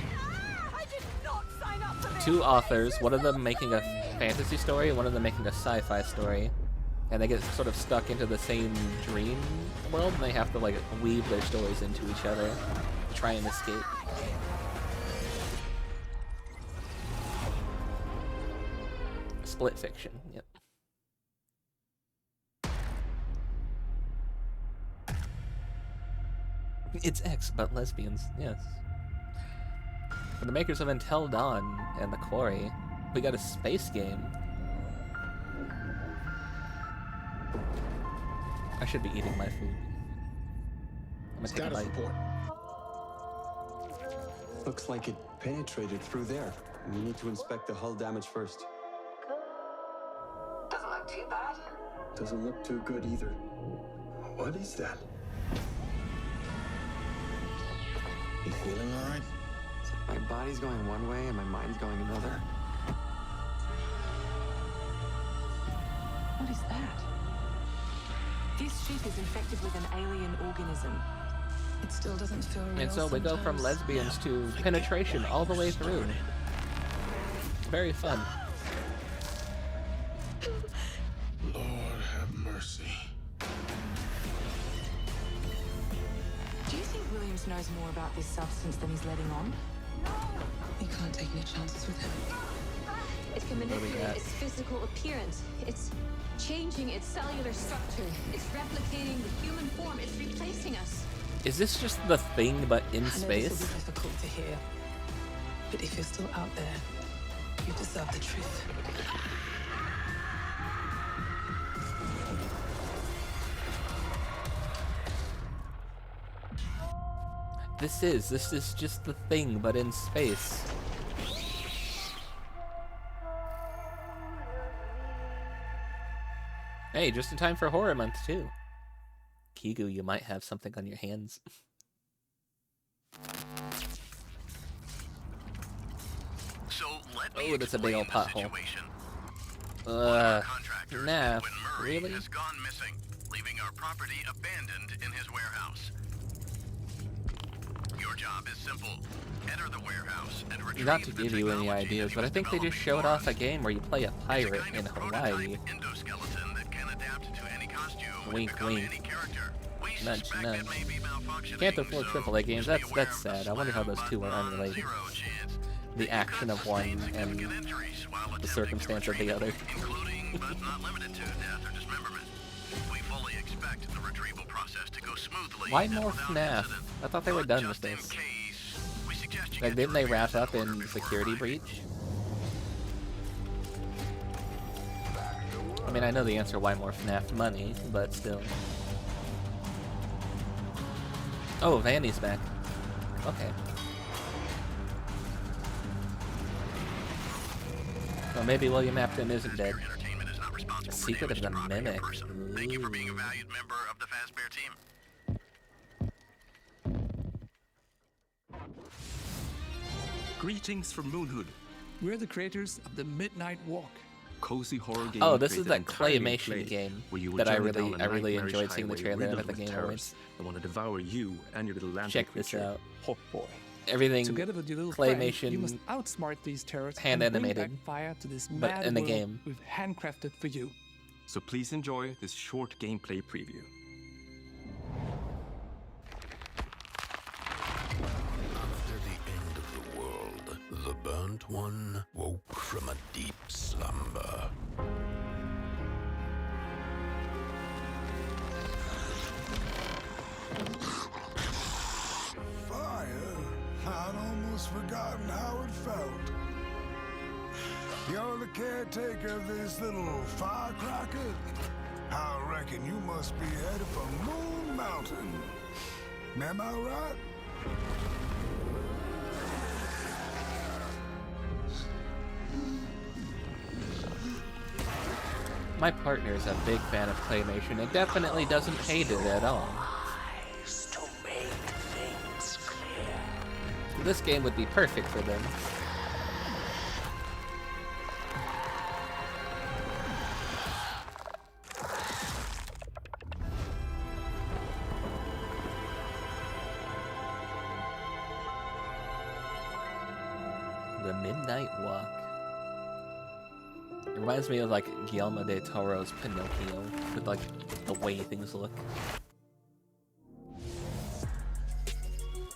I did not sign up for this. Two authors, one of them making a fantasy story, one of them making a sci-fi story, and they get sort of stuck into the same dream world, and they have to like weave their stories into each other to try and escape. Split fiction, yep. It's X, but lesbians, yes. For the makers of Until Dawn and The Quarry, we got a space game. I should be eating my food. I'm gonna take a Status bite. report. Looks like it penetrated through there. We need to inspect the hull damage first. Doesn't look too bad. Doesn't look too good either. What is that? You feeling all right? My body's going one way and my mind's going another. What is that? This ship is infected with an alien organism. It still doesn't feel real. And so we go from sometimes. lesbians to penetration all the way through. Very fun. Lord have mercy. Do you think Williams knows more about this substance than he's letting on? You can't take any chances with him. It can manipulate its physical appearance. It's changing its cellular structure. It's replicating the human form. It's replacing us. Is this just the thing but in I know this will space? be difficult to hear, but if you're still out there, you deserve the truth. This is just the thing but in space. Hey, just in time for horror month too. Kigu, you might have something on your hands. So let me Oh, that's a big old explain the pothole. situation. Nah, Murray really? has gone missing, leaving our property abandoned in his warehouse. Your job is simple. Enter the warehouse and retrieve Not to give you any ideas, but I think they just showed off a game where you play a pirate in Hawaii. endoskeleton that can adapt to any costume and Wink, become wink. any character. We Nudge, suspect nudge. it may be malfunctioning, Can't afford so AAA games. just be aware That's of the sad. I wonder how those two are unrelated. zero chance. The action of one and the circumstance of the other. Including but not limited to death or dismemberment. We fully expect the retrieval process to go smoothly. Why and more without FNAF? incident. I thought they were done with this. Like, didn't they wrap up in Security Breach? I mean, I know the answer why more FNAF money, but still. Oh, Vanny's back. Okay. Well, maybe William Afton isn't dead. Secret of the Mimic. Thank you for being a valued member of the Fazbear team. Greetings from Moonhood. We're the creators of the Midnight Walk, cozy horror game. Oh, this is created that entirely in claymation clay, game where you will that I journey really down a really nightmarish enjoyed seeing the highway trailer of at riddled the with Game terrors Awards. that want to devour you and your little lantern Check this creature. out. Oh boy. Everything Together with your little claymation, friend, you must outsmart these terrorists hand and bring animated, back fire to this but mad in the world game. we've handcrafted for you. So please enjoy this short gameplay preview. After the end of the world, the burnt one woke from a deep slumber. Fire? I'd almost forgotten how it felt. You're the caretaker of this little firecracker? I reckon you must be headed for Moon Mountain. Am I right? My partner is a big fan of claymation and definitely doesn't hate it at all. To make things clear. This game would be perfect for them. The Midnight Walk. It reminds me of like Guillermo del Toro's Pinocchio, with like the way things look.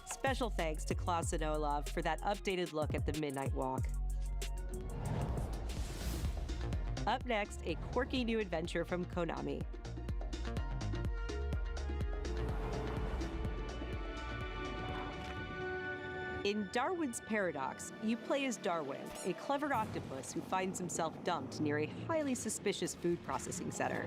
Special thanks to Klaus and Olaf for that updated look at the Midnight Walk. Up next, a quirky new adventure from Konami. In Darwin's Paradox, you play as Darwin, a clever octopus who finds himself dumped near a highly suspicious food processing center.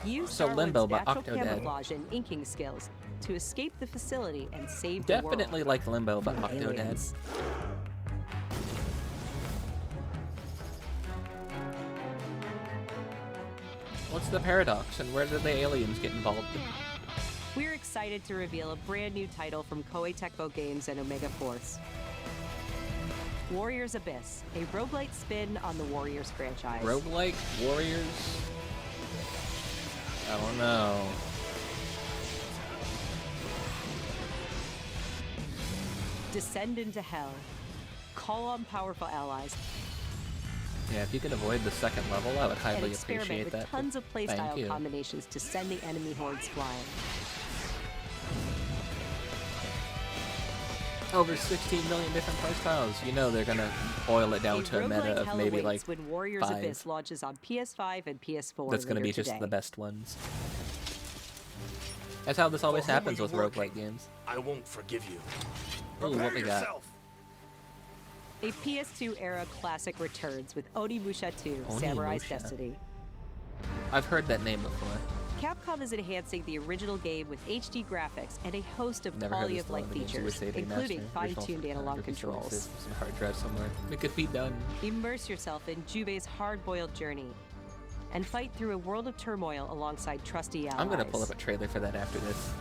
Use So Darwin's Limbo by natural Octodad. camouflage and inking skills to escape the facility and save the world. Definitely like Limbo by from Octodad. aliens. What's the paradox and where did the aliens get involved? We're excited to reveal a brand new title from Koei Tecmo Games and Omega Force. Warriors Abyss, a roguelite spin on the Warriors franchise. Roguelike Warriors? I don't know. Descend into hell. Call on powerful allies. Yeah, if you could avoid the second level, I would And highly experiment appreciate with that. tons of Thank playstyle you. combinations to send the enemy hordes flying. Over 16 million different playstyles. You know they're gonna boil it down to a meta roguelike of hell maybe awaits like when Warriors 5. Abyss launches on PS5 and PS4 That's gonna later be just today. the best ones. That's how this always For whom are happens you with working? roguelike games. I won't forgive you. Ooh, what we got? A PS2 era classic returns with Onimusha 2: Samurai's Onimusha. Destiny. I've heard that name before. Capcom is enhancing the original game with HD graphics and a host of Never heard of this quality-of-life one. It was features, a including master, fine-tuned original analog graphics controls. releases, some hard drive somewhere. It could be done. Immerse yourself in Jubei's hard-boiled journey and fight through a world of turmoil alongside trusty allies. I'm gonna pull up a trailer for that after this.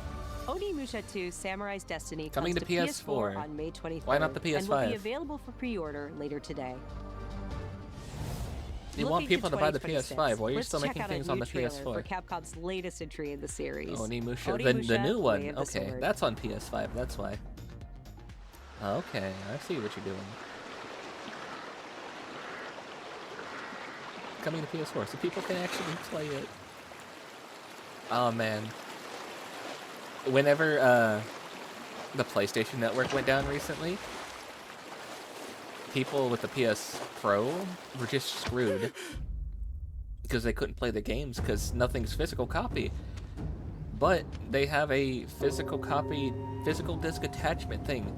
Onimusha 2: Samurai's Destiny Coming comes to PS4. on May 23rd. Why not the And will be PS5? available for pre-order later today. You want Looking people to buy the 2026, PS5, why are you let's still check making out a things on new the trailer PS4? For Capcom's latest entry in the series. Onimusha, the Onimusha, new Way one. of the Okay, Sword. that's on PS5, that's why. Okay, I see what you're doing. Coming to PS4, so people can actually play it. Oh man. Whenever the PlayStation Network went down recently, people with the PS Pro were just screwed because they couldn't play the games because nothing's physical copy. But they have a physical copy, physical disc attachment thing.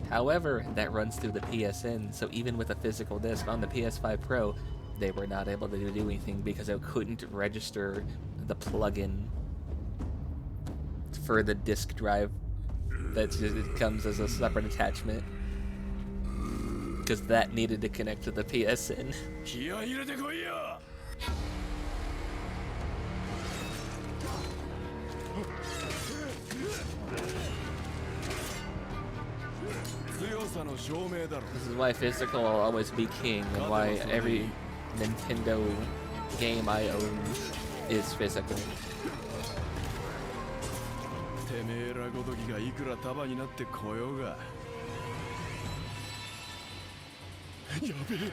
However, that runs through the PSN, so even with a physical disc on the PS5 Pro, they were not able to do anything because they couldn't register the plugin for the disk drive. It comes as a separate attachment because that needed to connect to the PSN. This is why physical will always be king, and why every Nintendo game I own is physical. てめえらごときがいくら束になってこようが。やべえ。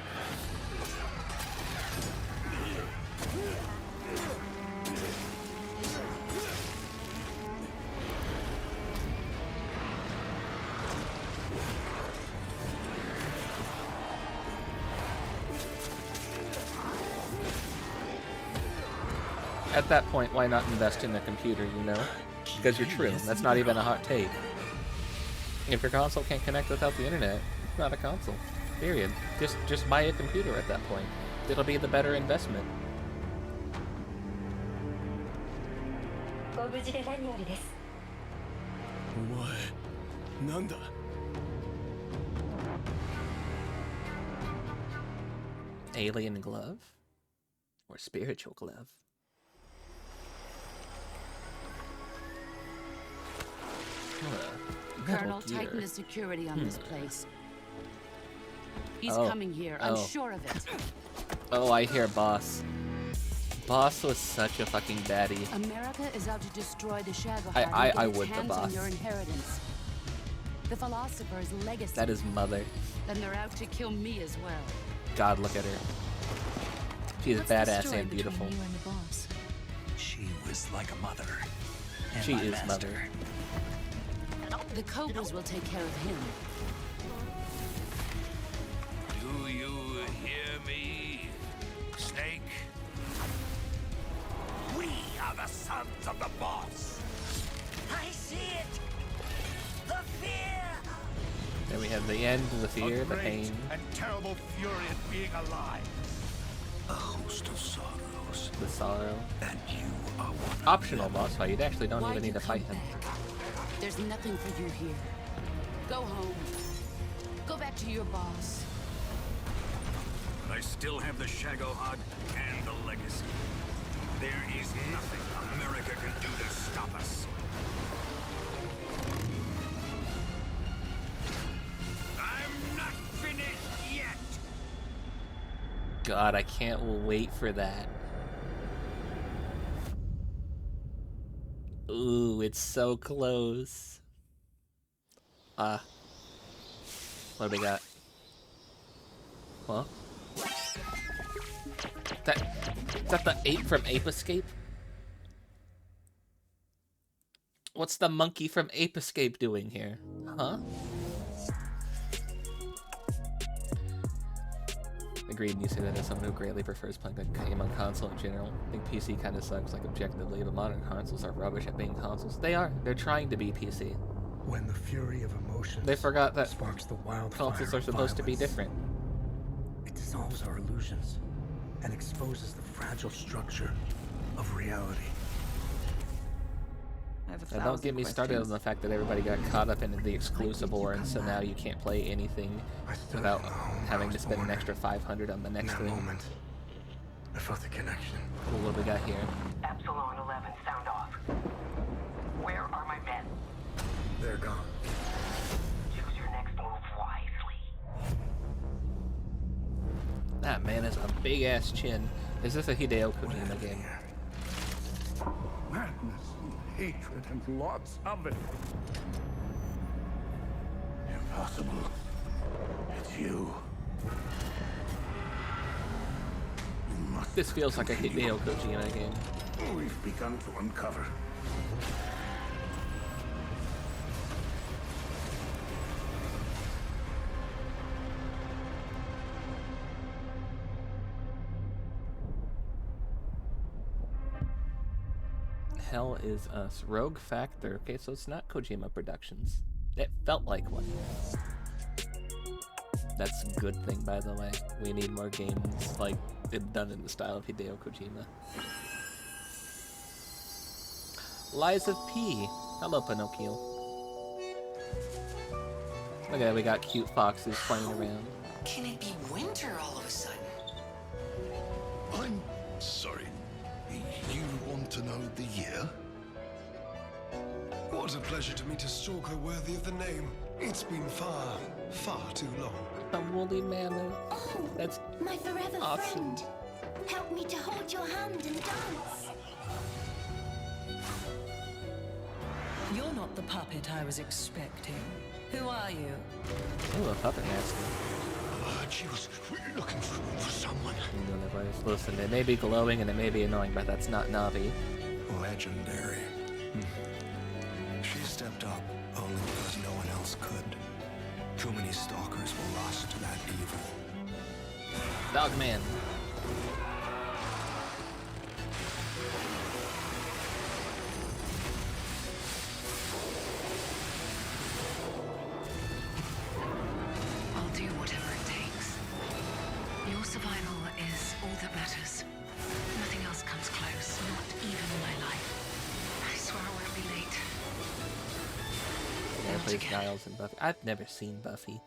At that point, why not invest in a computer, you know? Because you're true. That's not even a hot take. If your console can't connect without the internet, it's not a console. Period. Just buy a computer at that point. It'll be the better investment. Alien glove? Or spiritual glove? Colonel, tighten the security on this place. He's coming here, I'm sure of it. Oh, I hear Boss. Boss was such a fucking baddie. America is out to destroy the Shagohod I and get would its the hands Boss. on your inheritance. The philosopher's legacy. That is mother. Then they're out to kill me as well. God, look at her. She's badass and beautiful. You and the boss? She was like a mother. She is mother. The Cobras will take care of him. Do you hear me, Snake? We are the sons of the boss. I see it. The fear. Then we have the end, the fear, the pain. And terrible fury at being alive. A host of sorrows. The sorrow. And you are one. Optional boss fight. You actually don't even need to fight him. There's nothing for you here. Go home. Go back to your boss. I still have the Shagohod and the legacy. There is nothing America can do to stop us. I'm not finished yet. God, I can't wait for that. Ooh, it's so close. What do we got? Huh? Is that the ape from Ape Escape? What's the monkey from Ape Escape doing here? Huh? Agreed, you say that as someone who greatly prefers playing a game on console in general. I think PC kind of sucks, like, objectively, but modern consoles are rubbish at being consoles. They are. They're trying to be PC. When the fury of emotions They forgot that sparks the wildfire consoles are of supposed to be violence. different. It dissolves our illusions and exposes the fragile structure of reality. And don't get me started on the fact that everybody got caught up in the exclusive war, and so now you can't play anything without having to spend an extra $500 on the next thing. Moment, I felt the connection. Cool, what do we got here? Epsilon 11, sound off. Where are my men? They're gone. Choose your next move wisely. That man has a big ass chin. Is this a Hideo Kojima game? Madness and hatred and lots of it. Impossible. It's you. This feels like a Hideo Kojima game. We've begun to uncover. Hell is Us. Rogue Factor. Okay, so it's not Kojima Productions. It felt like one. That's a good thing, by the way. We need more games like it done in the style of Hideo Kojima. Lies of P. Hello, Pinocchio. Look at that, we got cute foxes playing around. Can it be winter all of a sudden? I'm sorry. You want to know the year? What a pleasure to meet a stalker worthy of the name. It's been far, far too long. A woolly mammoth. Oh, that's my forever awesome. friend. Help me to hold your hand and dance. You're not the puppet I was expecting. Who are you? Ooh, a puppet master. She was looking for someone. Listen, they may be glowing and they may be annoying, but that's not Navi. Legendary. She stepped up only because no one else could. Too many stalkers were lost to that evil. Dogman. I'll do whatever it takes. Your survival is all that matters. Nothing else comes close, not even my life. I swear I won't be late. Yeah, plays Giles and Buffy. I've never seen Buffy.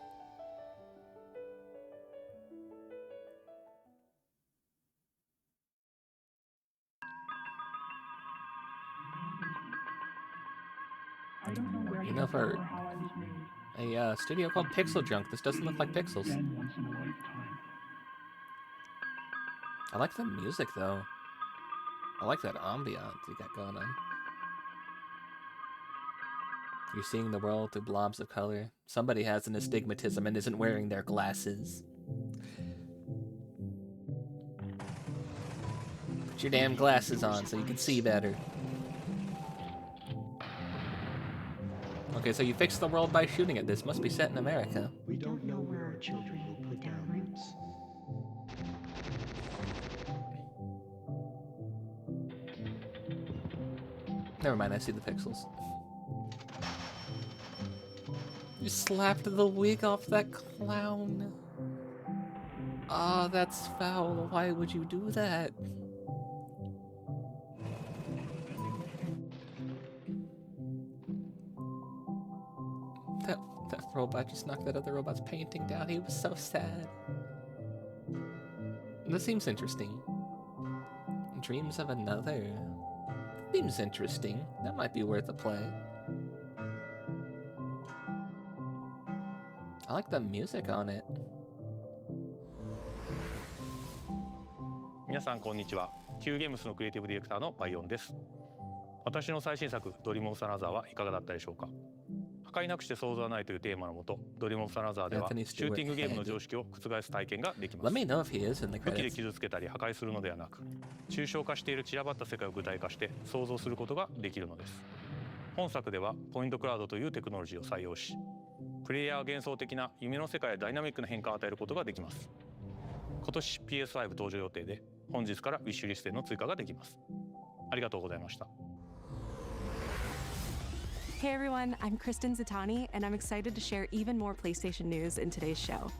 You know, for a studio called Pixel Junk, this doesn't look like Pixels. I like the music, though. I like that ambiance you got going on. You're seeing the world through blobs of color. Somebody has an astigmatism and isn't wearing their glasses. Put your damn glasses on so you can see better. Okay, so you fixed the world by shooting it. This must be set in America. We don't know where our children will put down roots. Never mind, I see the pixels. You slapped the wig off that clown. Ah, oh, that's foul. Why would you do that? That robot just knocked that other robot's painting down. He was so sad. This seems interesting. Dreams of Another. Seems interesting. That might be worth a play. I like the music on it. 皆さんこんにちは。Qゲームスのクリエイティブディレクターのバイオンです。私の最新作ドリームオブサナザーはいかがだったでしょうか。破壊なくして想像はないというテーマのもと、ドリームオブサナザーではシューティングゲームの常識を覆す体験ができます。武器で傷つけたり破壊するのではなく、抽象化している散らばった世界を具体化して想像することができるのです。本作ではポイントクラウドというテクノロジーを採用し、プレイヤーは幻想的な夢の世界へダイナミックな変化を与えることができます。今年 PS5 登場予定で、本日からウィッシュリストへの追加ができます。ありがとうございました。Hey everyone, I'm Kristen Zatani, and I'm excited to share even more PlayStation news in today's show.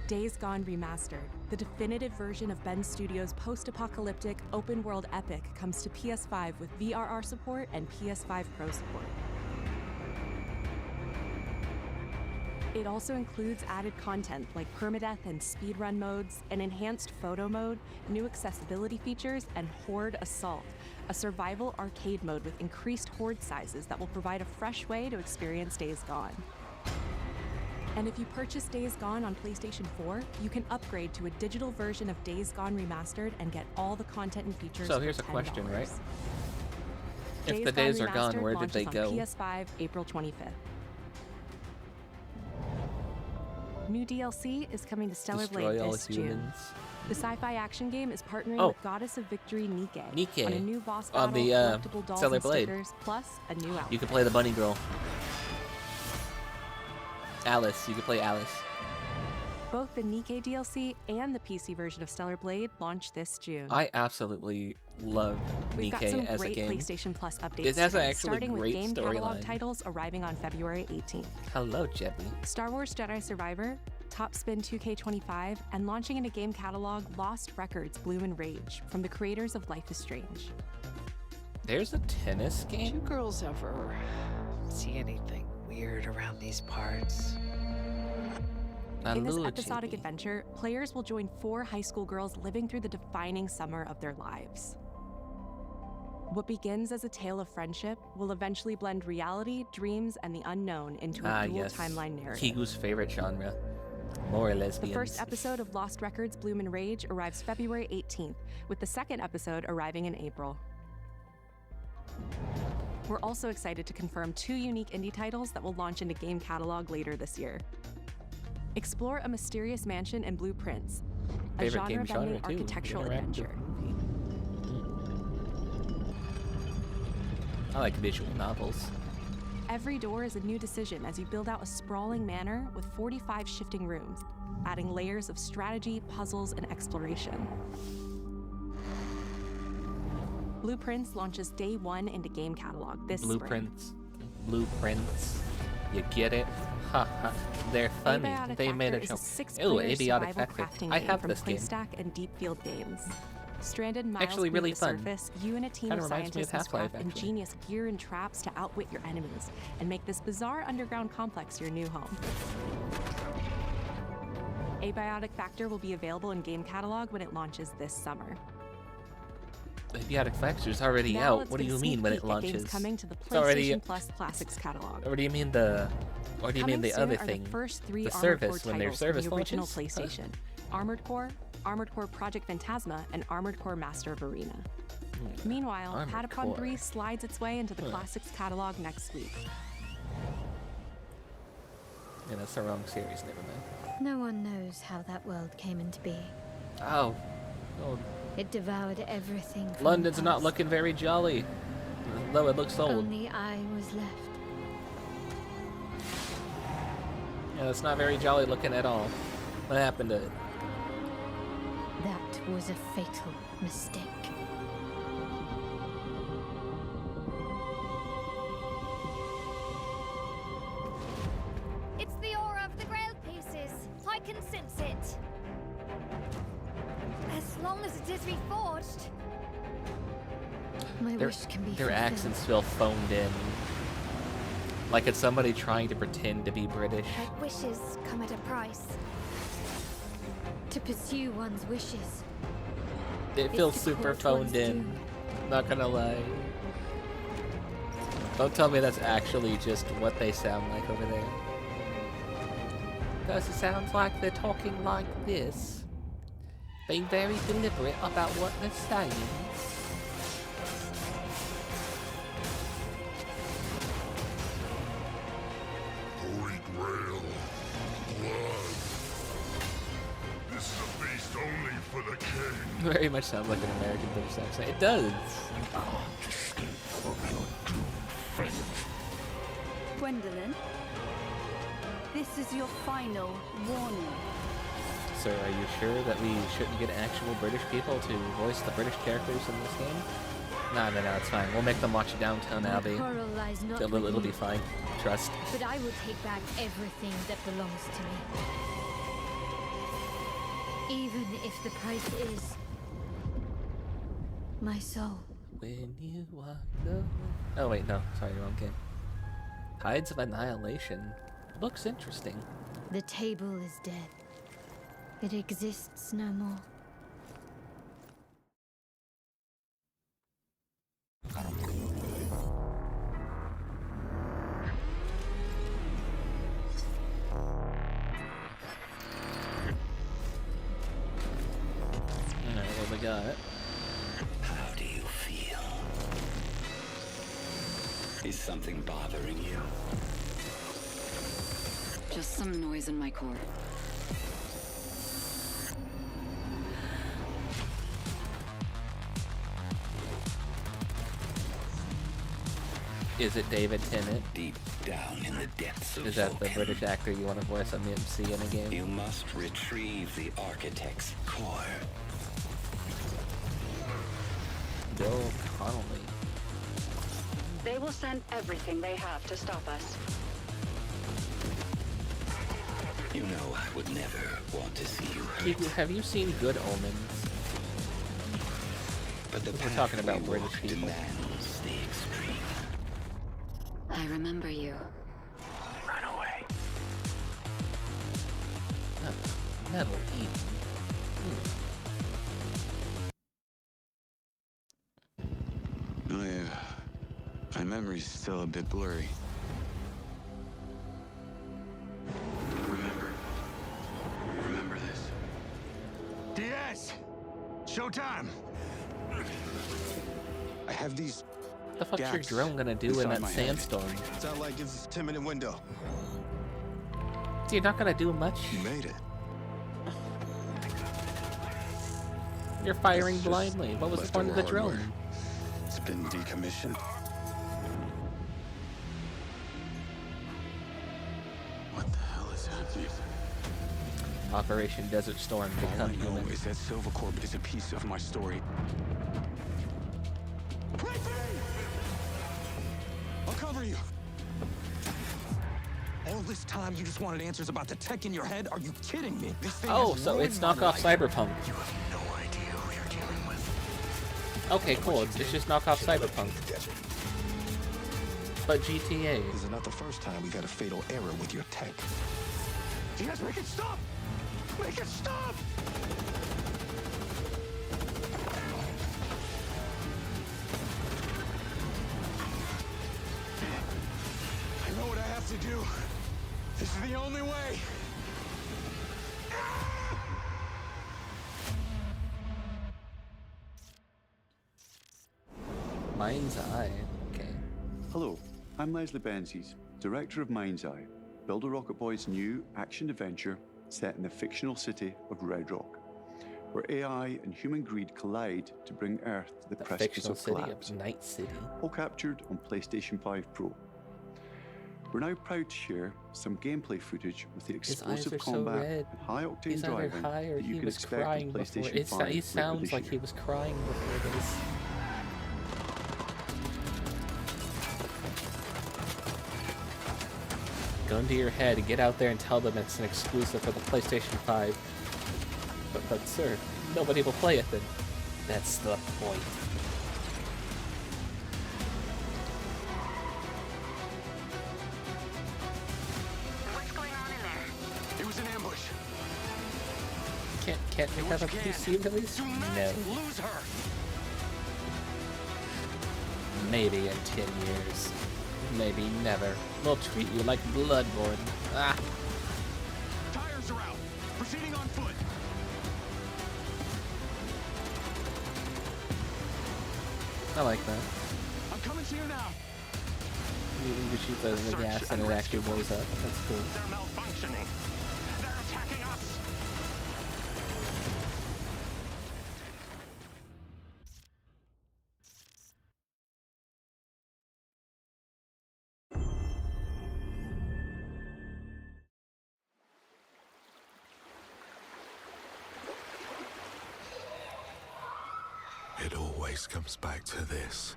Days Gone Remastered, the definitive version of Ben Studios' post-apocalyptic open-world epic, comes to PS5 with VRR support and PS5 Pro support. It also includes added content like permadeath and speedrun modes, an enhanced photo mode, new accessibility features, and Horde Assault, a survival arcade mode with increased horde sizes that will provide a fresh way to experience Days Gone. And if you purchase Days Gone on PlayStation 4, you can upgrade to a digital version of Days Gone Remastered and get all the content and features. So here's a question, right? If the days are gone, where did they go? PS5, April 25th. New DLC is coming to Stellar Blade this June. The sci-fi action game is partnering with Goddess of Victory Nike on a new boss battle, collectible dolls Stellar and Blade. stickers, plus a new outfit. You can play the bunny girl. Alice. You can play Alice. Both the Nike DLC and the PC version of Stellar Blade launch this June. I absolutely love We've got Nike some as a great game. PlayStation Plus updates It has today, actually starting with great game catalog storyline. titles arriving on February 18th. Hello, Jebby. Star Wars Jedi Survivor, Top Spin 2K25, and launching in a game catalog, Lost Records Bloom and Rage, from the creators of Life is Strange. There's a tennis game? Do you girls ever see anything weird around these parts? In this episodic adventure, players will join 4 high school girls living through the defining summer of their lives. What begins as a tale of friendship will eventually blend reality, dreams, and the unknown into a dual timeline narrative. Kigu's favorite genre. More lesbians. The first episode of Lost Records Bloom and Rage arrives February 18th, with the second episode arriving in April. We're also excited to confirm 2 unique indie titles that will launch into game catalog later this year. Explore a mysterious mansion and blueprints, a genre-bending architectural adventure. I like visual novels. Every door is a new decision as you build out a sprawling manor with 45 shifting rooms, adding layers of strategy, puzzles, and exploration. Blueprints launches day 1 into game catalog this spring. Blueprints. You get it? Haha. They're funny. They made a joke. Ooh, Abiotic Factory. I have this game. PlayStack and Deep Field Games. Stranded miles Actually, really beneath the fun. surface, you and a team of scientists Half-Life, craft ingenious gear and traps to outwit your enemies and make this bizarre underground complex your new home. Abiotic Factor will be available in game catalog when it launches this summer. Abiotic Factor is already out. What do you mean when it launches? Coming to the PlayStation already... Plus Classics catalog. Or do you mean the? Or do you mean the other thing? The first 3 the Armored service Core when their titles service from the original launches? PlayStation: Armored Core, Armored Core Project Phantasma, and Armored Core Master of Arena. Meanwhile, Armored Patapon Core. 3 slides its way into the Classics catalog next week. Yeah, that's the wrong series. Never mind. No one knows how that world came into being. Oh. It devoured everything. From London's the not past. looking very jolly, though it looks old. Only I was left. Yeah, it's not very jolly looking at all. What happened to it? That was a fatal mistake. It's the aura of the Grail pieces. I can sense it. As long as it is reforged. My wish can be Their fulfilled. accents feel phoned in. Like it's somebody trying to pretend to be British. But wishes come at a price. To pursue one's wishes. It feels super phoned in. Not gonna lie. Don't tell me that's actually just what they sound like over there. Because it sounds like they're talking like this. Being very deliberate about what they're saying. Holy Grail. Blood. This is a feast only for the king. Very much sounds like an American British accent. It does. Gwendolyn, this is your final warning. So are you sure that we shouldn't get actual British people to voice the British characters in this game? No, it's fine. We'll make them watch Downton Abbey. Coral lies not It'll with be me, fine. Trust. but I will take back everything that belongs to me. Even if the price is my soul. When you walk away. Oh wait, no. Sorry, wrong game. Tides of Annihilation. Looks interesting. The table is dead. It exists no more. Alright, what we got? How do you feel? Is something bothering you? Just some noise in my core. Is it David Tennant? Deep down in the depths of Is that the Vulcan, British actor you want to voice on MC in a game? you must retrieve the Architect's core. Bill Connolly. They will send everything they have to stop us. You know I would never want to see you hurt. Have you seen Good Omens? But the We're talking about path we British walk people. demands the extreme. I remember you. Run away. Metal Eden. I memory's still a bit blurry. Remember this. Diaz! Showtime! I have these. What the fuck's your drone gonna do in that sandstorm? Satellite gives us a 10-minute window. You're not gonna do much. You made it. You're firing blindly. What was the point of the drone? It's been decommissioned. What the hell is happening? Operation Desert Storm become human. Is that Silver Corp is a piece of my story. I'll cover you. All this time you just wanted answers about the tech in your head? Are you kidding me? Oh, so it's knockoff Cyberpunk. You have no idea who you're dealing with. Okay, cool. It's just knockoff Cyberpunk. But GTA. This is not the first time we've had a fatal error with your tech. Yes, make it stop! Make it stop! I know what I have to do. This is the only way. Mind's Eye. Okay. Hello, I'm Leslie Benzies, director of Mind's Eye, Builder Rocket Boy's new action-adventure set in the fictional city of Red Rock, where AI and human greed collide to bring Earth to the precipice of collapse. Of Night City. All captured on PlayStation 5 Pro. We're now proud to share some gameplay footage with the explosive combat and high-octane driving that you can expect on PlayStation 5. He sounds like he was crying before this. Gun to your head, get out there and tell them it's an exclusive for the PlayStation 5. But sir, nobody will play it then. That's the point. What's going on in there? It was an ambush. Can't we have a PC release? No. Lose her. Maybe in 10 years. Maybe never. We'll treat you like Bloodborne. Ah. Tires are out. Proceeding on foot. I like that. I'm coming to you now. You shoot the gas and it actually blows up. That's cool. They're malfunctioning. They're attacking us. It always comes back to this.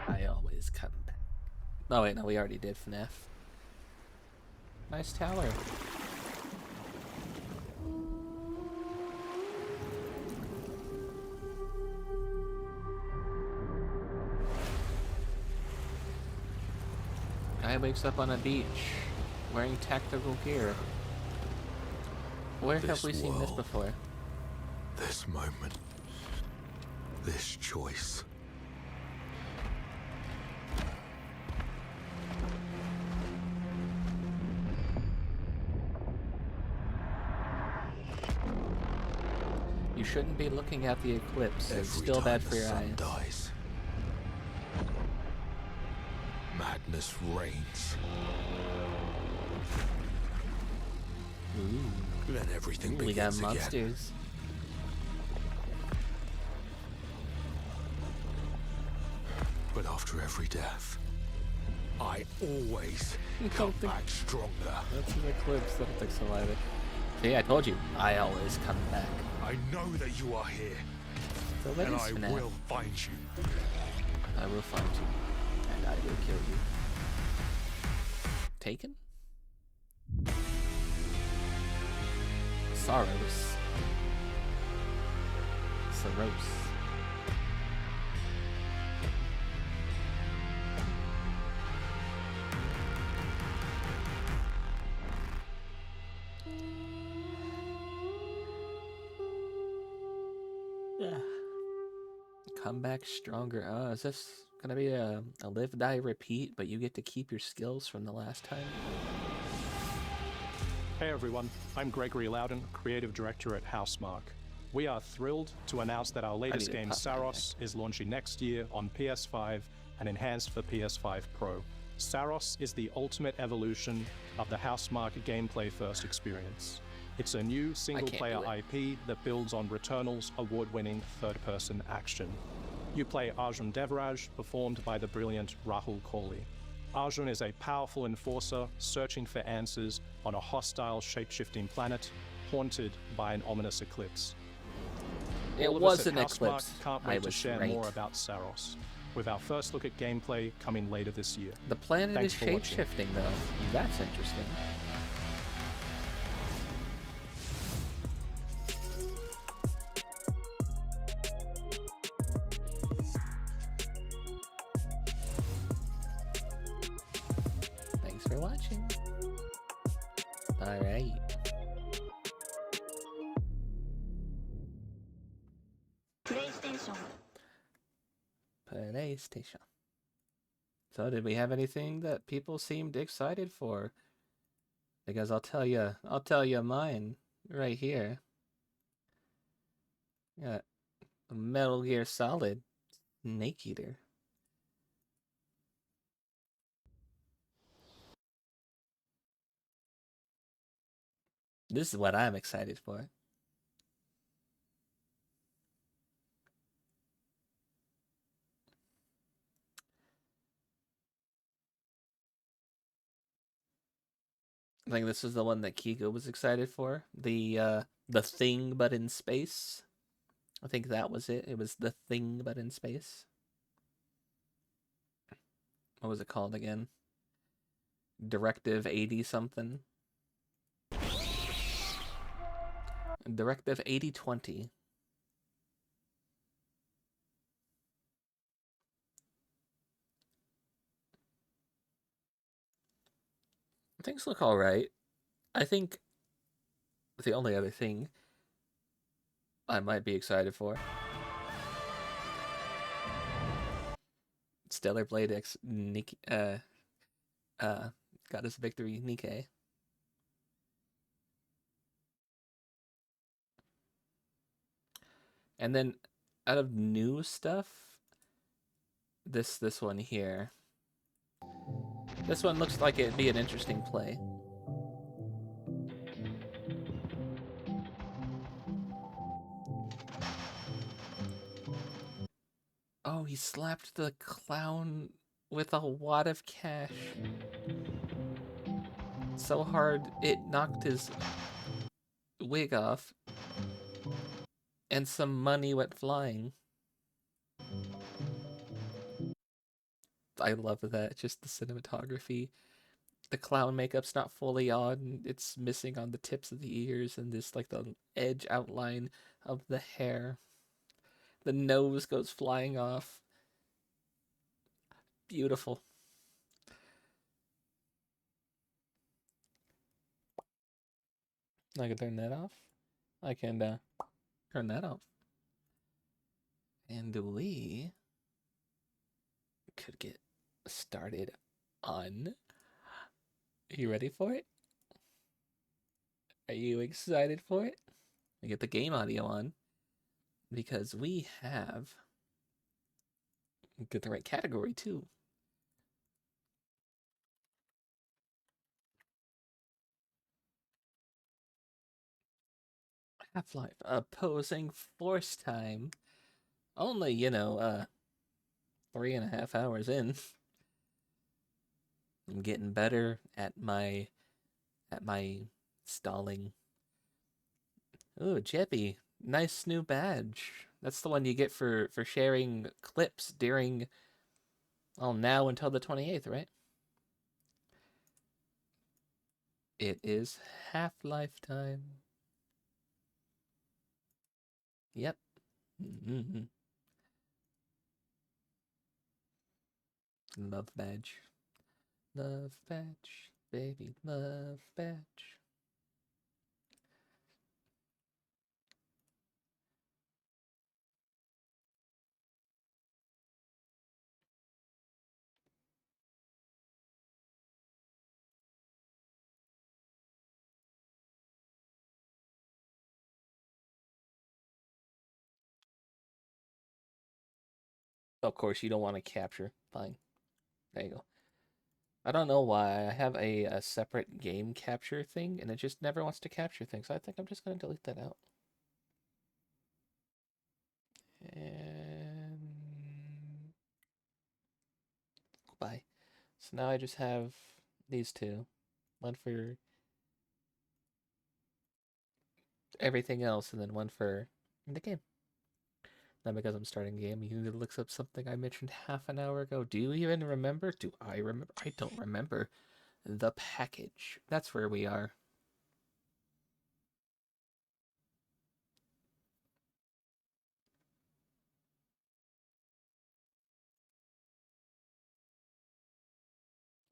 I always come back. Oh wait, no, we already did FNAF. Nice tower. Guy wakes up on a beach, wearing tactical gear. Where have we seen this before? This moment. This choice. You shouldn't be looking at the eclipse. It's still bad for your eyes. Dies. Madness reigns. Ooh. Then everything begins We got again. monsters. But after every death, I always come back stronger. That's an eclipse. I don't think so either. See, I told you. I always come back. I know that you are here. So that and is I FNAF. will find you. I will find you. And I will kill you. Taken? Soros. Soros. Yeah. Come back stronger. Oh, is this gonna be a live, die, repeat, but you get to keep your skills from the last time. Hey everyone, I'm Gregory Loudon, Creative Director at Housemarque. We are thrilled to announce that our latest game, Saros, is launching next year on PS5 and enhanced for PS5 Pro. Saros is the ultimate evolution of the Housemarque gameplay first experience. It's a new single-player IP that builds on Returnal's award-winning third-person action. You play Arjun Devraj, performed by the brilliant Rahul Kohli. Arjun is a powerful enforcer searching for answers on a hostile shape-shifting planet haunted by an ominous eclipse. It was an eclipse. Can't wait to share more about Saros, with our first look at gameplay coming later this year. The planet is shape-shifting, though. That's interesting. Thanks for watching. All right. PlayStation. So did we have anything that people seemed excited for? Because I'll tell you mine right here. Got Metal Gear Solid Snake Eater. This is what I'm excited for. I think this is the one that Kiko was excited for. The Thing but in space. I think that was it. It was The Thing but in space. What was it called again? Directive 80 something. Directive 8020. Things look all right. I think the only other thing I might be excited for, Stellar Blade X Nick got us victory, Nikkei. And then out of new stuff, this one here. This one looks like it'd be an interesting play. Oh, he slapped the clown with a wad of cash. So hard it knocked his wig off. And some money went flying. I love that. Just the cinematography. The clown makeup's not fully on. It's missing on the tips of the ears and this like the edge outline of the hair. The nose goes flying off. Beautiful. I can turn that off. I can turn that off. And we could get started on... Are you ready for it? Are you excited for it? I get the game audio on because we have... Get the right category too. Half-Life opposing force time. Only, 3.5 hours in. I'm getting better at my stalling. Ooh, Jeppy. Nice new badge. That's the one you get for sharing clips during now until the 28th, right? It is Half-Life time. Yep. Mm-hmm. Love badge. Love badge. Baby, love badge. Of course, you don't want to capture. Fine. There you go. I don't know why. I have a separate game capture thing, and it just never wants to capture things. So I think I'm just going to delete that out. And... Bye. So now I just have these two. One for everything else, and then one for the game. Now, because I'm starting a game, he looks up something I mentioned half an hour ago. Do you even remember? Do I remember? I don't remember. The package. That's where we are.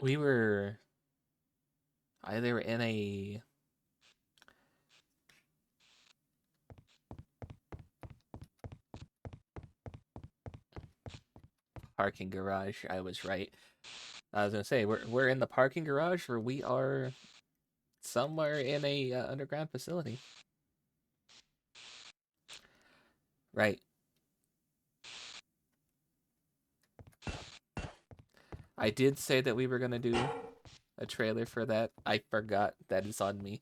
We were either in a parking garage. I was right. I was gonna say we're in the parking garage, or we are somewhere in a underground facility. Right. I did say that we were gonna do a trailer for that. I forgot. That is on me.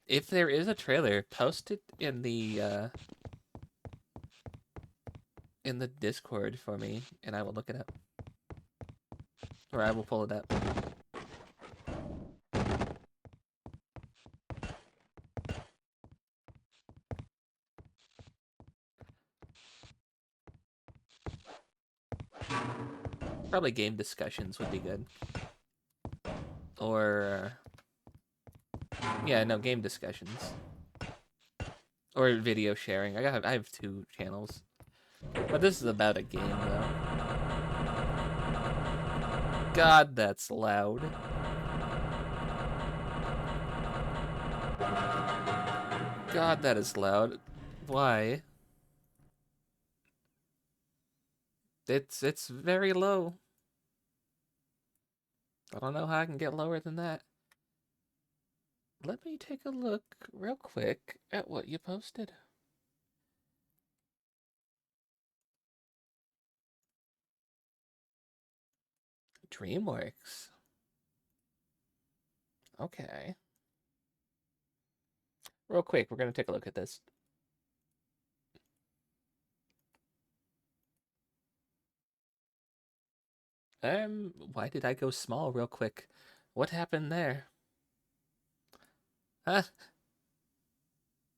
If there is a trailer, post it in the Discord for me, and I will look it up. Or I will pull it up. Probably game discussions would be good. Or... yeah, no, game discussions. Or video sharing. I have 2 channels. But this is about a game, though. God, that's loud. God, that is loud. Why? It's very low. I don't know how I can get lower than that. Let me take a look real quick at what you posted. DreamWorks. Okay. Real quick, we're going to take a look at this. Why did I go small real quick? What happened there? Huh?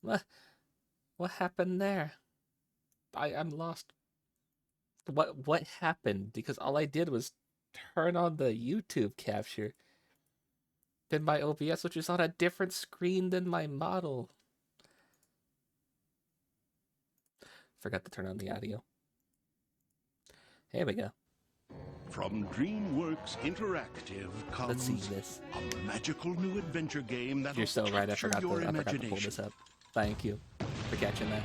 What happened there? I'm lost. What happened? Because all I did was turn on the YouTube capture. Then my OBS, which is on a different screen than my model. Forgot to turn on the audio. Here we go. From DreamWorks Interactive comes a magical new adventure game that You're so right. I forgot to pull this up. Thank you for catching that.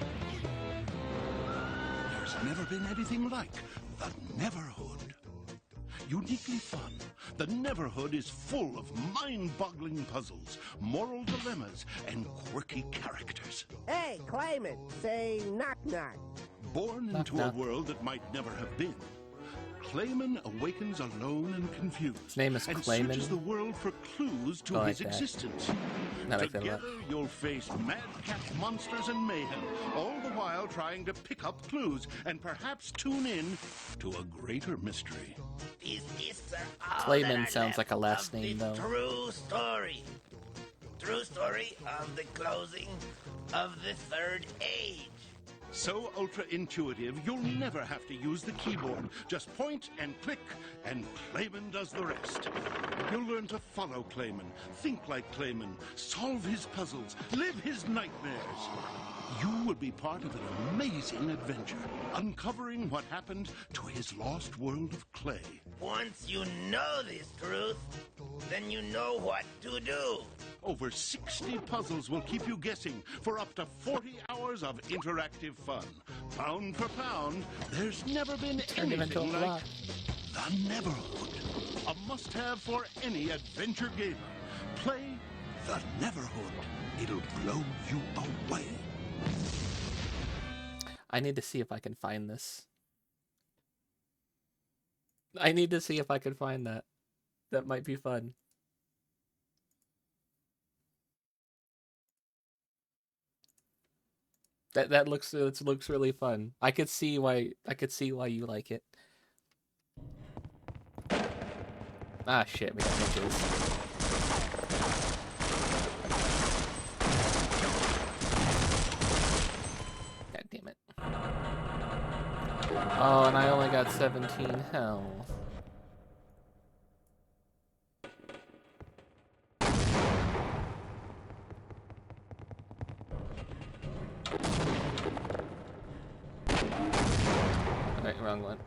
There's never been anything like the Neverhood. Uniquely fun, the Neverhood is full of mind-boggling puzzles, moral dilemmas, and quirky characters. Hey, Clayman, say knock-knock. Born into a world that might never have been, Clayman awakens alone and confused. His name is and Clayman. Searches the world for clues to his existence. Together, you'll face madcap monsters and mayhem, all the while trying to pick up clues and perhaps tune in to a greater mystery. Is this Clayman sounds like a last name, though. True story. True story of the closing of the Third Age. So ultra-intuitive, you'll never have to use the keyboard. Just point and click, and Clayman does the rest. You'll learn to follow Clayman, think like Clayman, solve his puzzles, live his nightmares. You will be part of an amazing adventure, uncovering what happened to his lost world of clay. Once you know this truth, then you know what to do. Over 60 puzzles will keep you guessing for up to 40 hours of interactive fun. Pound for pound, there's never been anything like the Neverhood. A must-have for any adventure gamer. Play the Neverhood. It'll blow you away. I need to see if I can find this. I need to see if I can find that. That might be fun. That looks really fun. I could see why you like it. Ah shit, we got ninjas. God damn it. Oh, and I only got 17 health. Alright, wrong one.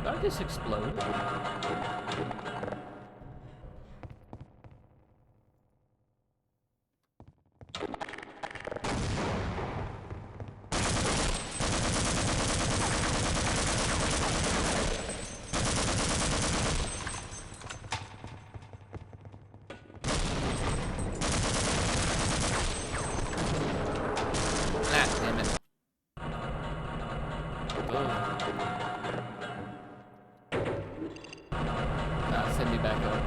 Did I just explode? Send me back up.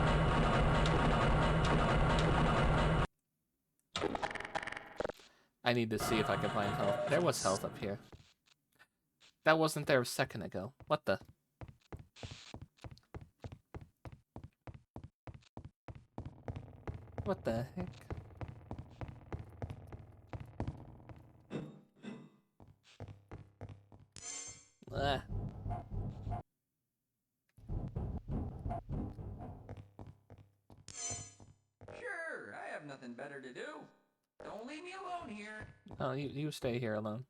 I need to see if I can find health. There was health up here. That wasn't there a second ago. What the? What the heck? Ah. Sure, I have nothing better to do. Don't leave me alone here. Oh, you stay here alone.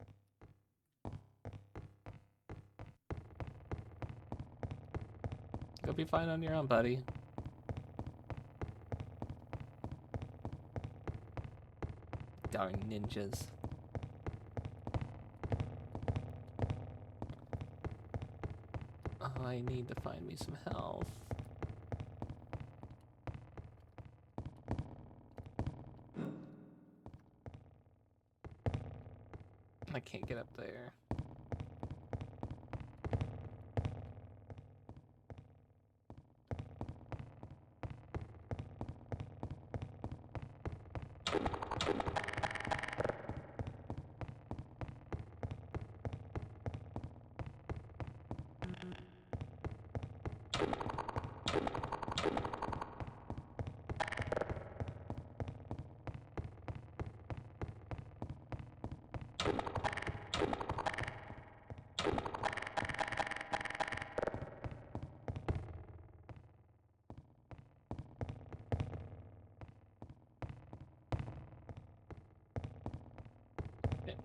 You'll be fine on your own, buddy. Darn ninjas. Oh, I need to find me some health. I can't get up there.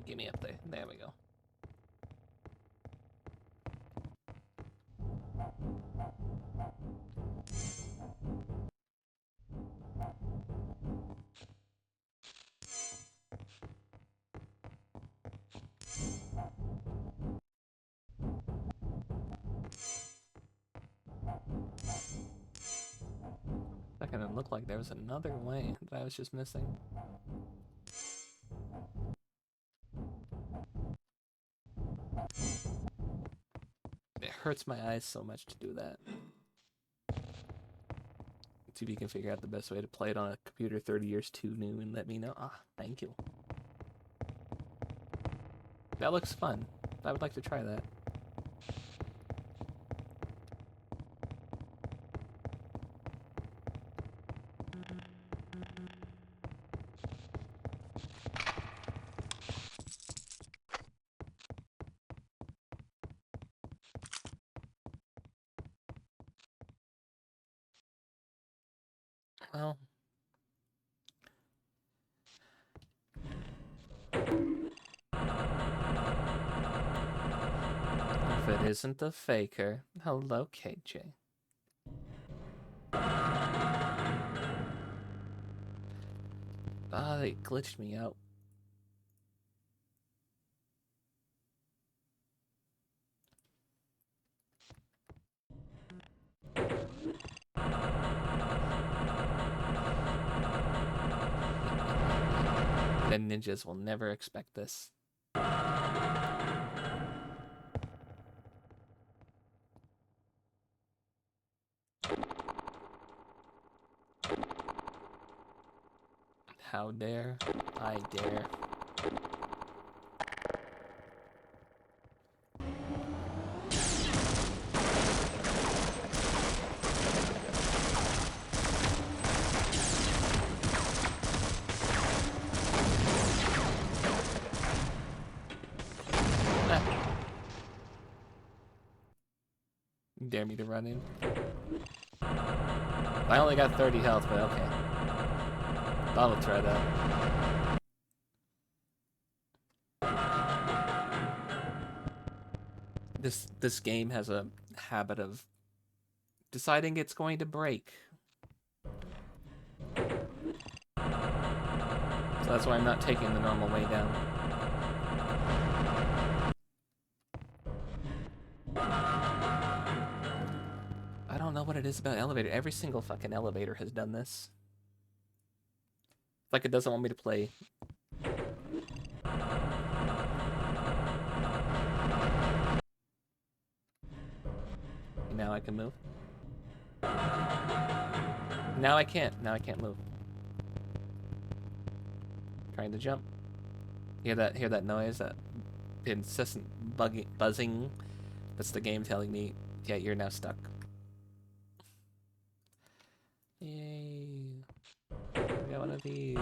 Get me up there. There we go. That kind of looked like there was another way that I was just missing. It hurts my eyes so much to do that. See if you can figure out the best way to play it on a computer 30 years too new and let me know. Ah, thank you. That looks fun. I would like to try that. Well, if it isn't the faker, hello, KJ. Ah, they glitched me out. The ninjas will never expect this. How dare I dare? Dare me to run in? I only got 30 health, but okay. I'll try that. This game has a habit of deciding it's going to break. So that's why I'm not taking the normal way down. I don't know what it is about elevator. Every single fucking elevator has done this. It's like it doesn't want me to play. Now I can move. Now I can't. Now I can't move. Trying to jump. Hear that noise? That incessant buzzing? That's the game telling me, yeah, you're now stuck. Yay. We got one of these.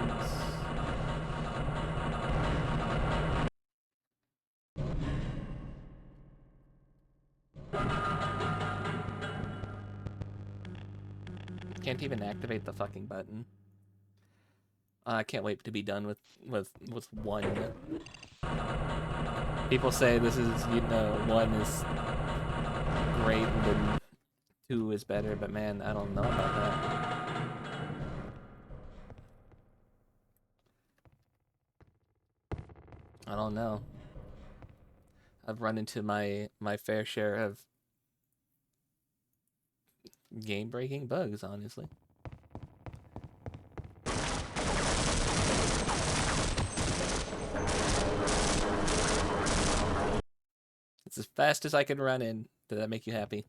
Can't even activate the fucking button. I can't wait to be done with one. People say this is, you know, 1 is great and then 2 is better, but man, I don't know about that. I don't know. I've run into my fair share of game-breaking bugs, honestly. It's as fast as I can run in. Did that make you happy?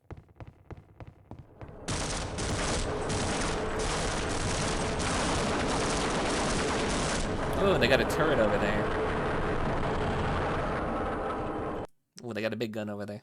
Oh, they got a turret over there. Oh, they got a big gun over there.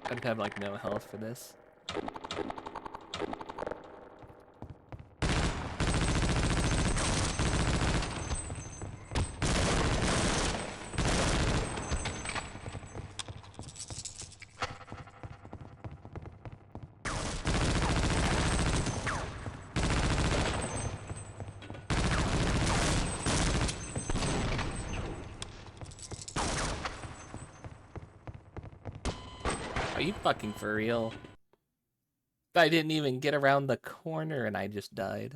I'd have like no health for this. Are you fucking for real? I didn't even get around the corner and I just died.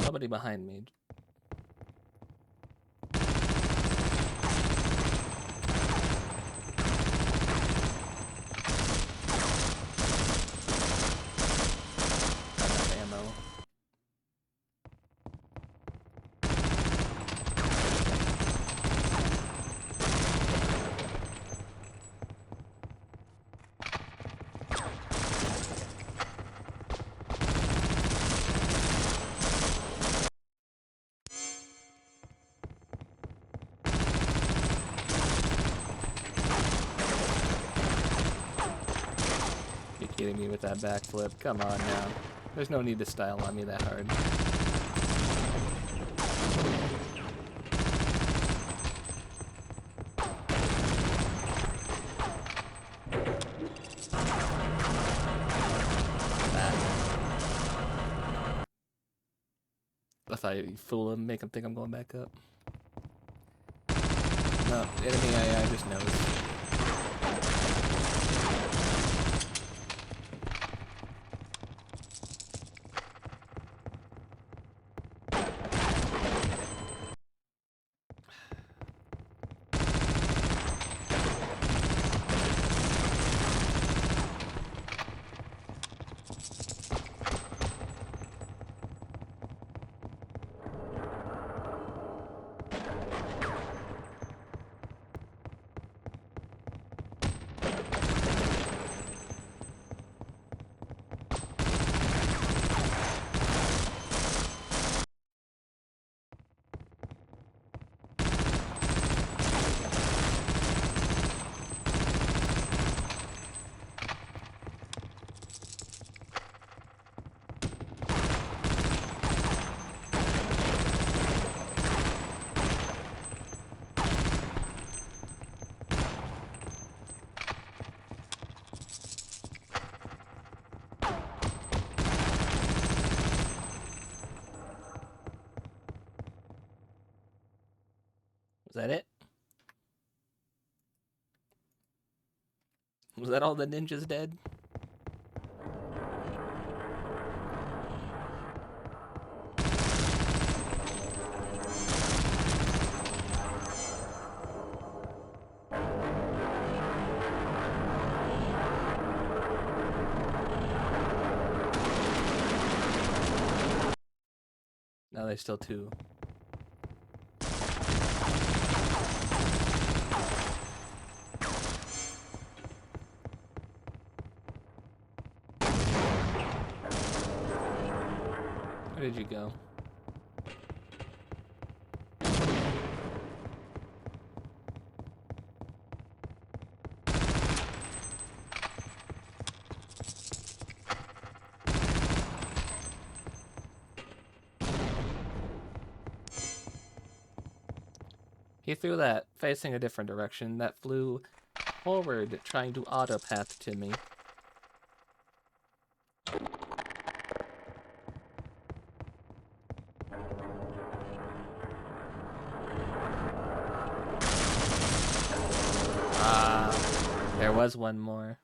Nobody behind me. Kidding me with that backflip. Come on now. There's no need to style on me that hard. If I fool him, make him think I'm going back up. No, enemy AI just knows. Was that it? Was that all the ninjas dead? No, there's still two. Where did you go? He threw that facing a different direction. That flew forward, trying to autopath to me. There was one more.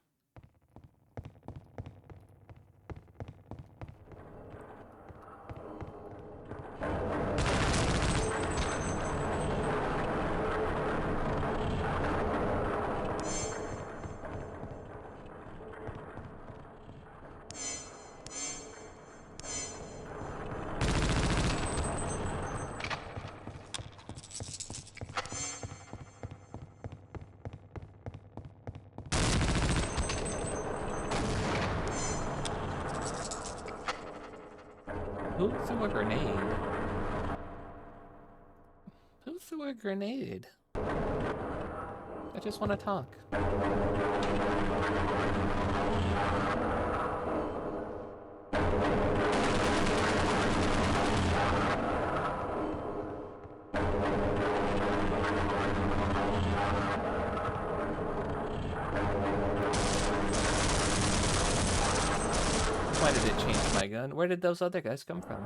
Who threw a grenade? Who threw a grenade? I just want to talk. Why did it change my gun? Where did those other guys come from?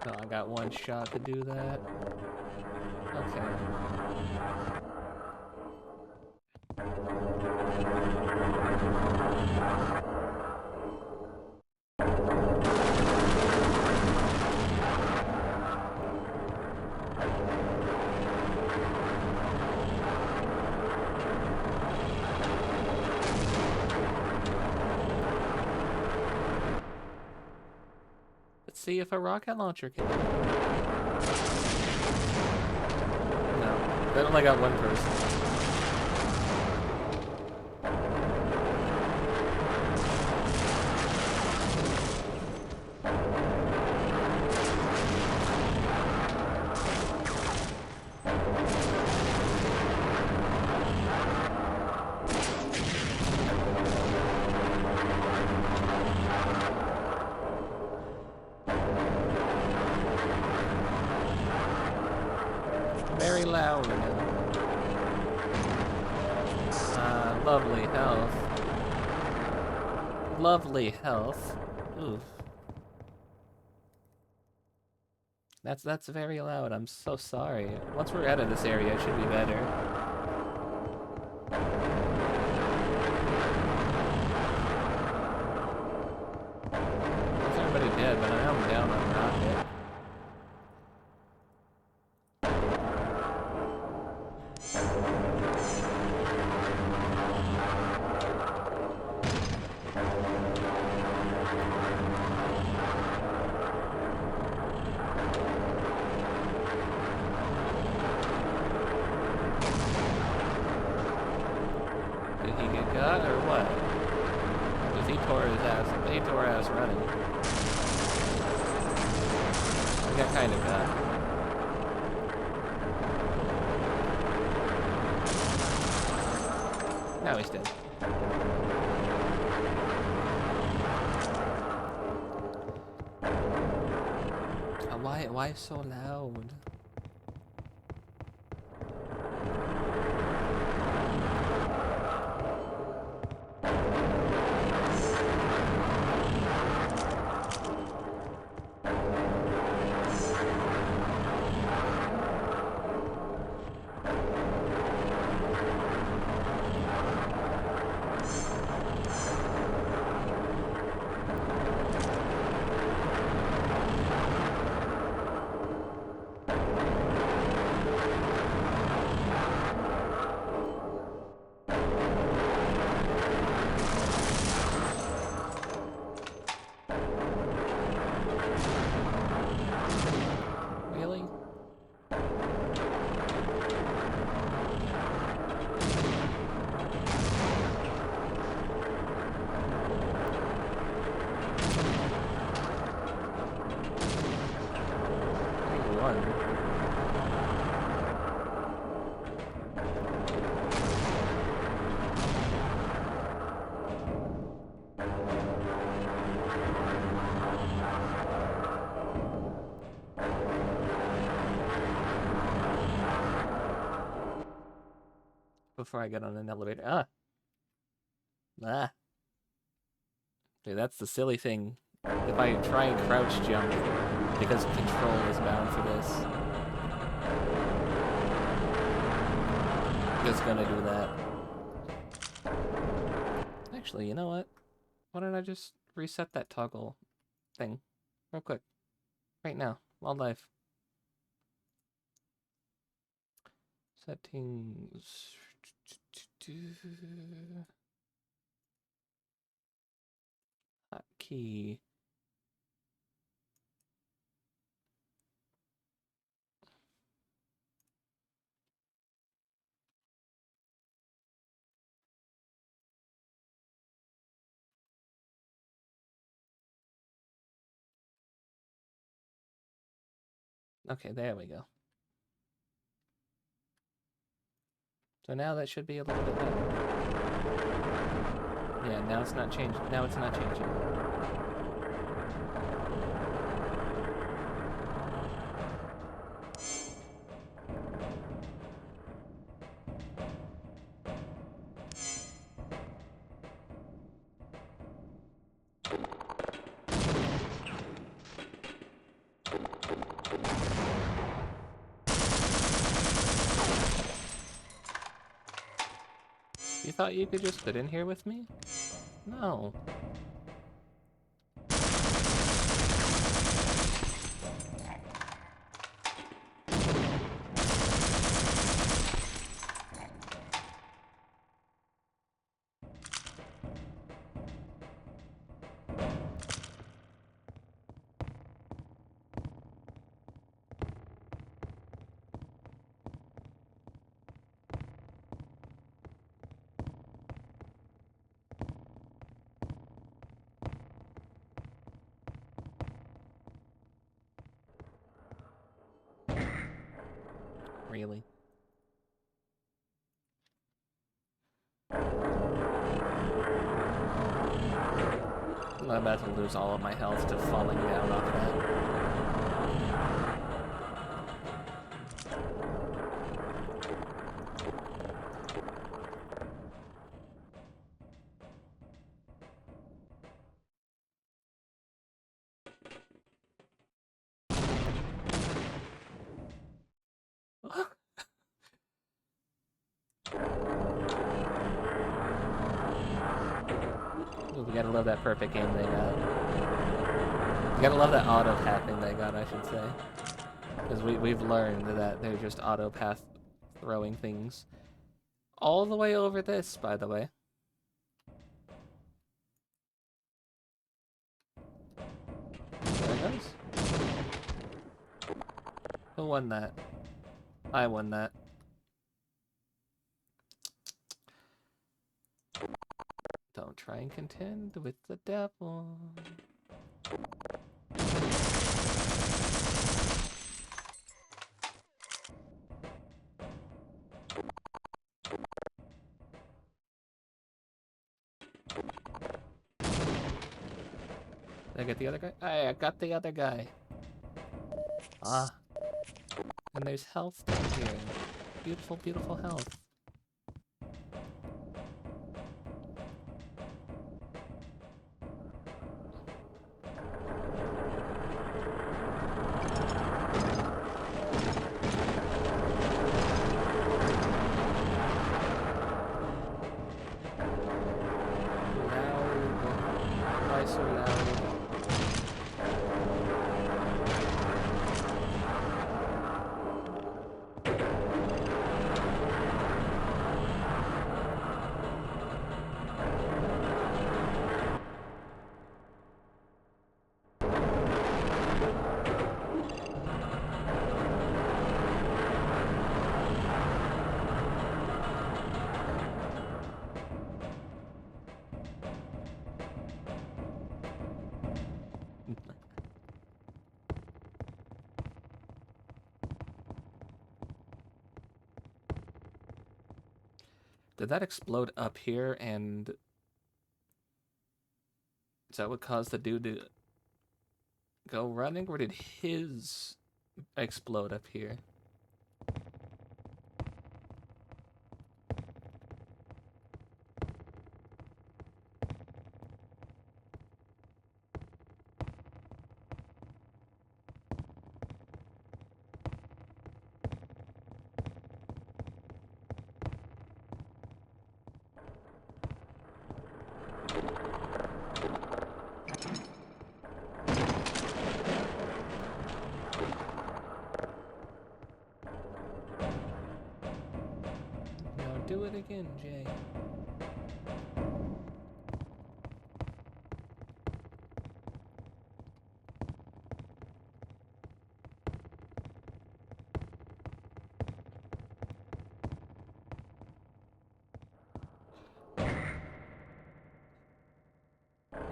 Oh, I got one shot to do that. Okay. Let's see if a rocket launcher can. No, they only got one person. lovely health. Lovely health. Oof. That's very loud. I'm so sorry. Once we're out of this area, it should be better. Is everybody dead? But I am down on rocket. Did he get got or what? Because he tore ass running. I got kind of got. Now he's dead. Why so loud? Really? Before I get on an elevator. Ah. Dude, that's the silly thing. If I try and crouch jump, because control is bound for this. Just gonna do that. Actually, you know what? Why don't I just reset that toggle thing real quick? Right now, while live. Settings. Hotkey. Okay, there we go. So now that should be a little bit better. Yeah, now it's not changing. Now it's not changing. You thought you could just fit in here with me? No. Really? I'm about to lose all of my health to falling down off that. Ooh, we gotta love that perfect aim they got. You gotta love that auto pathing they got, I should say. Because we've learned that they're just auto path throwing things. All the way over this, by the way. There it goes. Who won that? I won that. Don't try and contend with the devil. Did I get the other guy? I got the other guy. Ah. And there's health down here. Beautiful, beautiful health. Why so loud? Did that explode up here, and is that what caused the dude to go running, or did his explode up here? Do it again, Jay.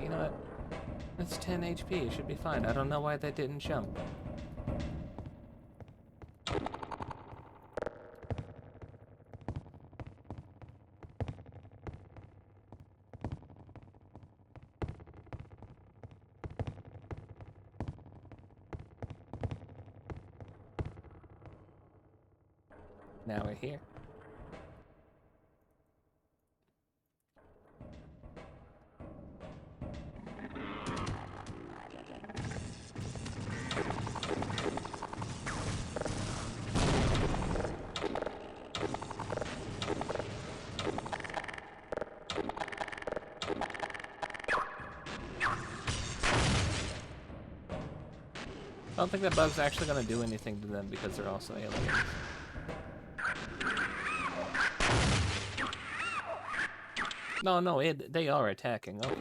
You know what? It's 10 HP. It should be fine. I don't know why that didn't jump. Now we're here. I don't think that bug's actually going to do anything to them because they're also aliens. No, they are attacking, okay.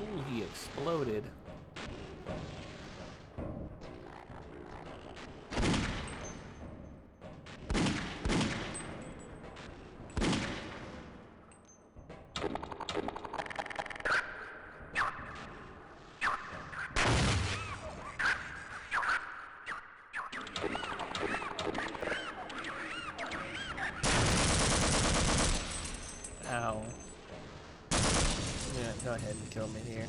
Ooh, he exploded. Ow. Yeah, go ahead and kill me here.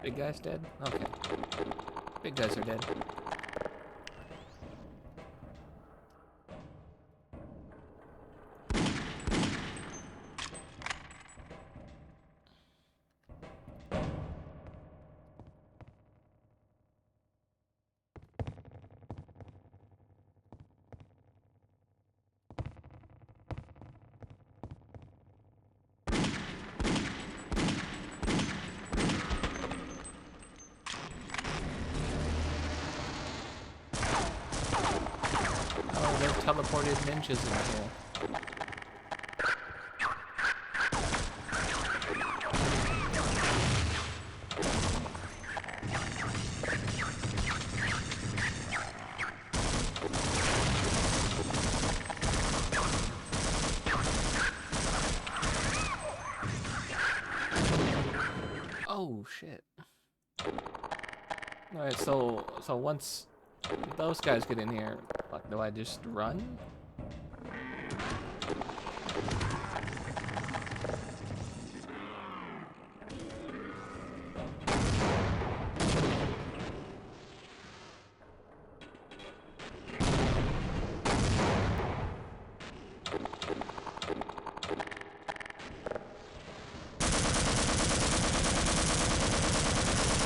Big guy's dead? Okay. Big guys are dead. Teleported ninjas in here. Oh shit. Alright, so once those guys get in here, fuck, do I just run?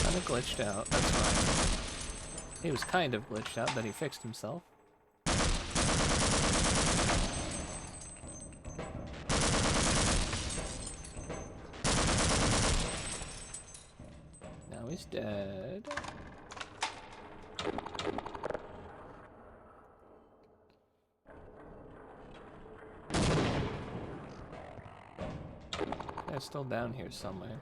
Kinda glitched out, that's fine. He was kind of glitched out, but he fixed himself. Now he's dead. Guy's still down here somewhere.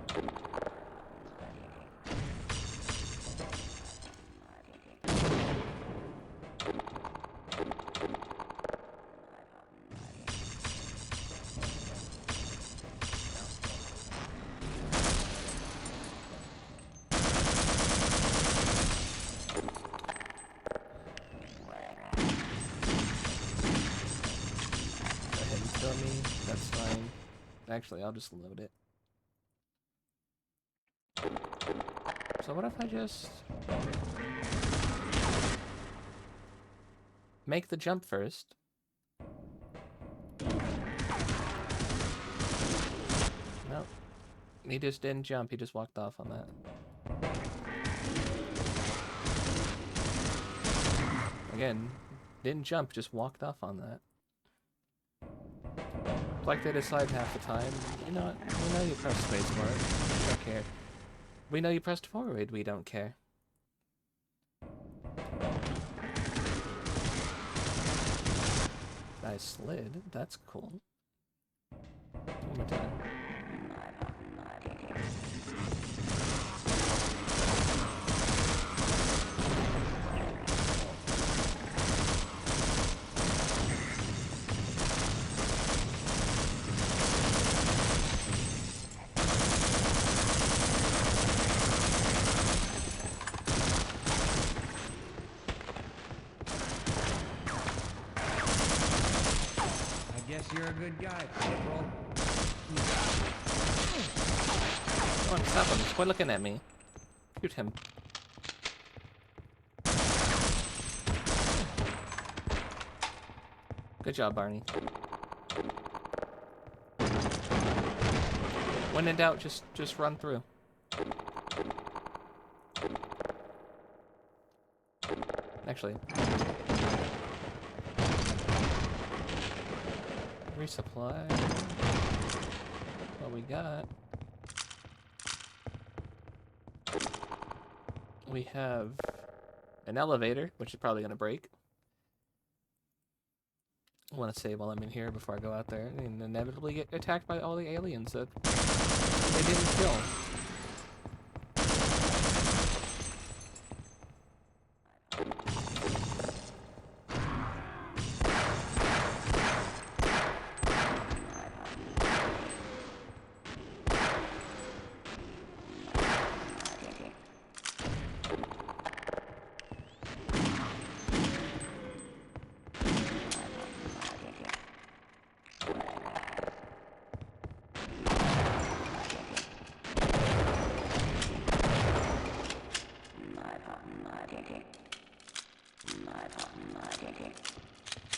That's fine. Actually, I'll just load it. So what if I just make the jump first? Nope. He just didn't jump, he just walked off on that. Again, didn't jump, just walked off on that. Like they decide half the time, you know what? We know you pressed space for it. We don't care. We know you pressed forward, we don't care. I slid, that's cool. One more time. You're a good guy, Corporal. Come on, stop him. Just quit looking at me. Shoot him. Good job, Barney. When in doubt, just run through. Actually. Resupply. What we got. We have an elevator, which is probably going to break. I want to save while I'm in here before I go out there and inevitably get attacked by all the aliens that they didn't kill.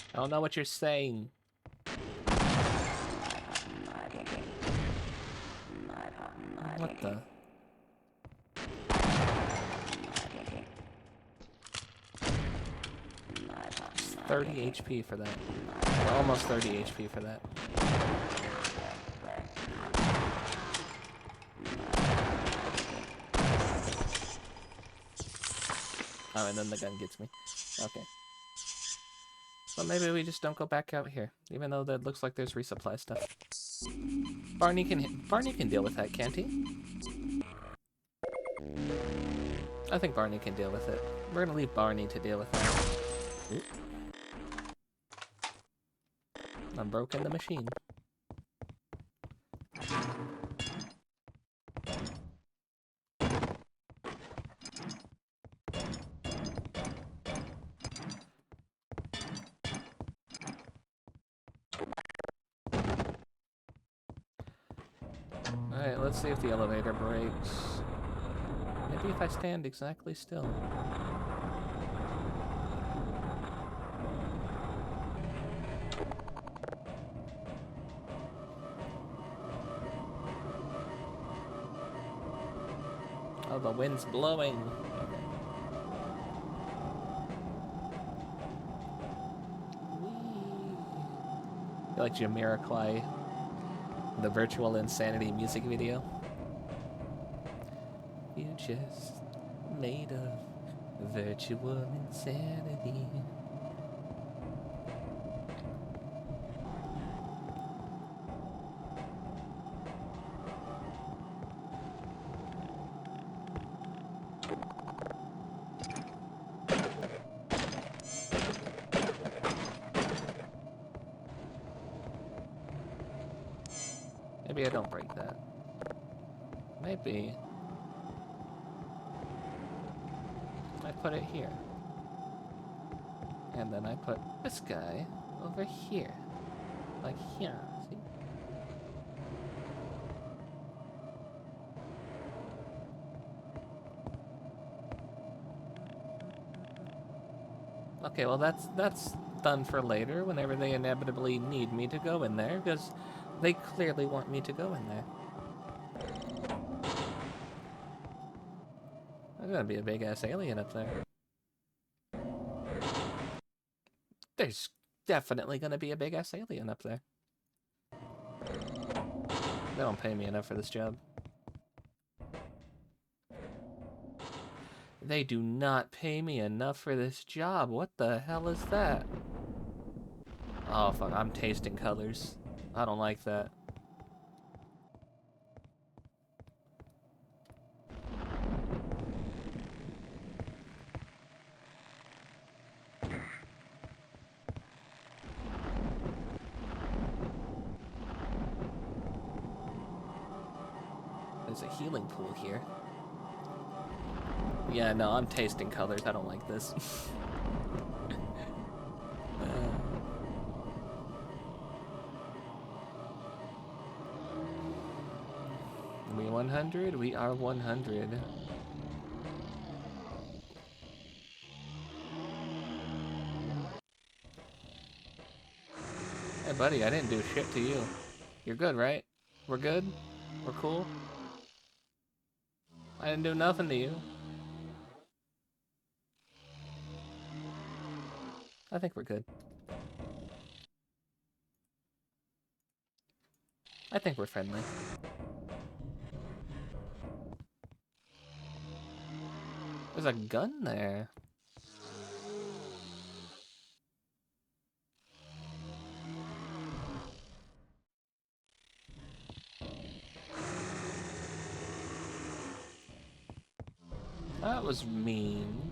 I don't know what you're saying. What the? It's 30 HP for that. Almost 30 HP for that. Oh, and then the gun gets me. Okay. So maybe we just don't go back out here, even though that looks like there's resupply stuff. Barney can deal with that, can't he? I think Barney can deal with it. We're gonna leave Barney to deal with that. I'm broken the machine. Alright, let's see if the elevator breaks. Maybe if I stand exactly still. Oh, the wind's blowing. I feel like Jamiroquai, the Virtual Insanity music video. You just made of virtual insanity. Maybe I don't break that. Maybe I put it here. And then I put this guy over here. Like here, see? Okay, well that's done for later, whenever they inevitably need me to go in there, because they clearly want me to go in there. There's gonna be a big-ass alien up there. There's definitely gonna be a big-ass alien up there. They don't pay me enough for this job. They do not pay me enough for this job. What the hell is that? Oh, fuck. I'm tasting colors. I don't like that. There's a healing pool here. Yeah, no, I'm tasting colors. I don't like this. We 100? We are 100. Hey, buddy, I didn't do shit to you. You're good, right? We're good? We're cool? I didn't do nothing to you. I think we're good. I think we're friendly. There's a gun there. That was mean.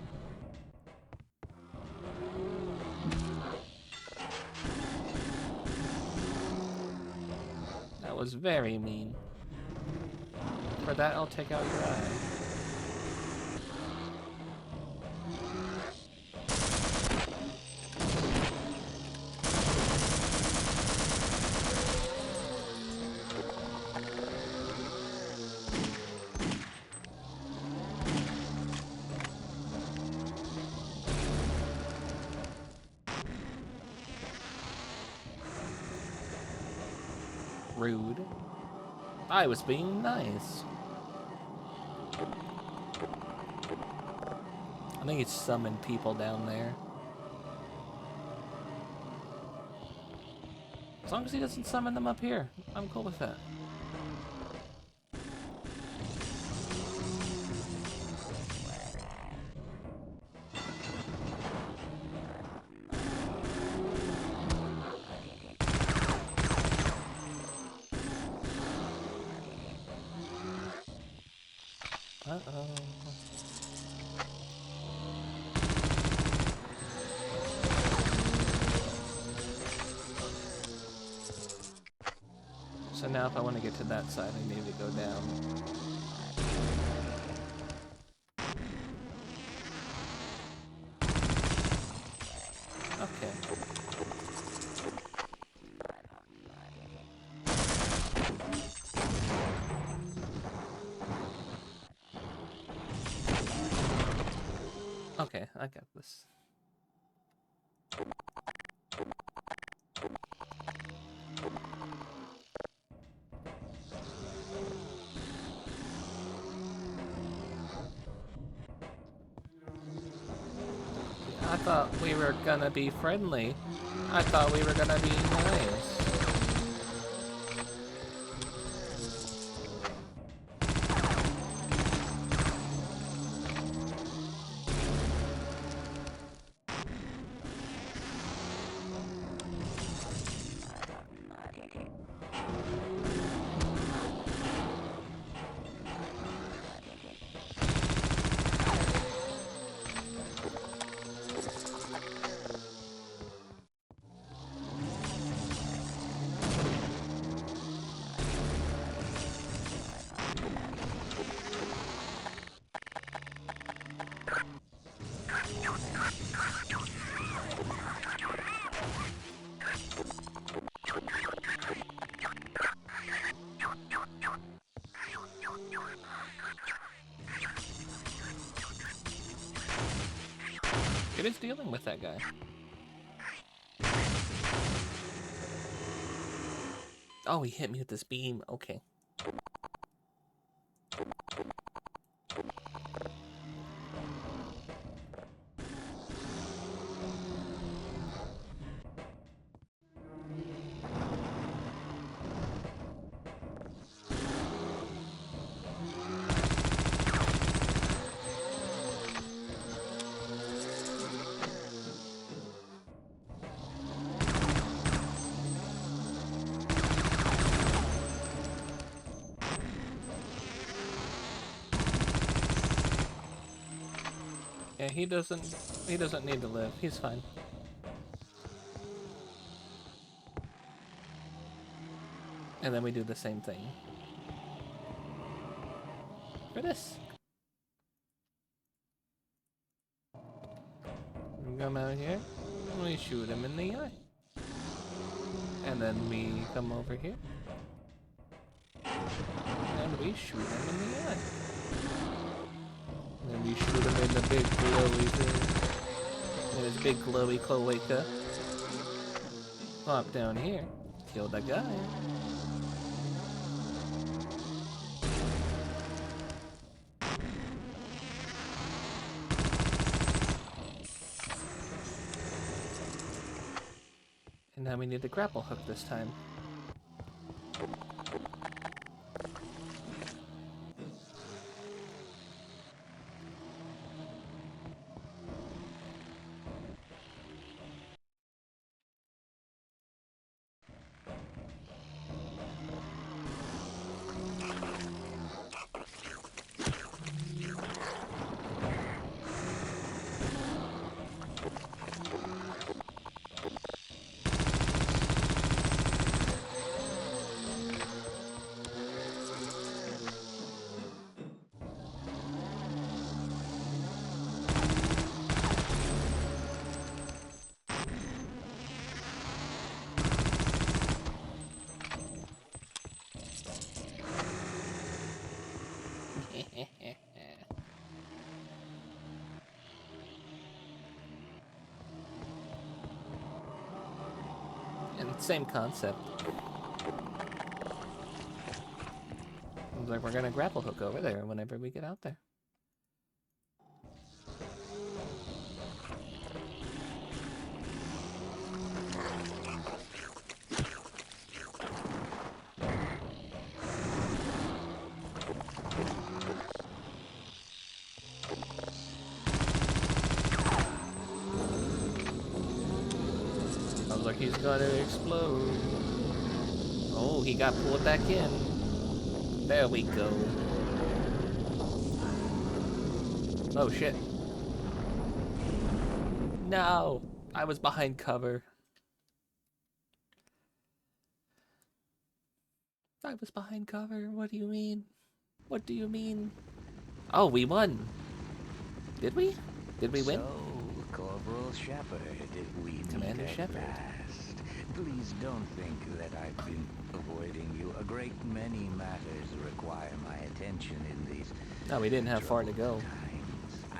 That was very mean. For that, I'll take out your eye. Rude. I was being nice. I think he summoned people down there. As long as he doesn't summon them up here, I'm cool with that. Uh-oh. So now if I want to get to that side, I need to go down. Okay. Okay, I got this. I thought we were gonna be friendly. I thought we were gonna be nice. It is dealing with that guy. Oh, he hit me with this beam. Okay. Yeah, he doesn't need to live. He's fine. And then we do the same thing. For this. We come out here, and we shoot him in the eye. And then we come over here. And we shoot him in the eye. And then we shoot him in the big glowy thing. And his big glowy cloaca. Pop down here. Kill the guy. And now we need the grapple hook this time. And same concept. Seems like we're gonna grapple hook over there whenever we get out there. Sounds like he's gonna explode. Oh, he got pulled back in. There we go. Oh shit. No! I was behind cover. I was behind cover. What do you mean? What do you mean? Oh, we won. Did we? Did we win? So, Corporal Shepard, we Commander meet at Shepard. last. Please don't think that I've been avoiding you. A great many matters require my attention in these. No, we didn't have far to go.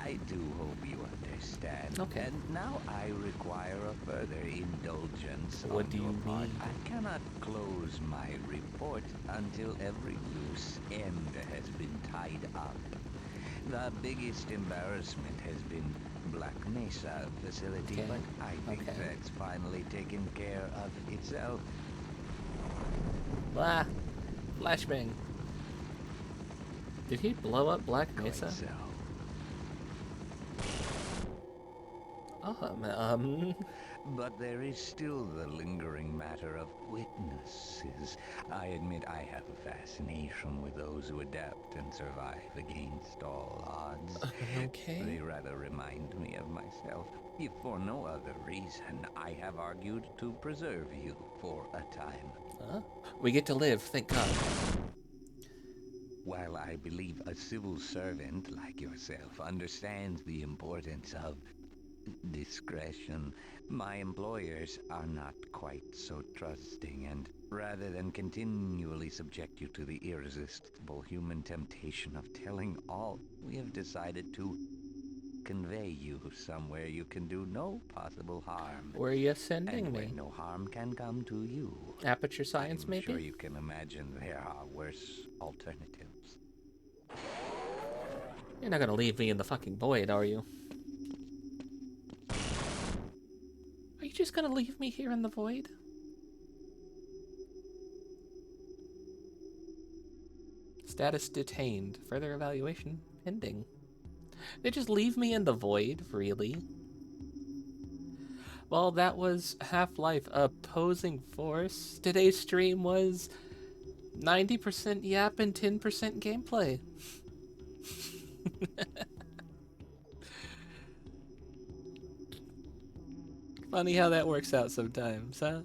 I do hope you understand. Okay. And now I require a further indulgence. What do you mean? I cannot close my report until every loose end has been tied up. The biggest embarrassment has been Black Mesa facility, but I think that's finally taken care of itself. Blah. Flashbang. Did he blow up Black Mesa? So. But there is still the lingering matter of witnesses. I admit I have a fascination with those who adapt and survive against all odds. Okay. They rather remind me of myself. If for no other reason, I have argued to preserve you for a time. Huh? We get to live, thank God. While I believe a civil servant like yourself understands the importance of discretion, my employers are not quite so trusting, and rather than continually subject you to the irresistible human temptation of telling all, we have decided to convey you somewhere you can do no possible harm. Where are you sending me? No harm can come to you. Aperture Science, I'm maybe? sure you can imagine there are worse alternatives. You're not gonna leave me in the fucking void, are you? Are you just gonna leave me here in the void? Status detained. Further evaluation pending. They just leave me in the void, really? Well, that was Half-Life Opposing Force. Today's stream was 90% yap and 10% gameplay. Funny how that works out sometimes, huh?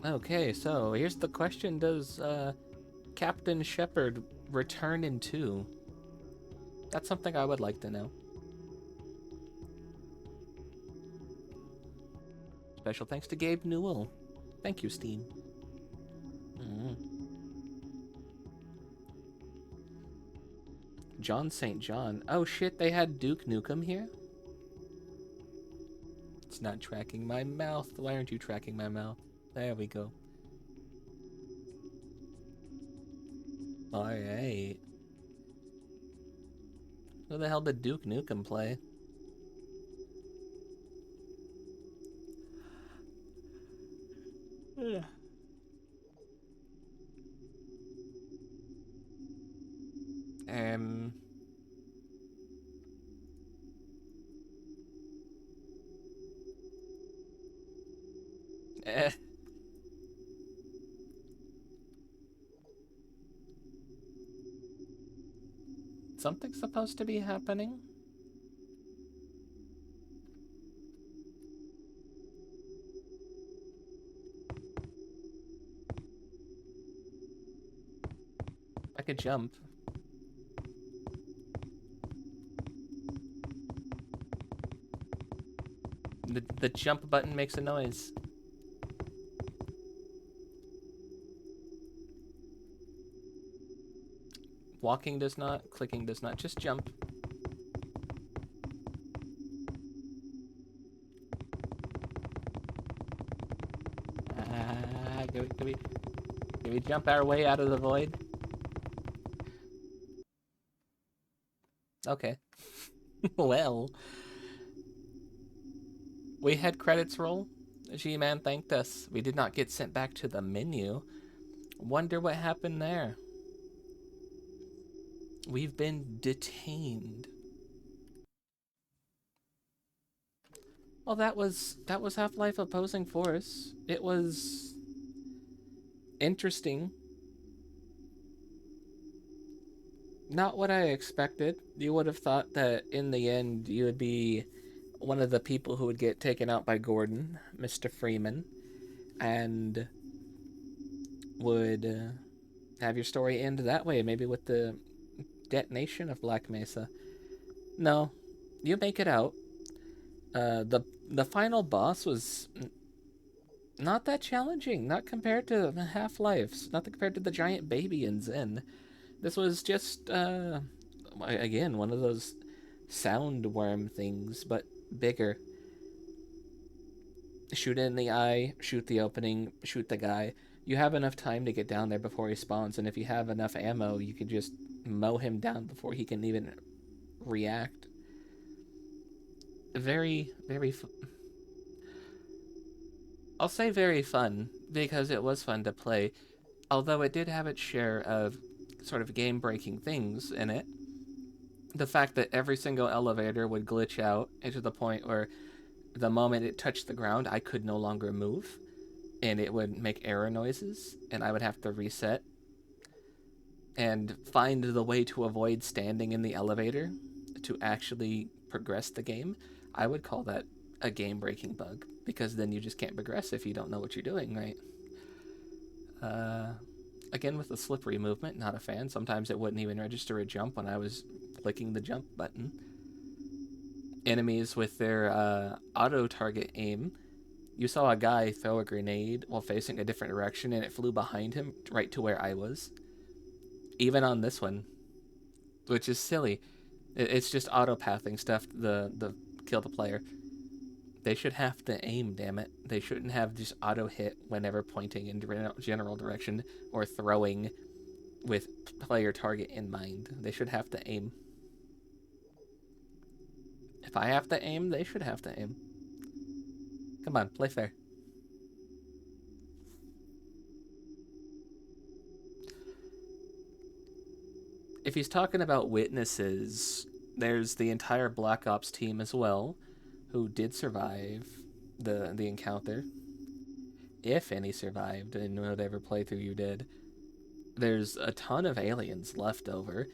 Okay, so here's the question. Does Captain Shepard return in 2? That's something I would like to know. Special thanks to Gabe Newell. Thank you, Steam. John St. John. Oh shit, they had Duke Nukem here? It's not tracking my mouth. Why aren't you tracking my mouth? There we go. Alright. Who the hell did Duke Nukem play? Yeah. Something's supposed to be happening? I could jump. The jump button makes a noise. Walking does not, clicking does not, just jump. Can we jump our way out of the void? Okay. Well. We had credits roll. G-Man thanked us. We did not get sent back to the menu. Wonder what happened there. We've been detained. Well, that was Half-Life Opposing Force. It was interesting. Not what I expected. You would have thought that in the end you would be one of the people who would get taken out by Gordon, Mr. Freeman, and would have your story end that way, maybe with the detonation of Black Mesa. No, you make it out. The final boss was not that challenging, not compared to Half-Life's, not compared to the giant baby in Zen. This was just, again, one of those sound worm things, but bigger. Shoot in the eye, shoot the opening, shoot the guy. You have enough time to get down there before he spawns, and if you have enough ammo, you can just mow him down before he can even react. Very, very I'll say very fun, because it was fun to play, although it did have its share of sort of game-breaking things in it. The fact that every single elevator would glitch out to the point where the moment it touched the ground, I could no longer move, and it would make error noises, and I would have to reset and find the way to avoid standing in the elevator to actually progress the game. I would call that a game-breaking bug, because then you just can't progress if you don't know what you're doing, right? Again, with the slippery movement, not a fan. Sometimes it wouldn't even register a jump when I was clicking the jump button. Enemies with their auto-target aim. You saw a guy throw a grenade while facing a different direction, and it flew behind him right to where I was. Even on this one, which is silly. It's just auto-pathing stuff, the kill the player. They should have to aim, damn it. They shouldn't have just auto-hit whenever pointing in general direction or throwing with player target in mind. They should have to aim. If I have to aim, they should have to aim. Come on, play fair. If he's talking about witnesses, there's the entire Black Ops team as well, who did survive the encounter. If any survived in whatever playthrough you did. There's a ton of aliens left over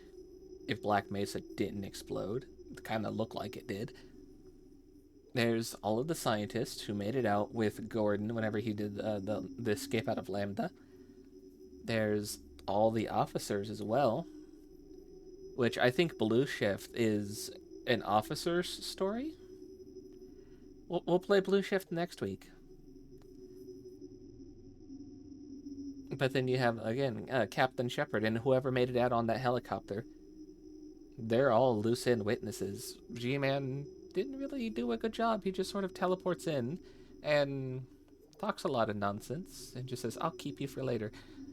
if Black Mesa didn't explode. It kind of looked like it did. There's all of the scientists who made it out with Gordon whenever he did the escape out of Lambda. There's all the officers as well, which I think Blue Shift is an officer's story. We'll play Blue Shift next week. But then you have, again, Captain Shepard and whoever made it out on that helicopter. They're all loose-end witnesses. G-Man didn't really do a good job. He just sort of teleports in and talks a lot of nonsense and just says, I'll keep you for later.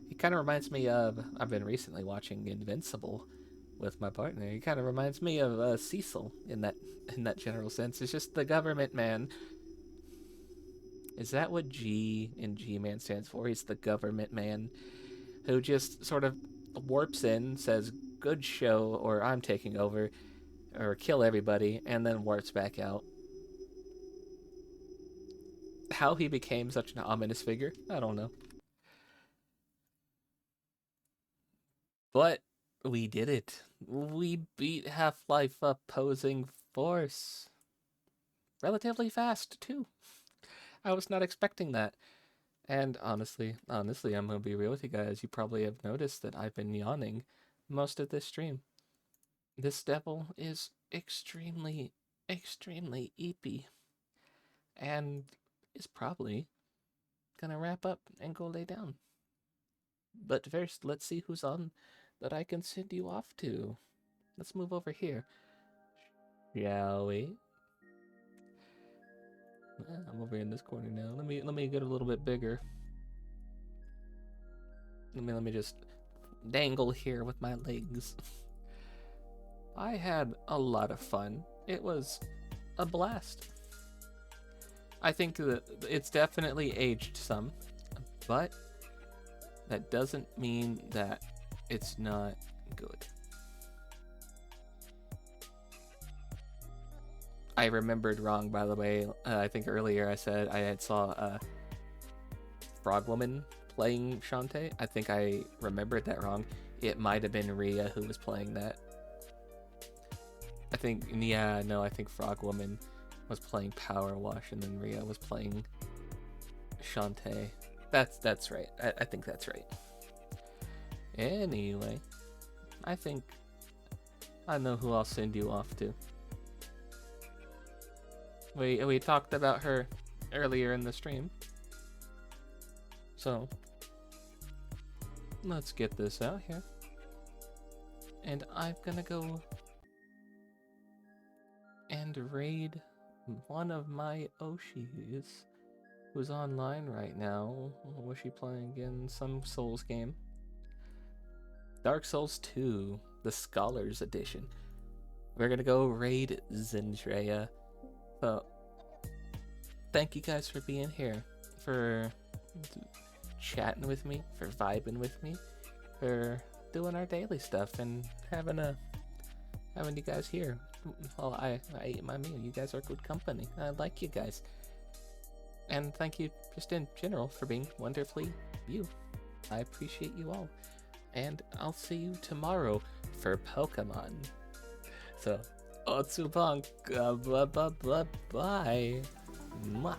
He kind of reminds me of, I've been recently watching Invincible with my partner. He kind of reminds me of Cecil in that general sense. It's just the government man. Is that what G in G-Man stands for? He's the government man who just sort of warps in, says, good show, or I'm taking over, or kill everybody, and then warps back out. How he became such an ominous figure, I don't know. But we did it. We beat Half-Life Opposing Force. Relatively fast, too. I was not expecting that. And honestly, I'm gonna be real with you guys. You probably have noticed that I've been yawning most of this stream. This devil is extremely, extremely eepy. and is probably gonna wrap up and go lay down. But first, let's see who's on that I can send you off to. Let's move over here, shall we? I'm over in this corner now. Let me get a little bit bigger. Let me just dangle here with my legs. I had a lot of fun. It was a blast. I think that it's definitely aged some, but that doesn't mean that it's not good. I remembered wrong, by the way. I think earlier I said I had saw a Frog Woman playing Shantae. I think I remembered that wrong. It might have been Rhea who was playing that. I think Frog Woman was playing Power Wash, and then Rhea was playing Shantae. That's right. I think that's right. Anyway, I think I know who I'll send you off to. We talked about her earlier in the stream, so let's get this out here. And I'm gonna go and raid one of my Oshis who's online right now. What was she playing again? Some Souls game. Dark Souls 2, the Scholars Edition. We're gonna go raid Zendrea. So, thank you guys for being here, for chatting with me, for vibing with me, for doing our daily stuff and having you guys here. Well, I ate my meal. You guys are good company. I like you guys. And thank you just in general for being wonderfully you. I appreciate you all. And I'll see you tomorrow for Pokemon. So, Otsubang, bye bye bye bye. Mwah.